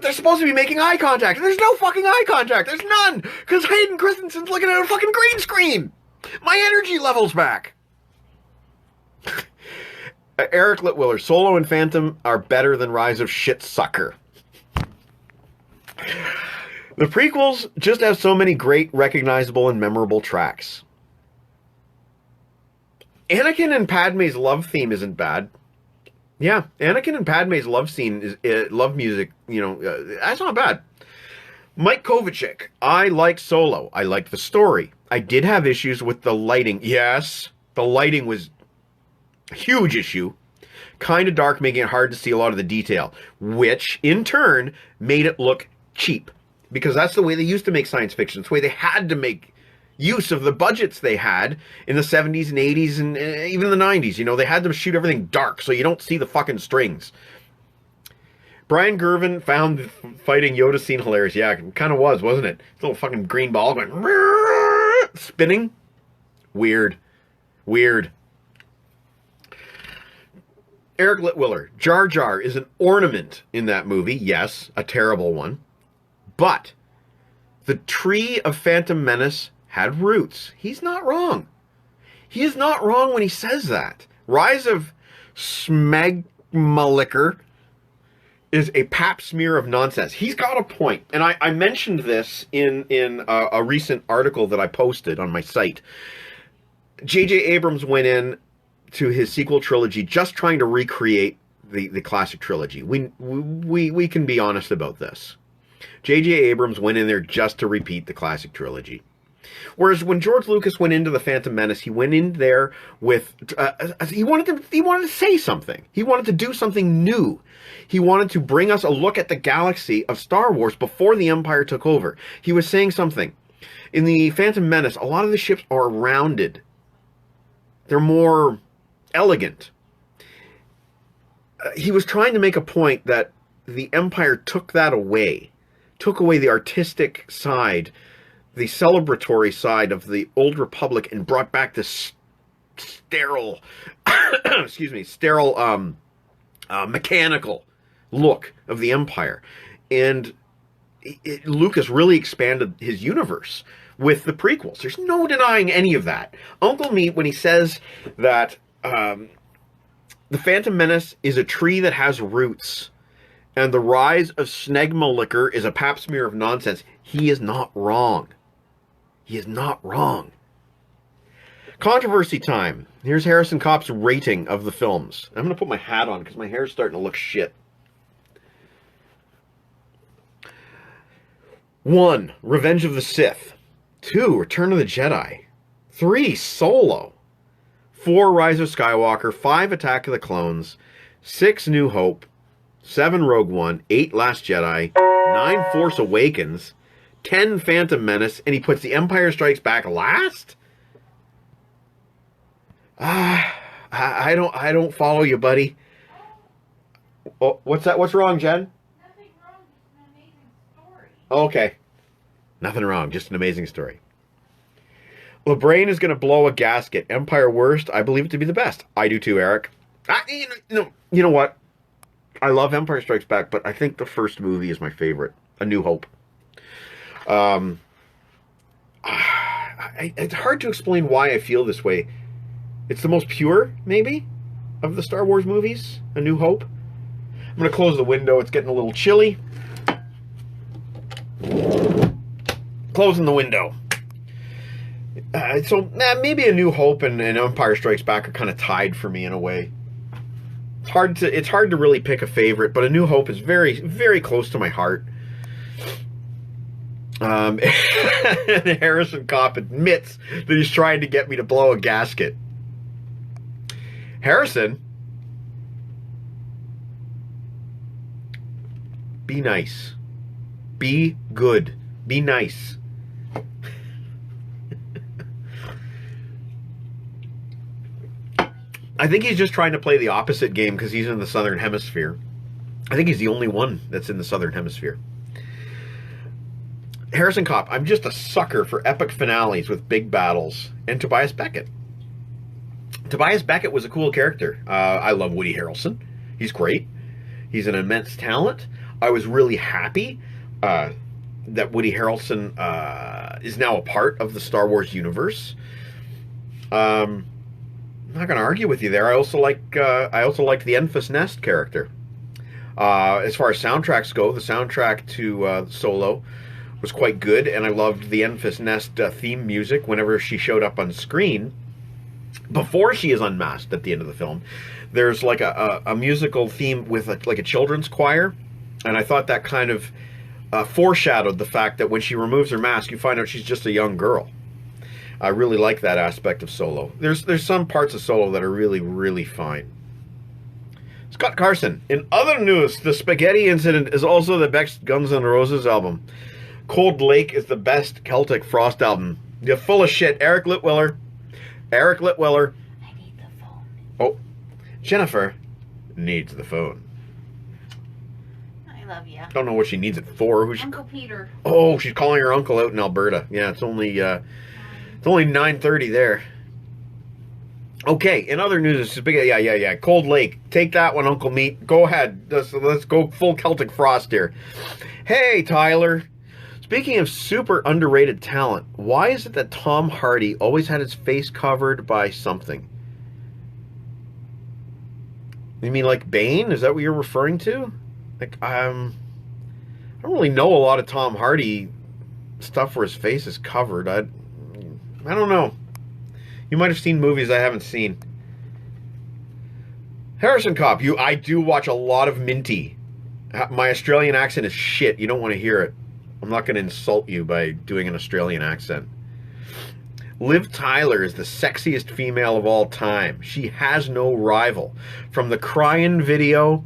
they're supposed to be making eye contact. There's no fucking eye contact. There's none, because Hayden Christensen's looking at a fucking green screen. My energy level's back. Eric Litwiller. Solo and Phantom are better than Rise of Shit Sucker. The prequels just have so many great, recognizable, and memorable tracks. Anakin and Padme's love theme isn't bad. Yeah, Anakin and Padme's love scene is love music. That's not bad. Mike Kovacic. I liked Solo. I liked the story. I did have issues with the lighting. Yes, the lighting was a huge issue. Kind of dark, making it hard to see a lot of the detail, which in turn made it look cheap. Because that's the way they used to make science fiction. It's the way they had to make use of the budgets they had in the 70s and 80s and even the 90s. They had to shoot everything dark so you don't see the fucking strings. Brian Gervin found the fighting Yoda scene hilarious. Yeah, it kind of was, wasn't it? This little fucking green ball going spinning. Weird. Eric Litwiller. Jar Jar is an ornament in that movie. Yes, a terrible one. But the tree of Phantom Menace had roots. He's not wrong. He is not wrong when he says that. Rise of Smegmalicker is a pap smear of nonsense. He's got a point. And I mentioned this in a recent article that I posted on my site. J.J. Abrams went in to his sequel trilogy just trying to recreate the classic trilogy. We can be honest about this. J.J. Abrams went in there just to repeat the classic trilogy. Whereas when George Lucas went into The Phantom Menace, he went in there with he wanted to say something. He wanted to do something new. He wanted to bring us a look at the galaxy of Star Wars before the Empire took over. He was saying something. In The Phantom Menace, a lot of the ships are rounded. They're more elegant. He was trying to make a point that the Empire took that away. Took away the artistic side, the celebratory side of the Old Republic, and brought back this sterile, mechanical look of the Empire. And Lucas really expanded his universe with the prequels. There's no denying any of that. Uncle Meat, when he says that The Phantom Menace is a tree that has roots, and the rise of Snegmalicker is a pap smear of nonsense, he is not wrong. He is not wrong. Controversy time. Here's Harrison Kopp's rating of the films. I'm going to put my hat on because my hair's starting to look shit. 1. Revenge of the Sith. 2. Return of the Jedi. 3 Solo, 4 Rise of Skywalker, 5 Attack of the Clones, 6 New Hope, 7 Rogue One, 8 Last Jedi, 9 Force Awakens, 10 Phantom Menace, and he puts The Empire Strikes Back last? I don't follow you, buddy. Oh, what's that? What's wrong, Jen? Nothing wrong, just an amazing story. Okay. Nothing wrong, just an amazing story. LeBrain is going to blow a gasket. Empire worst, I believe it to be the best. I do too, Eric. You know what? I love Empire Strikes Back, but I think the first movie is my favorite. A New Hope. It's hard to explain why I feel this way. It's the most pure, maybe, of the Star Wars movies. A New Hope. I'm going to close the window. It's getting a little chilly. Closing the window. Maybe A New Hope and Empire Strikes Back are kind of tied for me in a way. It's hard to really pick a favorite, but A New Hope is very, very close to my heart. And Harrison Kopp admits that he's trying to get me to blow a gasket. Harrison, be nice. Be good. Be nice. I think he's just trying to play the opposite game because he's in the Southern Hemisphere. I think he's the only one that's in the Southern Hemisphere. Harrison Kopp, I'm just a sucker for epic finales with big battles. And Tobias Beckett. Tobias Beckett was a cool character. I love Woody Harrelson. He's great. He's an immense talent. I was really happy that Woody Harrelson is now a part of the Star Wars universe. I'm not going to argue with you there. I also liked the Enfys Nest character. As far as soundtracks go, the soundtrack to Solo was quite good, and I loved the Enfys Nest theme music whenever she showed up on screen. Before she is unmasked at the end of the film, there's like a musical theme with like a children's choir, and I thought that kind of foreshadowed the fact that when she removes her mask, you find out she's just a young girl. I really like that aspect of Solo. There's some parts of Solo that are really, really fine. Scott Carson. In other news, the Spaghetti Incident is also the best Guns N' Roses album. Cold Lake is the best Celtic Frost album. You're full of shit. Eric Litwiller. I need the phone. Oh, Jennifer needs the phone. I love you. Don't know what she needs it for. Uncle Peter. Oh, she's calling her uncle out in Alberta. Yeah, it's only 9:30 there. Okay, in other news, yeah. Cold Lake. Take that one, Uncle Meat. Go ahead. Let's go full Celtic Frost here. Hey, Tyler. Speaking of super underrated talent, why is it that Tom Hardy always had his face covered by something? You mean like Bane? Is that what you're referring to? Like, I don't really know a lot of Tom Hardy stuff where his face is covered. I don't know. You might have seen movies I haven't seen. Harrison Kopp, I do watch a lot of Minty. My Australian accent is shit. You don't want to hear it. I'm not going to insult you by doing an Australian accent. Liv Tyler is the sexiest female of all time. She has no rival. From the crying video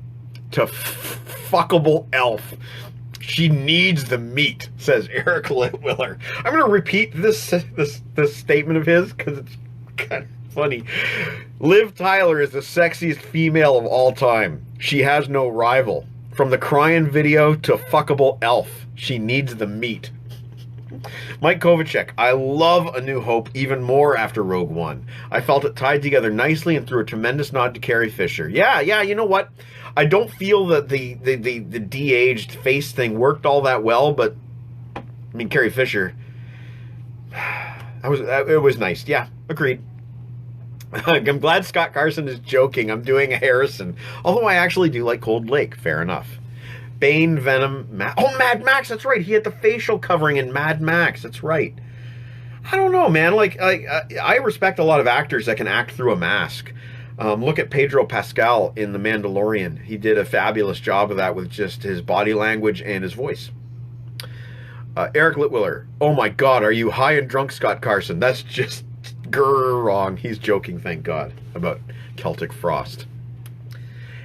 to fuckable elf. She needs the meat, says Eric Litwiller. I'm going to repeat this statement of his because it's kind of funny. Liv Tyler is the sexiest female of all time. She has no rival. From the crying video to fuckable elf. She needs the meat. Mike Kovacek, I love A New Hope even more after Rogue One. I felt it tied together nicely and threw a tremendous nod to Carrie Fisher. Yeah, you know what? I don't feel that the de-aged face thing worked all that well, but I mean, Carrie Fisher, it was nice. Yeah, agreed. I'm glad Scott Carson is joking. I'm doing a Harrison. Although I actually do like Cold Lake. Fair enough. Bane, Venom, Mad Max. That's right. He had the facial covering in Mad Max. That's right. I don't know, man. Like, I respect a lot of actors that can act through a mask. Look at Pedro Pascal in The Mandalorian. He did a fabulous job of that with just his body language and his voice. Eric Litwiller. Oh my God, are you high and drunk, Scott Carson? That's just Grr, wrong. He's joking, thank God, about Celtic frost.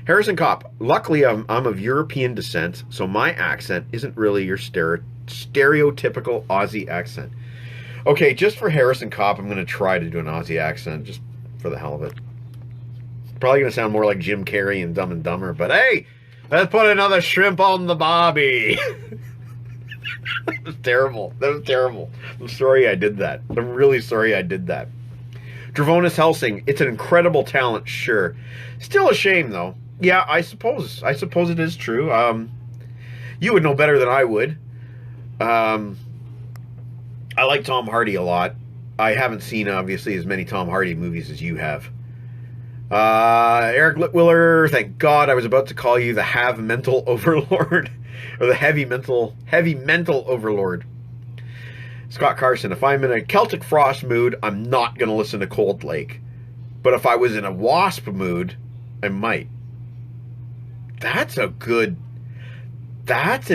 Harrison Kopp, luckily I'm of European descent, so my accent isn't really your stereotypical Aussie accent. Okay, just for Harrison Kopp, I'm going to try to do an Aussie accent, just for the hell of it. Probably going to sound more like Jim Carrey in Dumb and Dumber, but hey, let's put another shrimp on the barbie. That was terrible. That was terrible. I'm sorry I did that. I'm really sorry I did that. Dravonis Helsing, it's an incredible talent, sure. Still a shame, though. Yeah, I suppose it is true. You would know better than I would. I like Tom Hardy a lot. I haven't seen, obviously, as many Tom Hardy movies as you have. Eric Litwiller, thank God, I was about to call you the have mental overlord. Or the heavy mental overlord. Scott Carson, if I'm in a Celtic frost mood, I'm not going to listen to Cold Lake. But if I was in a wasp mood, I might. That's an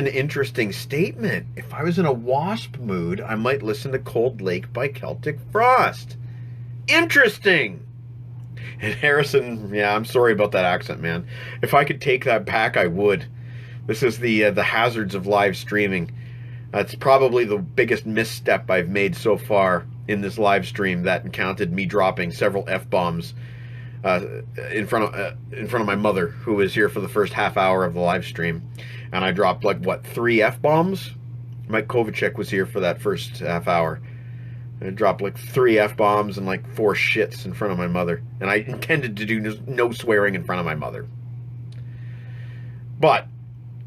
interesting statement. If I was in a wasp mood, I might listen to Cold Lake by Celtic Frost. Interesting. And Harrison, yeah, I'm sorry about that accent, man. If I could take that back, I would. This is the hazards of live streaming. That's probably the biggest misstep I've made so far in this live stream, that encountered me dropping several F-bombs in front of my mother, who was here for the first half hour of the live stream. And I dropped, like, what, 3 F-bombs? Mike Kovacic was here for that first half hour. I dropped, like, 3 F-bombs and, like, 4 shits in front of my mother. And I intended to do no swearing in front of my mother. But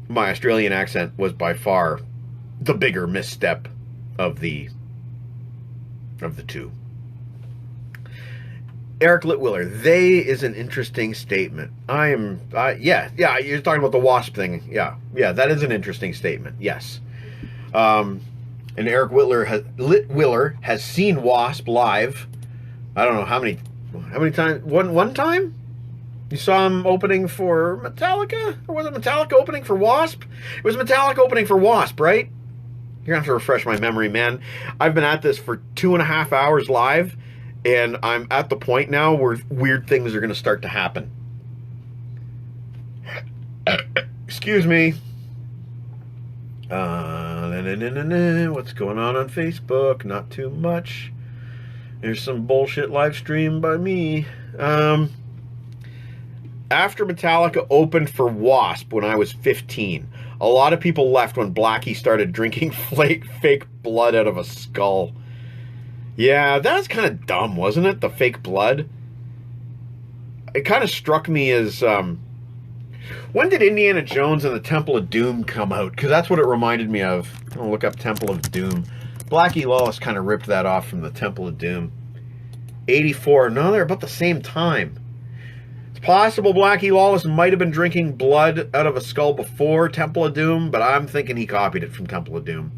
my Australian accent was by far the bigger misstep of the two. Eric Litwiller, they is an interesting statement. Yeah, you're talking about the wasp thing. Yeah, that is an interesting statement. Yes. And Eric Litwiller has seen Wasp live. I don't know how many times. One time? You saw him opening for Metallica? Or was it Metallica opening for Wasp? It was Metallica opening for Wasp, right? You're going to have to refresh my memory, man. I've been at this for 2.5 hours live, and I'm at the point now where weird things are going to start to happen. Excuse me. What's going on Facebook? Not too much. There's some bullshit live stream by me. After Metallica opened for Wasp when I was 15, a lot of people left when Blackie started drinking fake blood out of a skull. Yeah, that was kind of dumb, wasn't it? The fake blood. It kind of struck me as... when did Indiana Jones and the Temple of Doom come out? Because that's what it reminded me of. I'm going to look up Temple of Doom. Blackie Lawless kind of ripped that off from the Temple of Doom. 84. No, they're about the same time. It's possible Blackie Lawless might have been drinking blood out of a skull before Temple of Doom, but I'm thinking he copied it from Temple of Doom.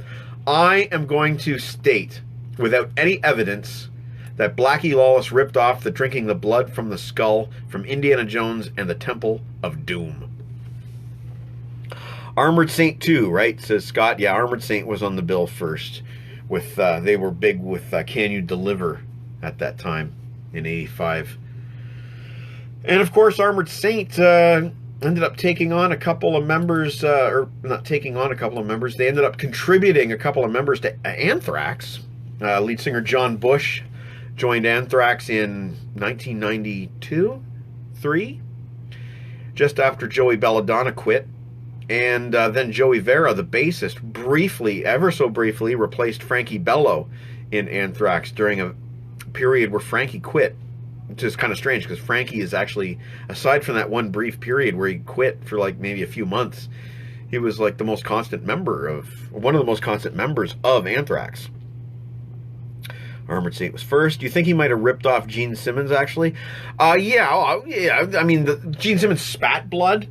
I am going to state, without any evidence, that Blackie Lawless ripped off the drinking the blood from the skull from Indiana Jones and the Temple of Doom. Armored Saint 2, right? Says Scott. Yeah, Armored Saint was on the bill first. With they were big with Can You Deliver at that time in 85. And of course, Armored Saint ended up taking on a couple of members, or not taking on a couple of members. They ended up contributing a couple of members to Anthrax. Lead singer John Bush joined Anthrax in 1992-3, just after Joey Belladonna quit. And then Joey Vera, the bassist, briefly, ever so briefly, replaced Frankie Bello in Anthrax during a period where Frankie quit. Which is kind of strange, because Frankie is actually, aside from that one brief period where he quit for like maybe a few months, he was like the most constant member of, one of the most constant members of Anthrax. Armored Saint was first. Do you think he might have ripped off Gene Simmons, actually? Yeah. I mean, Gene Simmons spat blood,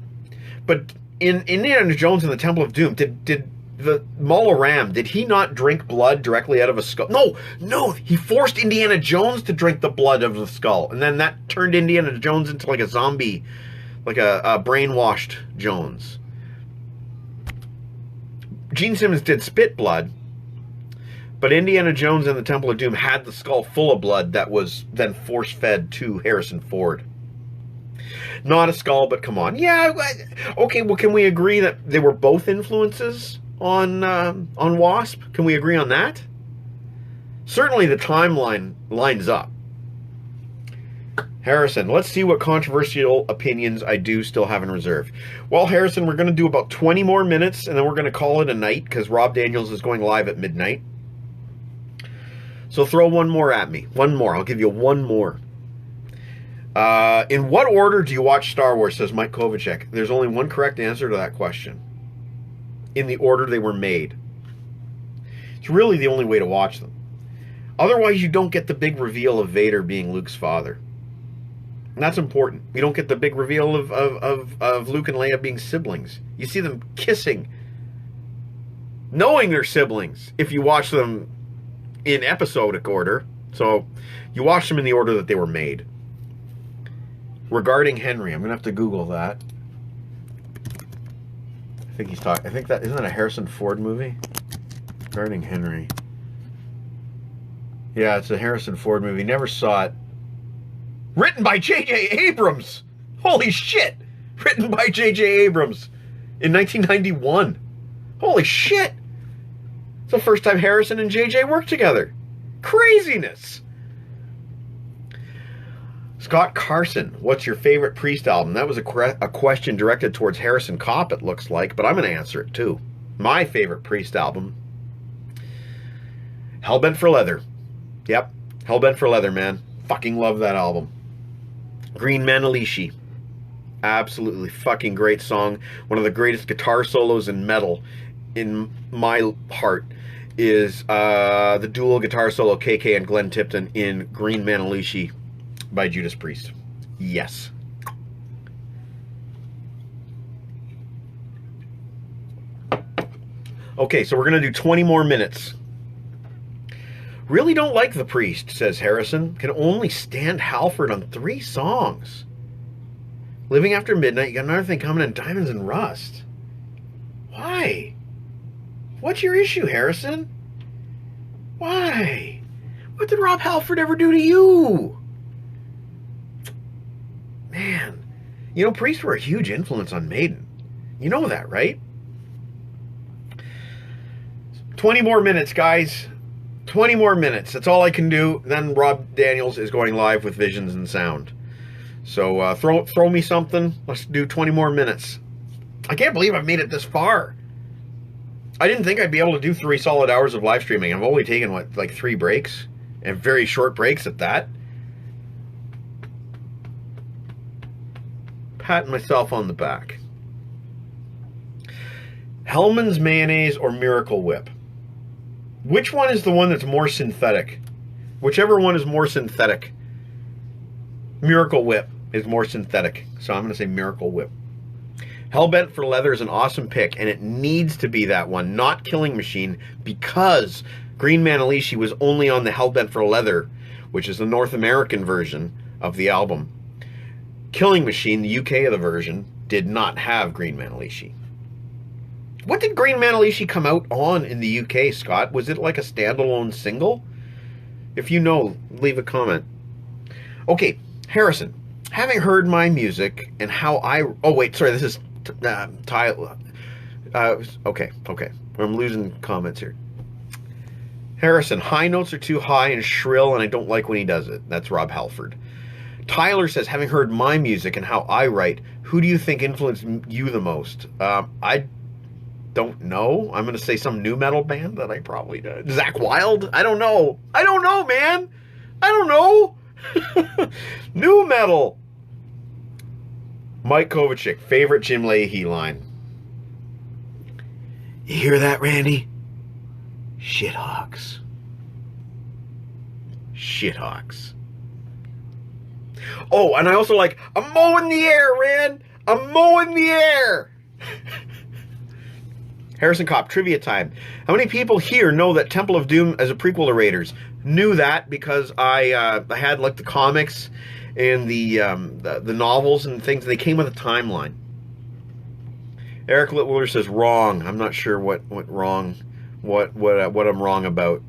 but in Indiana Jones and the Temple of Doom, did the Mola Ram, did he not drink blood directly out of a skull? No, he forced Indiana Jones to drink the blood of the skull, and then that turned Indiana Jones into like a zombie, like a brainwashed Jones. Gene Simmons did spit blood, But Indiana Jones and the Temple of Doom had the skull full of blood that was then force-fed to Harrison Ford. Not a skull, but come on. Yeah, okay, well, can we agree that they were both influences on Wasp? Can we agree on that? Certainly the timeline lines up. Harrison, let's see what controversial opinions I do still have in reserve. Well, Harrison, we're going to do about 20 more minutes, and then we're going to call it a night, because Rob Daniels is going live at midnight. So throw one more at me. One more. I'll give you one more. In what order do you watch Star Wars, says Mike Kovacek. There's only one correct answer to that question. In the order they were made. It's really the only way to watch them. Otherwise, you don't get the big reveal of Vader being Luke's father. And that's important. You don't get the big reveal of Luke and Leia being siblings. You see them kissing, knowing they're siblings, if you watch them in episodic order. So you watch them in the order that they were made. Regarding Henry, I'm going to have to Google that. I think he's talking. I think that, isn't that a Harrison Ford movie? Regarding Henry. Yeah, it's a Harrison Ford movie. Never saw it. Written by J.J. Abrams. Holy shit. Written by J.J. Abrams in 1991. Holy shit. It's the first time Harrison and J.J. worked together. Craziness. Scott Carson, what's your favorite Priest album? That was a question directed towards Harrison Kopp, it looks like, but I'm going to answer it too. My favorite Priest album, Hellbent for Leather. Yep, Hellbent for Leather, man. Fucking love that album. Green Manalishi. Absolutely fucking great song. One of the greatest guitar solos in metal, in my heart, is the dual guitar solo KK and Glenn Tipton in Green Manalishi by Judas Priest. Yes. Okay, so we're going to do 20 more minutes. Really don't like The Priest, says Harrison. Can only stand Halford on 3 songs. Living After Midnight, you got another thing coming in, Diamonds and Rust. Why? What's your issue, Harrison? Why? What did Rob Halford ever do to you? Man. You know, Priest were a huge influence on Maiden. You know that, right? 20 more minutes, guys. 20 more minutes. That's all I can do. Then Rob Daniels is going live with Visions and Sound. So throw me something. Let's do 20 more minutes. I can't believe I've made it this far. I didn't think I'd be able to do 3 solid hours of live streaming. I've only taken, what, like 3 breaks? And very short breaks at that. Patting myself on the back. Hellman's Mayonnaise or Miracle Whip? Which one is the one that's more synthetic? Whichever one is more synthetic. Miracle Whip is more synthetic. So I'm going to say Miracle Whip. Hellbent for Leather is an awesome pick, and it needs to be that one, not Killing Machine, because Green Manalishi was only on the Hellbent for Leather, which is the North American version of the album. Killing Machine, the UK of the version, did not have Green Manalishi. What did Green Manalishi come out on in the UK, Scott? Was it like a standalone single? If you know, leave a comment. Okay, Harrison, having heard my music and how I... Oh, wait, sorry, this is... Tyler. Okay. I'm losing comments here. Harrison, high notes are too high and shrill, and I don't like when he does it. That's Rob Halford. Tyler says, having heard my music and how I write, who do you think influenced you the most? I don't know. I'm going to say some new metal band that I probably did. Zakk Wylde? I don't know. I don't know, man. I don't know. New metal. Mike Kovacek, favorite Jim Leahy line. You hear that, Randy? Shithawks. Shithawks. Oh, and I also like, I'm mowing the air, Rand. I'm mowing the air. Harrison Kopp, trivia time. How many people here know that Temple of Doom as a prequel to Raiders? Knew that because I had like the comics and the novels and things. They came with a timeline. Eric Litwiller says wrong. I'm not sure what wrong, what I'm wrong about.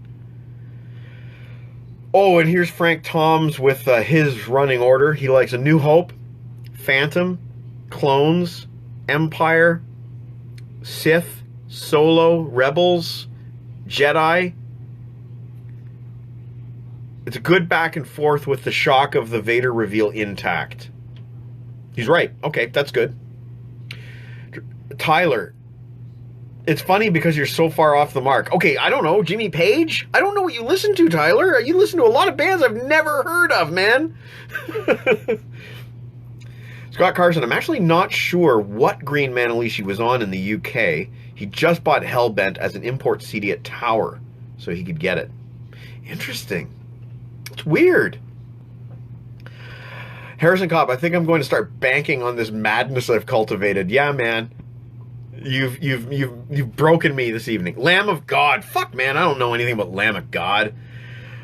Oh, and here's Frank Toms with his running order. He likes A New Hope, Phantom, Clones, Empire, Sith, Solo, Rebels, Jedi. It's a good back and forth with the shock of the Vader reveal intact. He's right. Okay, that's good. Tyler, it's funny because you're so far off the mark. Okay, I don't know. Jimmy Page? I don't know what you listen to, Tyler. You listen to a lot of bands I've never heard of, man. Scott Carson, I'm actually not sure what Green Manalishi was on in the UK. He just bought Hellbent as an import CD at Tower, so he could get it. Interesting. It's weird. Harrison Cobb, I think I'm going to start banking on this madness I've cultivated. Yeah, man. You've broken me this evening. Lamb of God. Fuck, man. I don't know anything about Lamb of God.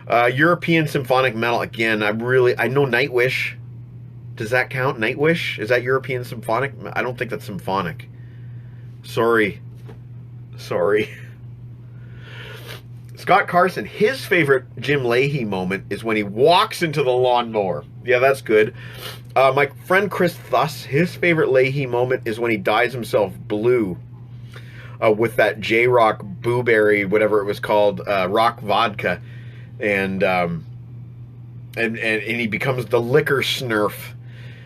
European symphonic metal. Again, I know Nightwish. Does that count? Nightwish? Is that European symphonic? I don't think that's symphonic. Sorry. Scott Carson, his favorite Jim Leahy moment is when he walks into the lawnmower. Yeah, that's good. My friend Chris Thuss, his favorite Leahy moment is when he dyes himself blue with that J-Rock Booberry, whatever it was called, rock vodka, and he becomes the liquor snurf.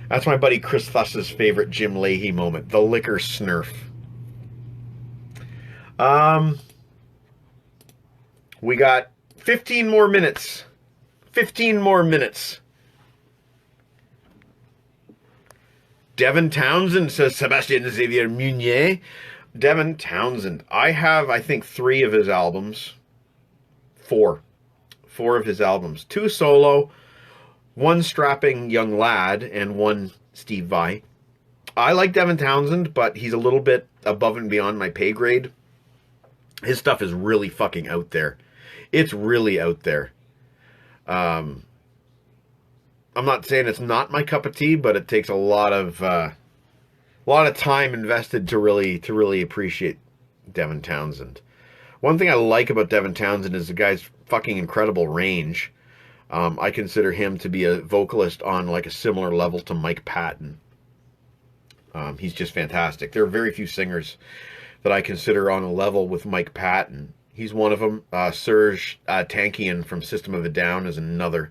That's my buddy Chris Thuss's favorite Jim Leahy moment, the liquor snurf. We got 15 more minutes. 15 more minutes. Devin Townsend, says Sebastian Xavier Munier. Devin Townsend. I have, I think, 3 of his albums. 4 of his albums. 2 solo, 1 strapping young lad, and 1 Steve Vai. I like Devin Townsend, but he's a little bit above and beyond my pay grade. His stuff is really fucking out there. It's really out there. I'm not saying it's not my cup of tea, but it takes a lot of time invested to really appreciate Devin Townsend. One thing I like about Devin Townsend is the guy's fucking incredible range. I consider him to be a vocalist on like a similar level to Mike Patton. He's just fantastic. There are very few singers that I consider on a level with Mike Patton. He's one of them. Serge Tankian from System of a Down is another.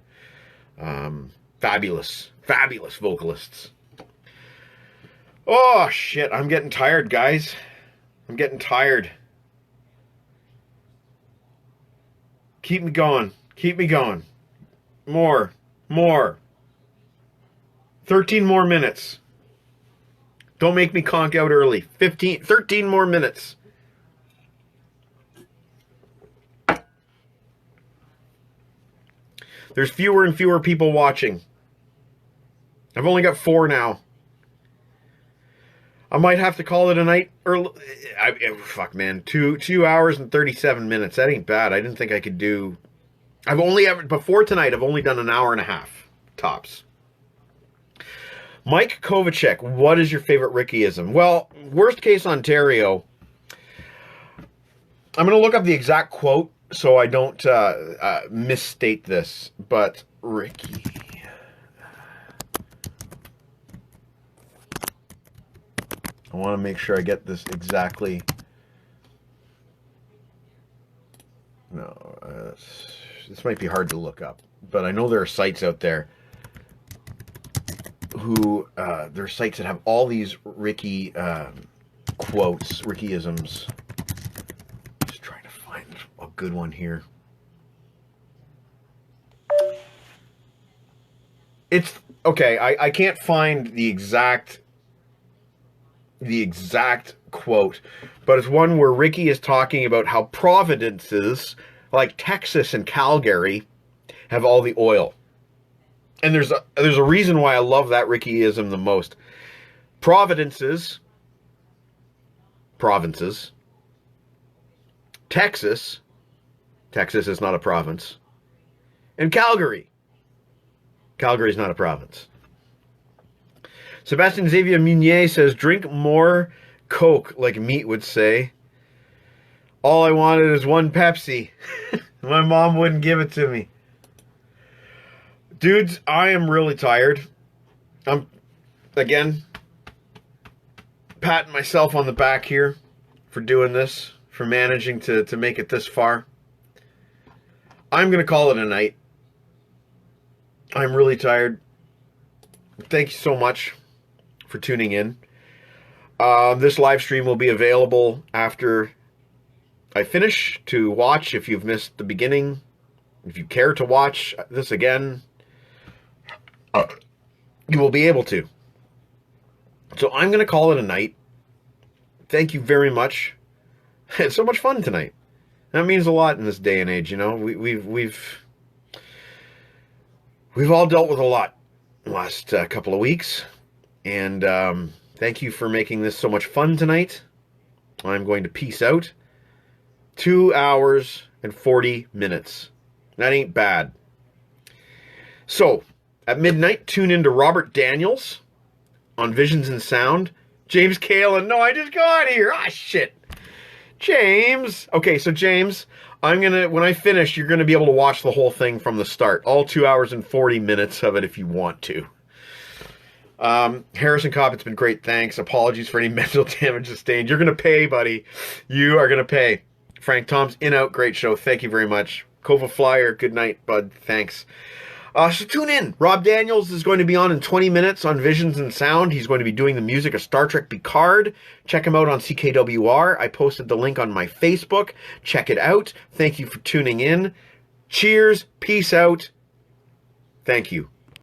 Fabulous vocalists. Oh, shit. I'm getting tired, guys. I'm getting tired. Keep me going. Keep me going. More. 13 more minutes. Don't make me conk out early. 13 more minutes. There's fewer and fewer people watching. I've only got 4 now. I might have to call it a night. Fuck, man. 2 hours and 37 minutes. That ain't bad. I didn't think I could do... Before tonight, I've only done an hour and a half. Tops. Mike Kovacek, what is your favorite Rickyism? Well, worst case Ontario. I'm going to look up the exact quote so I don't misstate this. But Ricky... I want to make sure I get this exactly. No, this might be hard to look up, but I know there are sites out there who there are sites that have all these Ricky quotes, Rickyisms. Just trying to find a good one here. It's okay. I can't find the exact quote, but it's one where Ricky is talking about how provinces like Texas and Calgary have all the oil. And there's a reason why I love that Rickyism the most. Provinces, Texas is not a province, and Calgary is not a province. Sebastian Xavier Munier says, drink more Coke, like Meat would say. All I wanted is one Pepsi. My mom wouldn't give it to me. Dudes, I am really tired. I'm, again, patting myself on the back here for doing this, for managing to make it this far. I'm going to call it a night. I'm really tired. Thank you so much for tuning in. This live stream will be available after I finish to watch if you've missed the beginning. If you care to watch this again, you will be able to. So I'm going to call it a night. Thank you very much. I had so much fun tonight. That means a lot in this day and age, you know. We've all dealt with a lot the last couple of weeks, and thank you for making this so much fun tonight. I'm going to peace out. 2 hours and 40 minutes. That ain't bad. So, at midnight, tune into Robert Daniels on Visions and Sound. James Kalen. No, I just got here. Ah, shit. James. Okay, so James, when I finish, you're gonna be able to watch the whole thing from the start. All 2 hours and 40 minutes of it if you want to. Harrison Cobb, it's been great. Thanks. Apologies for any mental damage sustained. You're gonna pay, buddy. You are gonna pay. Frank Toms, in out, great show. Thank you very much. Kova Flyer, good night, bud. Thanks. So tune in. Rob Daniels is going to be on in 20 minutes on Visions and Sound. He's going to be doing the music of Star Trek Picard. Check him out on CKWR. I posted the link on my Facebook. Check it out. Thank you for tuning in. Cheers. Peace out. Thank you.